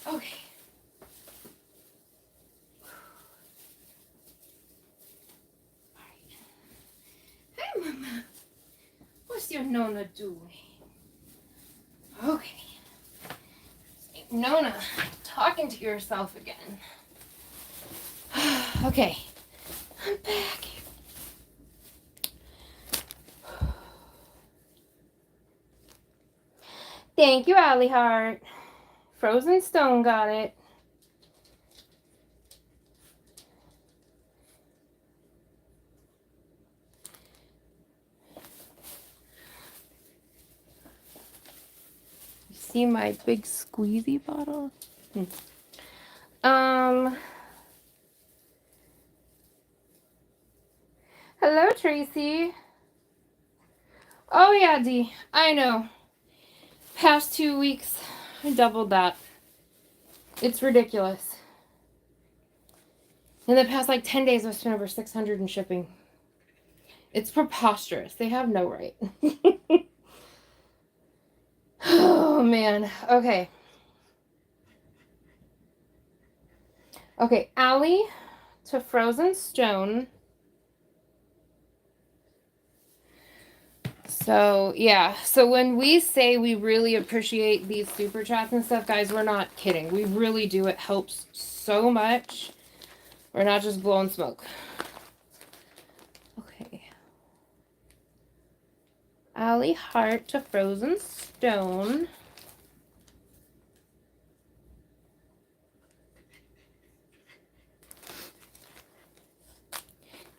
Okay. Alright. Hi, Mama. What's your Nona doing? Okay. Nona, talking to yourself again. Okay. I'm back. Thank you, Allie Hart. Frozen Stone got it. You see my big squeezy bottle? Hello, Tracy. Oh, yeah, Dee. I know. Past 2 weeks, I doubled that. It's ridiculous. In the past, like, 10 days, I've spent over $600 in shipping. It's preposterous. They have no right. Oh, man. Okay. Okay, Allie to Frozen Stone. So, yeah. So when we say we really appreciate these super chats and stuff, guys, we're not kidding. We really do. It helps so much. We're not just blowing smoke. Okay. Allie Hart to Frozen Stone.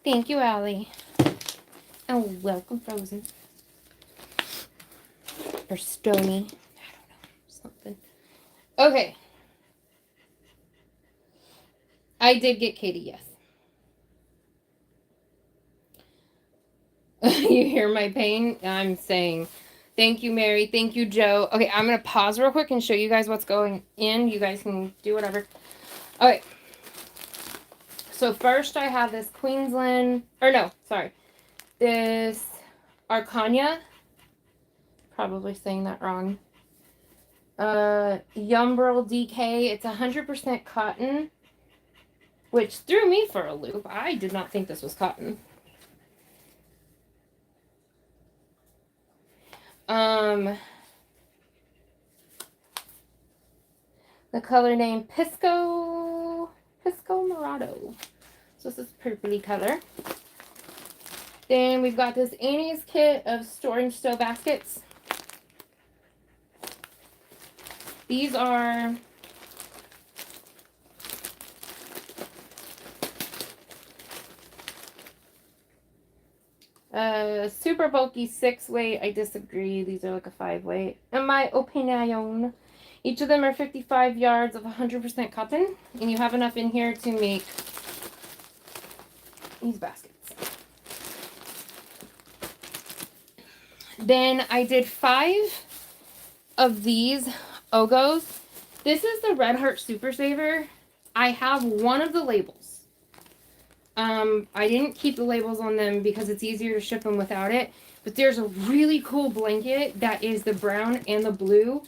Thank you, Allie. And welcome, Frozen. Or Stony. I don't know. Something. Okay. I did get Katie, yes. You hear my pain? I'm saying thank you, Mary. Thank you, Joe. Okay, I'm going to pause real quick and show you guys what's going in. You guys can do whatever. Okay. So first I have this Queensland, or no, sorry. This Arcania. Probably saying that wrong. Yumbrel DK. It's 100% cotton, which threw me for a loop. I did not think this was cotton. The color name Pisco Morado. So this is purpley color. Then we've got this Annie's kit of storage stow baskets. These are super bulky 6 weight. I disagree. These are like a 5 weight. In my opinion, each of them are 55 yards of 100% cotton, and you have enough in here to make these baskets. Then I did 5 of these Ogos. This is the Red Heart Super Saver. I have one of the labels. I didn't keep the labels on them because it's easier to ship them without it. But there's a really cool blanket that is the brown and the blue.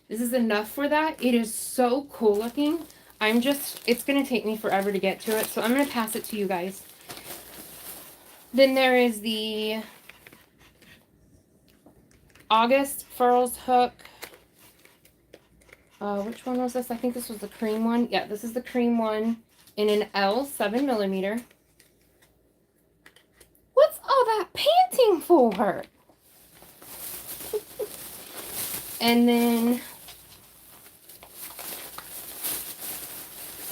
This is enough for that. It is so cool looking. It's going to take me forever to get to it. So I'm going to pass it to you guys. Then there is the August Furls hook. Which one was this? I think this was the cream one. Yeah, this is the cream one in an L 7mm. What's all that panting for? And then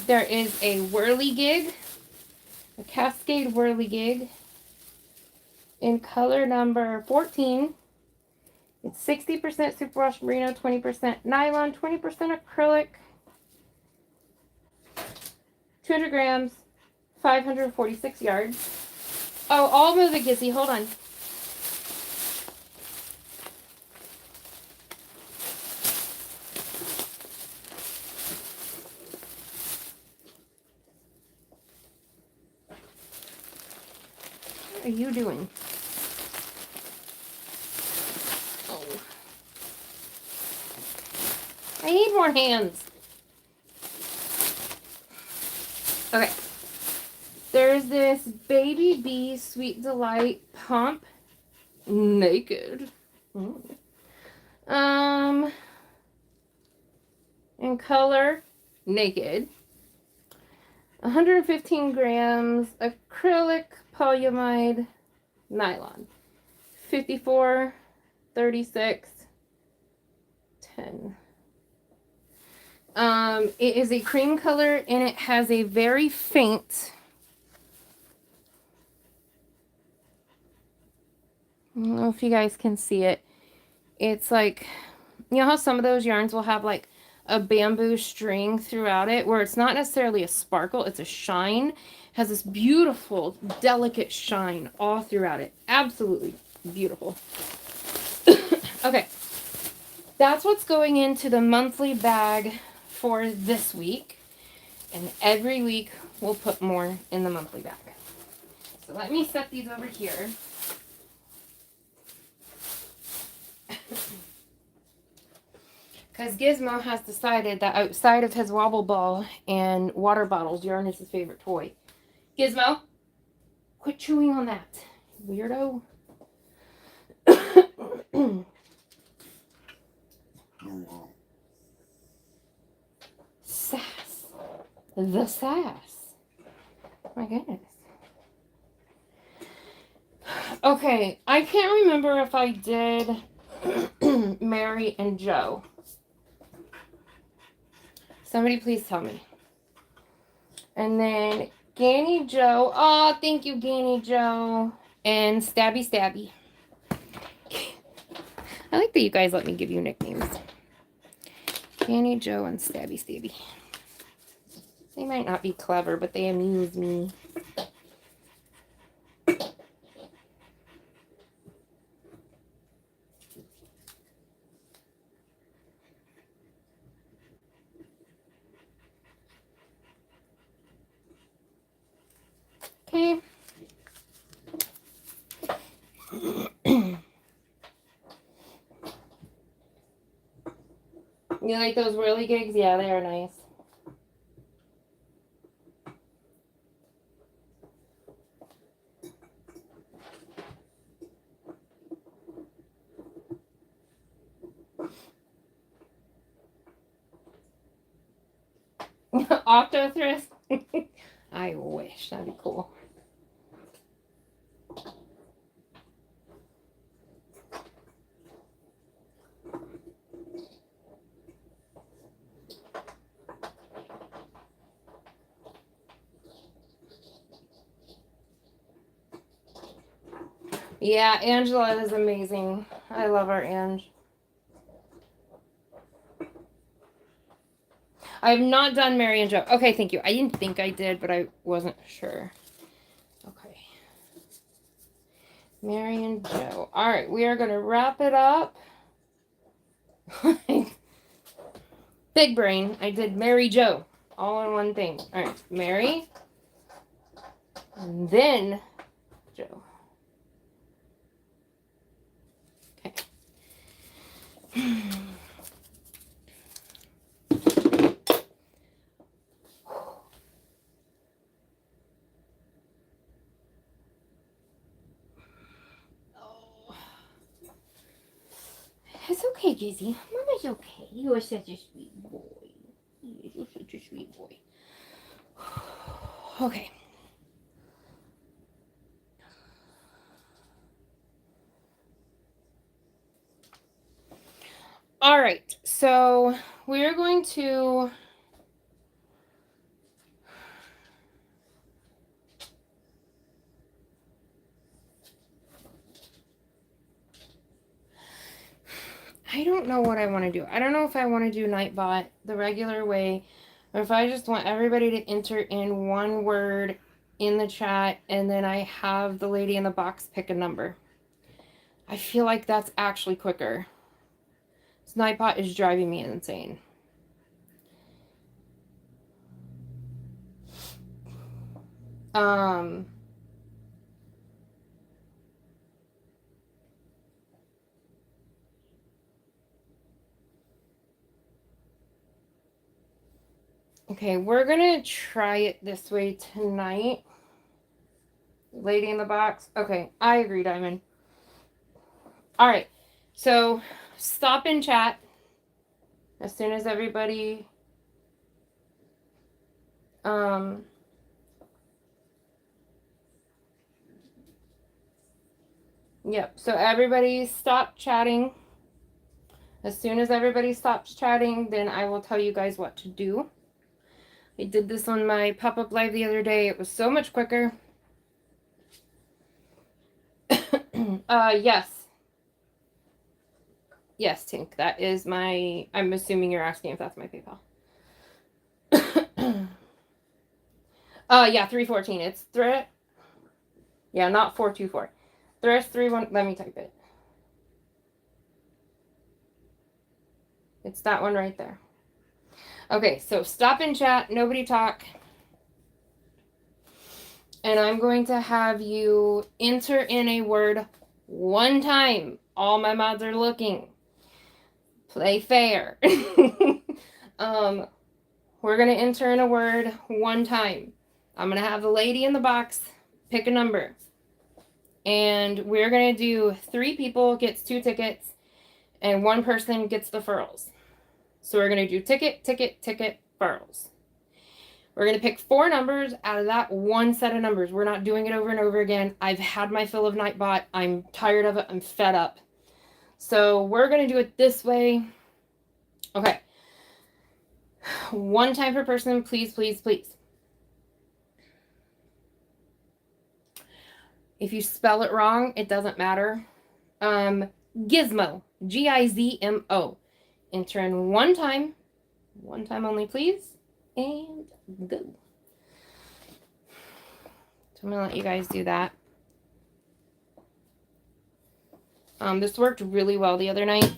there is a Whirligig, a Cascade Whirligig in color number 14. It's 60% superwash merino, 20% nylon, 20% acrylic, 200 grams, 546 yards. Oh, I'll move it, Gizzy. Hold on. What are you doing? Oh. I need more hands. Okay. There's this Baby Bee Sweet Delight pump. Naked. In color. Naked. 115 grams, acrylic polyamide nylon. 54, 36, 10. It is a cream color and it has a very faint, I don't know if you guys can see it. It's like, you know how some of those yarns will have like a bamboo string throughout it where it's not necessarily a sparkle, it's a shine. It has this beautiful, delicate shine all throughout it. Absolutely beautiful. Okay. That's what's going into the monthly bag for this week. And every week we'll put more in the monthly bag. So let me set these over here. Because Gizmo has decided that outside of his wobble ball and water bottles, yarn is his favorite toy. Gizmo, quit chewing on that, weirdo. Sass. The sass. My goodness. Okay, I can't remember if I did Mary and Joe. Somebody please tell me. And then Ganny Joe. Oh, thank you, Ganny Joe. And Stabby Stabby. I like that you guys let me give you nicknames. Ganny Joe and Stabby Stabby. They might not be clever, but they amuse me. Okay. You like those whirly gigs? Yeah, they are nice. Octo thrift? I wish. That'd be cool. Yeah, Angela is amazing. I love our Ange. I have not done Mary and Joe. Okay, thank you. I didn't think I did, but I wasn't sure. Okay. Mary and Joe. All right, we are going to wrap it up. Big brain. I did Mary Joe. All in one thing. All right, Mary. And then Joe. Okay. It's okay, Gizzy. Mama's okay. You are such a sweet boy. You're such a sweet boy. Okay. All right. So we're going to... I don't know what I want to do. I don't know if I want to do Nightbot the regular way, or if I just want everybody to enter in one word in the chat, and then I have the lady in the box pick a number. I feel like that's actually quicker. Nightbot is driving me insane. Okay, we're gonna try it this way tonight. Lady in the box. Okay, I agree, Diamond. All right, so stop in chat as soon as everybody Yep. So everybody stop chatting. As soon as everybody stops chatting, then I will tell you guys what to do. I did this on my pop-up live the other day. It was so much quicker. Yes. Yes, Tink. That is my... I'm assuming you're asking if that's my PayPal. Yeah, 314. It's threat. Yeah, not 424. Thresh 31. Let me type it. It's that one right there. Okay, so stop in chat. Nobody talk. And I'm going to have you enter in a word one time. All my mods are looking. Play fair. We're going to enter in a word one time. I'm going to have the lady in the box pick a number. And we're going to do 3 people gets 2 tickets. And 1 person gets the furls. So we're going to do ticket, ticket, ticket, furls. We're going to pick 4 numbers out of that one set of numbers. We're not doing it over and over again. I've had my fill of Nightbot. I'm tired of it. I'm fed up. So we're going to do it this way. Okay. 1 time per person, please, please, please. If you spell it wrong, it doesn't matter. Gizmo. Gizmo. Enter in 1 time. 1 time only, please. And go. So I'm going to let you guys do that. This worked really well the other night.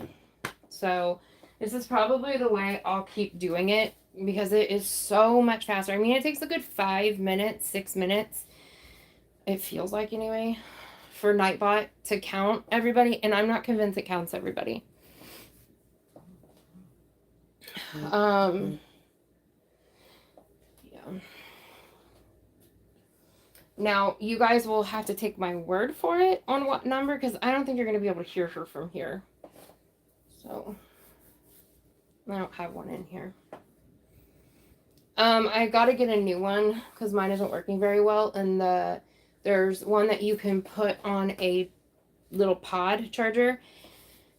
So this is probably the way I'll keep doing it because it is so much faster. I mean, it takes a good 5 minutes, 6 minutes. It feels like anyway, for Nightbot to count everybody. And I'm not convinced it counts everybody. Yeah. Now, you guys will have to take my word for it on what number, because I don't think you're going to be able to hear her from here. So, I don't have one in here. I got to get a new one, because mine isn't working very well, and there's one that you can put on a little pod charger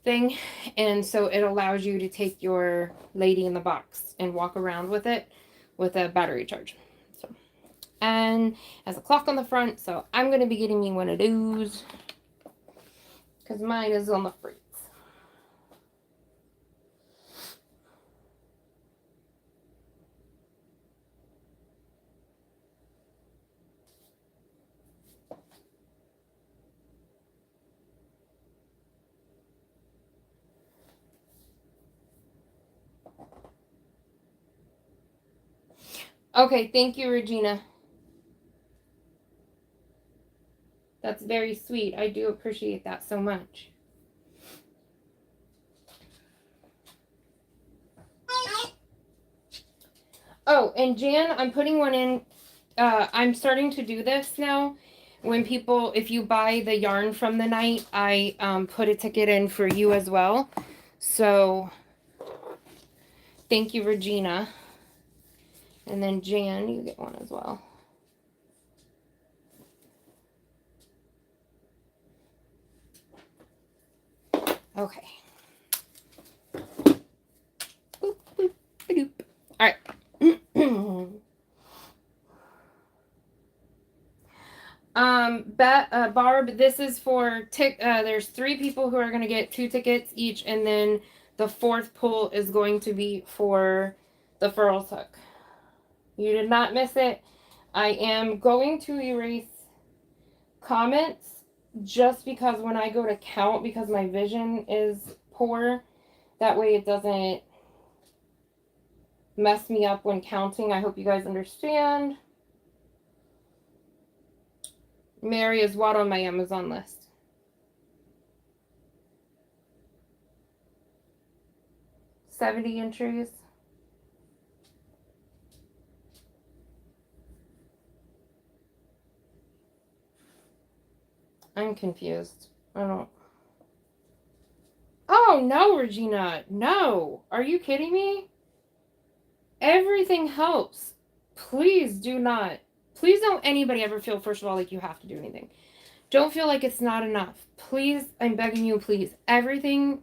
thing, and so it allows you to take your lady in the box and walk around with it with a battery charge. So, and has a clock on the front, so I'm going to be getting me one of those because mine is on the fritz. Okay, thank you, Regina. That's very sweet. I do appreciate that so much. Oh, and Jan, I'm putting one in. I'm starting to do this now. When people, if you buy the yarn from the night, I put a ticket in for you as well. So, thank you, Regina. And then Jan, you get one as well. Okay. Boop, boop, boop. All right. Barb, this is for there's 3 people who are going to get 2 tickets each, and then the 4th pull is going to be for the furls hook. You did not miss it. I am going to erase comments just because when I go to count, because my vision is poor, that way it doesn't mess me up when counting. I hope you guys understand. Mary is what on my Amazon list? $70 entries. I'm confused. I don't. Oh, no, Regina. No. Are you kidding me? Everything helps. Please do not. Please don't anybody ever feel, first of all, like you have to do anything. Don't feel like it's not enough. Please, I'm begging you, please. Everything,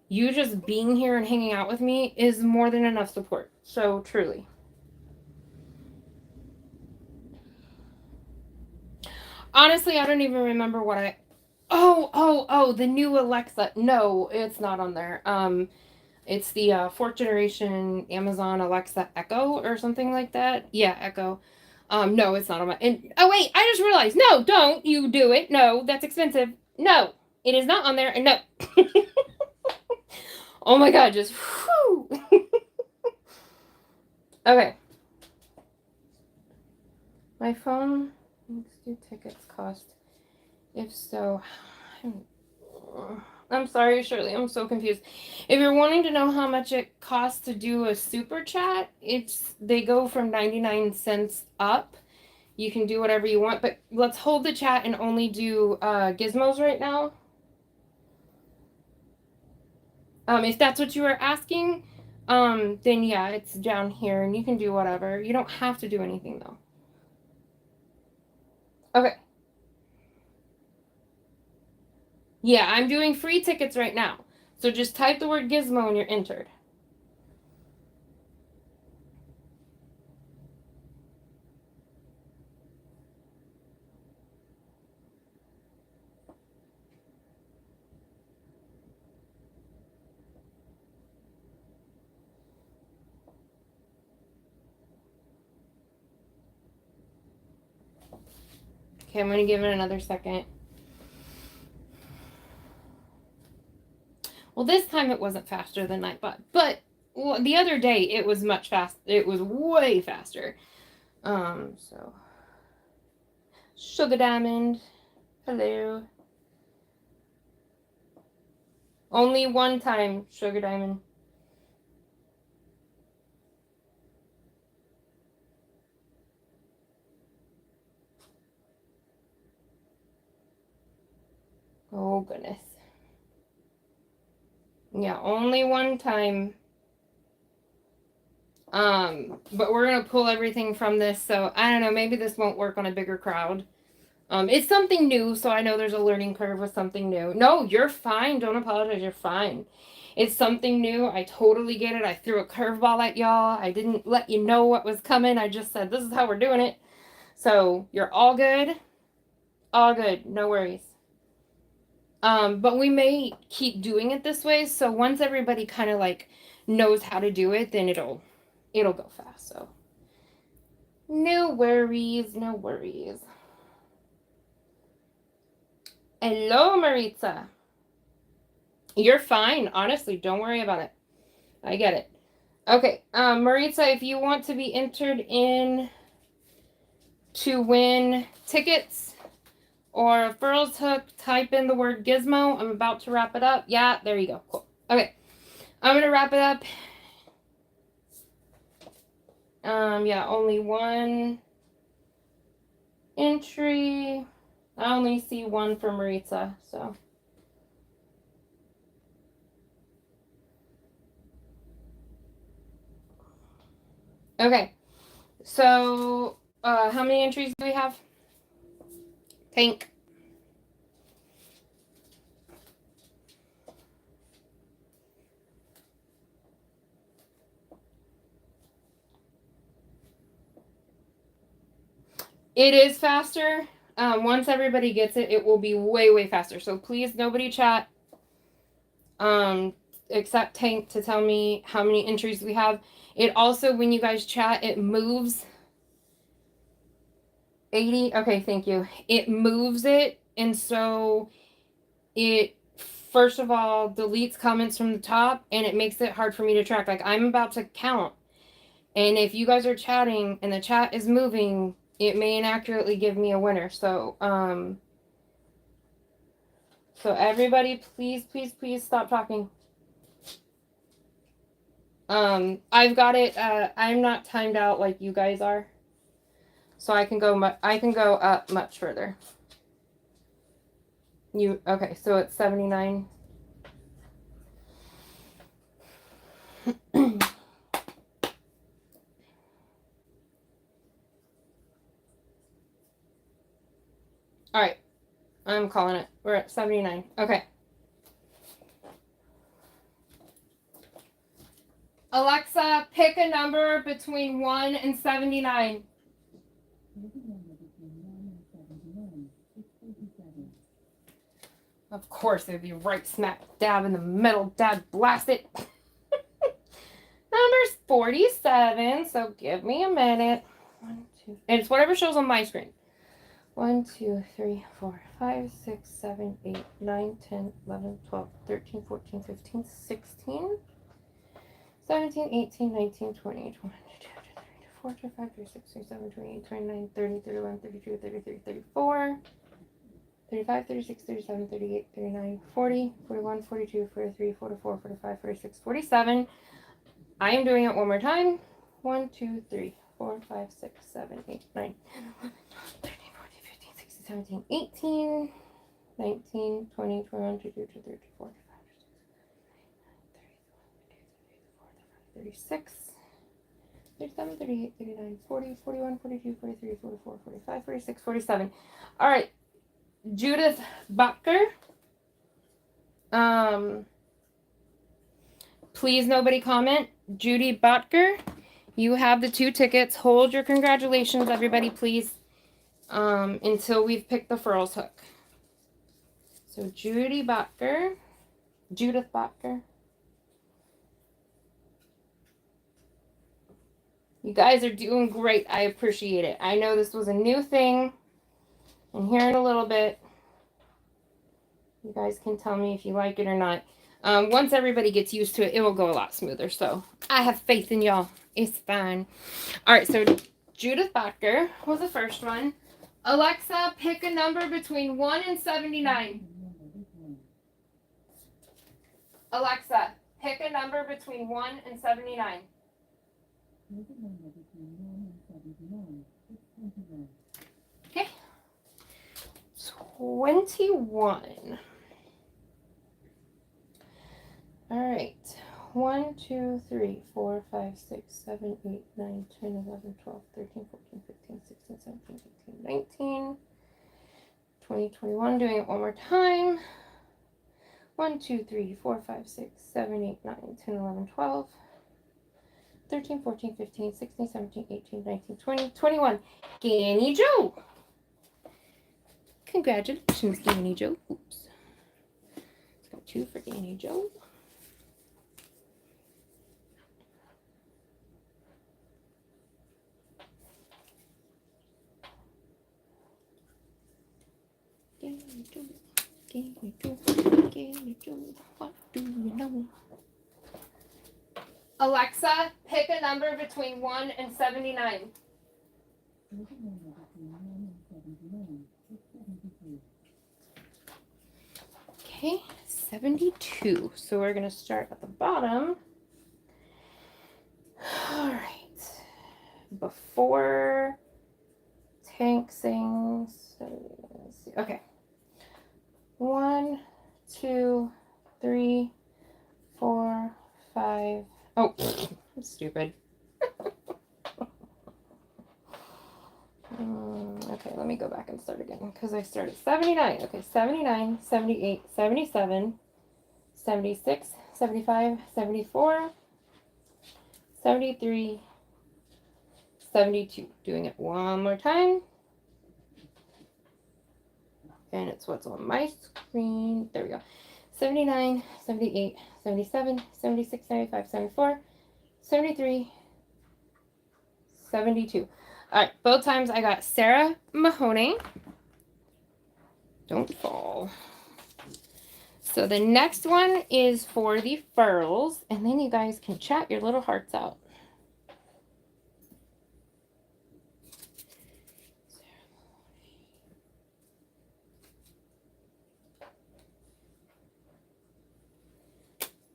you just being here and hanging out with me is more than enough support. So, truly. Honestly, I don't even remember what I... Oh, the new Alexa. No, it's not on there. It's the fourth generation Amazon Alexa Echo or something like that. Yeah, Echo. No, it's not on my... And, oh, wait, I just realized. No, don't you do it. No, that's expensive. No, it is not on there. And no. Oh my god, just... Whew. Okay. My phone makes do tickets cost. If so... I'm sorry, Shirley. I'm so confused. If you're wanting to know how much it costs to do a super chat, they go from 99 cents up. You can do whatever you want, but let's hold the chat and only do gizmos right now. If that's what you were asking, then yeah, it's down here and you can do whatever. You don't have to do anything though. Okay. Yeah, I'm doing free tickets right now. So just type the word gizmo and you're entered. Okay, I'm going to give it another second. Well, this time it wasn't faster than Nightbot, but the other day it was much faster. It was way faster. So Sugar Diamond, hello. Only one time, Sugar Diamond. Oh goodness. Yeah, only one time. But we're gonna pull everything from this, so I don't know, maybe this won't work on a bigger crowd. It's something new, so I know there's a learning curve with something new. No, you're fine. Don't apologize. You're fine. It's something new. I totally get it. I threw a curveball at y'all. I didn't let you know what was coming. I just said, this is how we're doing it. So you're all good. All good. No worries. But we may keep doing it this way. So once everybody kind of like knows how to do it, then it'll go fast. So no worries. No worries. Hello, Maritza. You're fine. Honestly, don't worry about it. I get it. Okay, Maritza, if you want to be entered in to win tickets or a Furls Hook, type in the word gizmo. I'm about to wrap it up. Yeah, there you go. Cool. Okay, I'm going to wrap it up. Yeah, only one entry. I only see one for Maritza, so... Okay, so how many entries do we have? Tank. It is faster. Once everybody gets it, it will be way, way faster. So please, nobody chat. Except Tank to tell me how many entries we have. It also, when you guys chat, it moves 80. Okay, thank you. It moves it, and so it first of all deletes comments from the top, and it makes it hard for me to track. Like I'm about to count, and if you guys are chatting and the chat is moving, it may inaccurately give me a winner. So so everybody, please, please, please stop talking. I've got it. I'm not timed out like you guys are, so I can go up much further. Okay? So it's 79. All right. I'm calling it. We're at 79. Okay. Alexa, pick a number between 1 and 79. Of course, it would be right smack dab in the middle. Dad blast it. Number's 47, so give me a minute. 1, 2, and it's whatever shows on my screen. 1, 2, 3, 4, 5, 6, 7, 8, 9, 10, 11, 12, 13, 14, 15, 16, 17, 18, 19, 20, 21, 22, 23, 24, 25, 26, 27, 28, 29, 30, 31, 32, 33, 34, 35, 36, 37, 38, 39, 40, 41, 42, 43, 44, 45, 46, 47. I am doing it one more time. 1, 2, 3, 4, 5, 6, 7, 8, 9, 10, 11, 12, 13, 14, 15, 16, 17, 18, 19, 20, 21, 22, 23, 24, 25, 36, 37, 38, 39, 40, 41, 42, 43, 44, 45, 46, 47. All right. Judith Butker. Please nobody comment. Judy Butker, you have the 2 tickets. Hold your congratulations, everybody, please, until we've picked the furls hook. So Judith Butker. You guys are doing great. I appreciate it. I know this was a new thing. And here in a little bit, you guys can tell me if you like it or not. Once everybody gets used to it, it will go a lot smoother. So I have faith in y'all. It's fine. All right, so Judith Butker was the first one. Alexa, pick a number between 1 and 79. Alexa, pick a number between 1 and 79. Okay. 21. All right. 1, 2, 3, 4, 5, 6, 7, 8, 9, 10, 11, 12, 13, 14, 15, 16, 17, 18, 19, 20, 21. Doing it one more time. 1, 2, 3, 4, 5, 6, 7, 8, 9, 10, 11, 12, 13, 14, 15, 16, 17, 18, 19, 20, 21. Danny Joe. Congratulations, Danny Joe. Oops. Let's go 2 for Danny Joe. Danny Joe. Danny Joe. Danny Joe. What do you know? Alexa, pick a number between 1 and 79. Okay, 72. So we're going to start at the bottom. All right. Before Tank sings. Let's see. Okay. 1, 2, 3, 4, 5. Oh, I'm stupid. Okay, let me go back and start again because I started 79. Okay, 79, 78, 77, 76, 75, 74, 73, 72. Doing it one more time. And it's what's on my screen. There we go. 79, 78, 77, 76, 75, 74, 73, 72. All right, both times I got Sarah Mahoney. Don't fall. So the next one is for the furls, and then you guys can chat your little hearts out.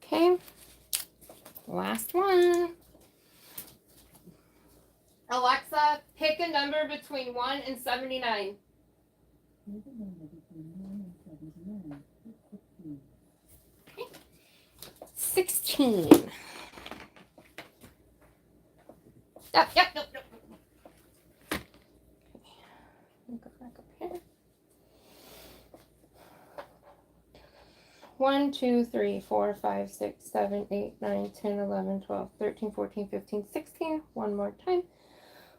Okay, last one. Alexa, pick a number between 1 and 79. 16. Yep. Let me go back up here. 1, 2, 3, 4, 5, 6, 7, 8, 9, 10, 11, 12, 13, 14, 15, 16. One more time.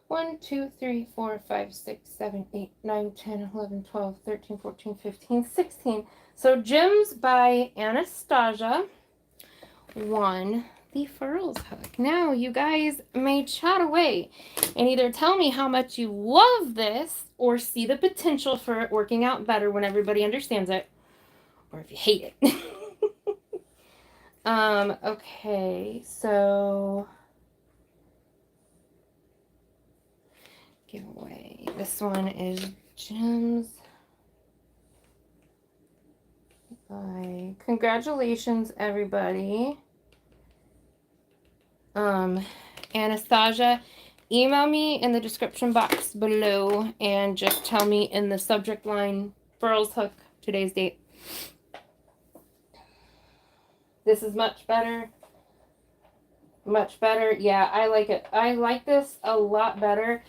1, 2, 3, 4, 5, 6, 7, 8, 9, 10, 11, 12, 13, 14, 15, 16. So Gems by Anastasia won the Furls Hook. Now you guys may chat away and either tell me how much you love this or see the potential for it working out better when everybody understands it, or if you hate it. Okay, so giveaway. This one is Gems by, congratulations everybody. Anastasia, email me in the description box below and just tell me in the subject line, Furls Hook, today's date. This is much better. Much better. Yeah, I like it. I like this a lot better.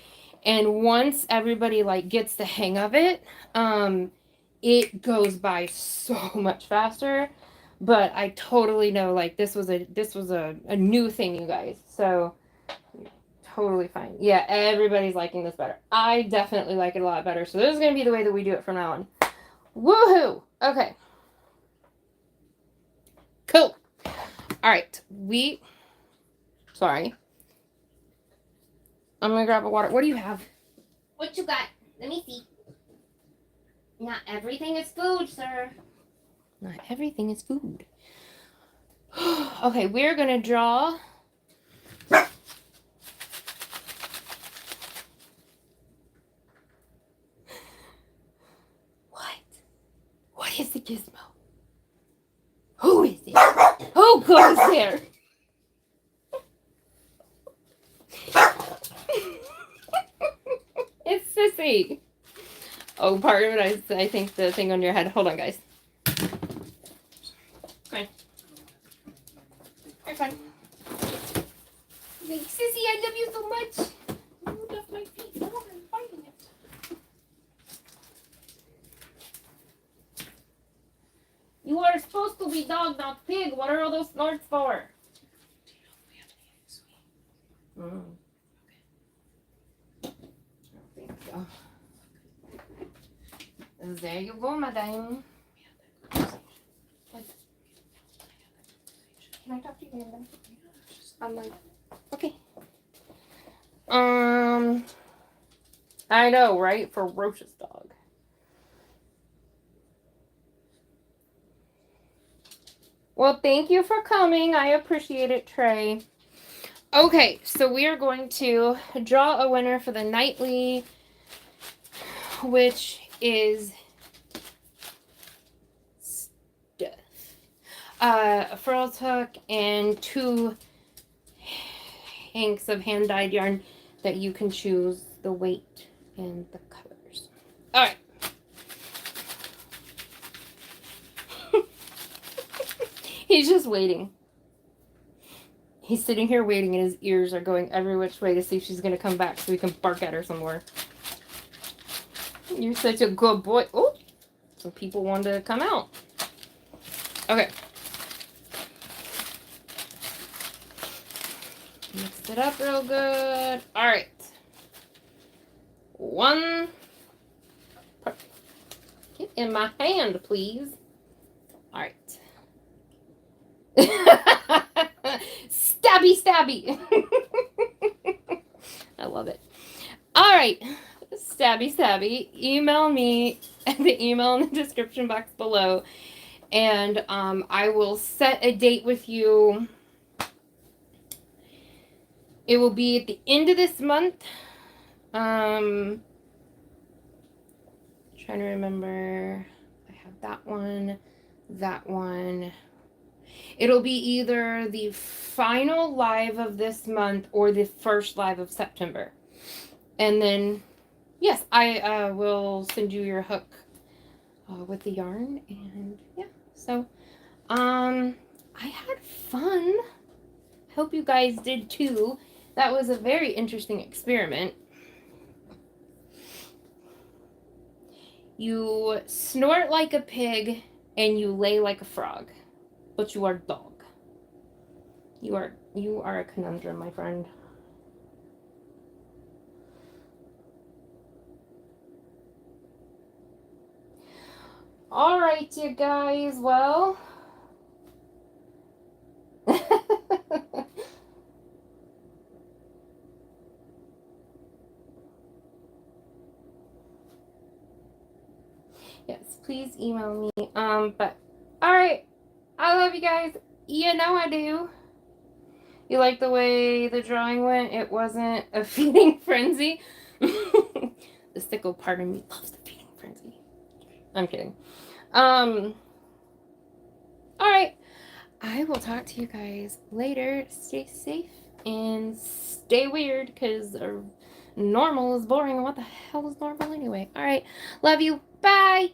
And once everybody like gets the hang of it, it goes by so much faster. But I totally know like this was a new thing, you guys. So totally fine. Yeah, everybody's liking this better. I definitely like it a lot better. So this is gonna be the way that we do it from now on. Woohoo! Okay. Cool. All right. Sorry. I'm gonna grab a water. What do you have? What you got? Let me see. Not everything is food, sir. Not everything is food. Okay, we're gonna draw. What is the gizmo? Who is it? Who goes there? It's Sissy. Oh, part of it, I think the thing on your head. Hold on, guys. Fine. You're fine. Like, Sissy, I love you so much. You love my feet. Oh, I'm fighting it. You are supposed to be dog, not pig. What are all those snorts for? Mm. So. There you go, madame. Can I talk to you, madam? I'm like, okay. I know, right? Ferocious dog. Well, thank you for coming. I appreciate it, Trey. Okay, so we are going to draw a winner for the nightly, which is stuff. A Furls Hook and 2 hanks of hand-dyed yarn that you can choose the weight and the colors. All right. He's just waiting. He's sitting here waiting and his ears are going every which way to see if she's going to come back so we can bark at her some more. You're such a good boy. Oh, some people want to come out. Okay. Mix it up real good. All right. 1. Get in my hand, please. All right. Stabby, stabby. I love it. All right. Stabby, stabby. Email me at the email in the description box below. And I will set a date with you. It will be at the end of this month. Trying to remember. I have that one. That one. It'll be either the final live of this month or the first live of September. And then, yes, I will send you your hook with the yarn. And yeah, so I had fun. Hope you guys did too. That was a very interesting experiment. You snort like a pig and you lay like a frog, but you are dog. You are a conundrum, my friend. All right, you guys. Well, yes, please email me. But all right, I love you guys. You know I do. You like the way the drawing went? It wasn't a feeding frenzy. The sicko part of me loves the feeding frenzy. I'm kidding. All right. I will talk to you guys later. Stay safe and stay weird because normal is boring. And what the hell is normal anyway? All right. Love you. Bye.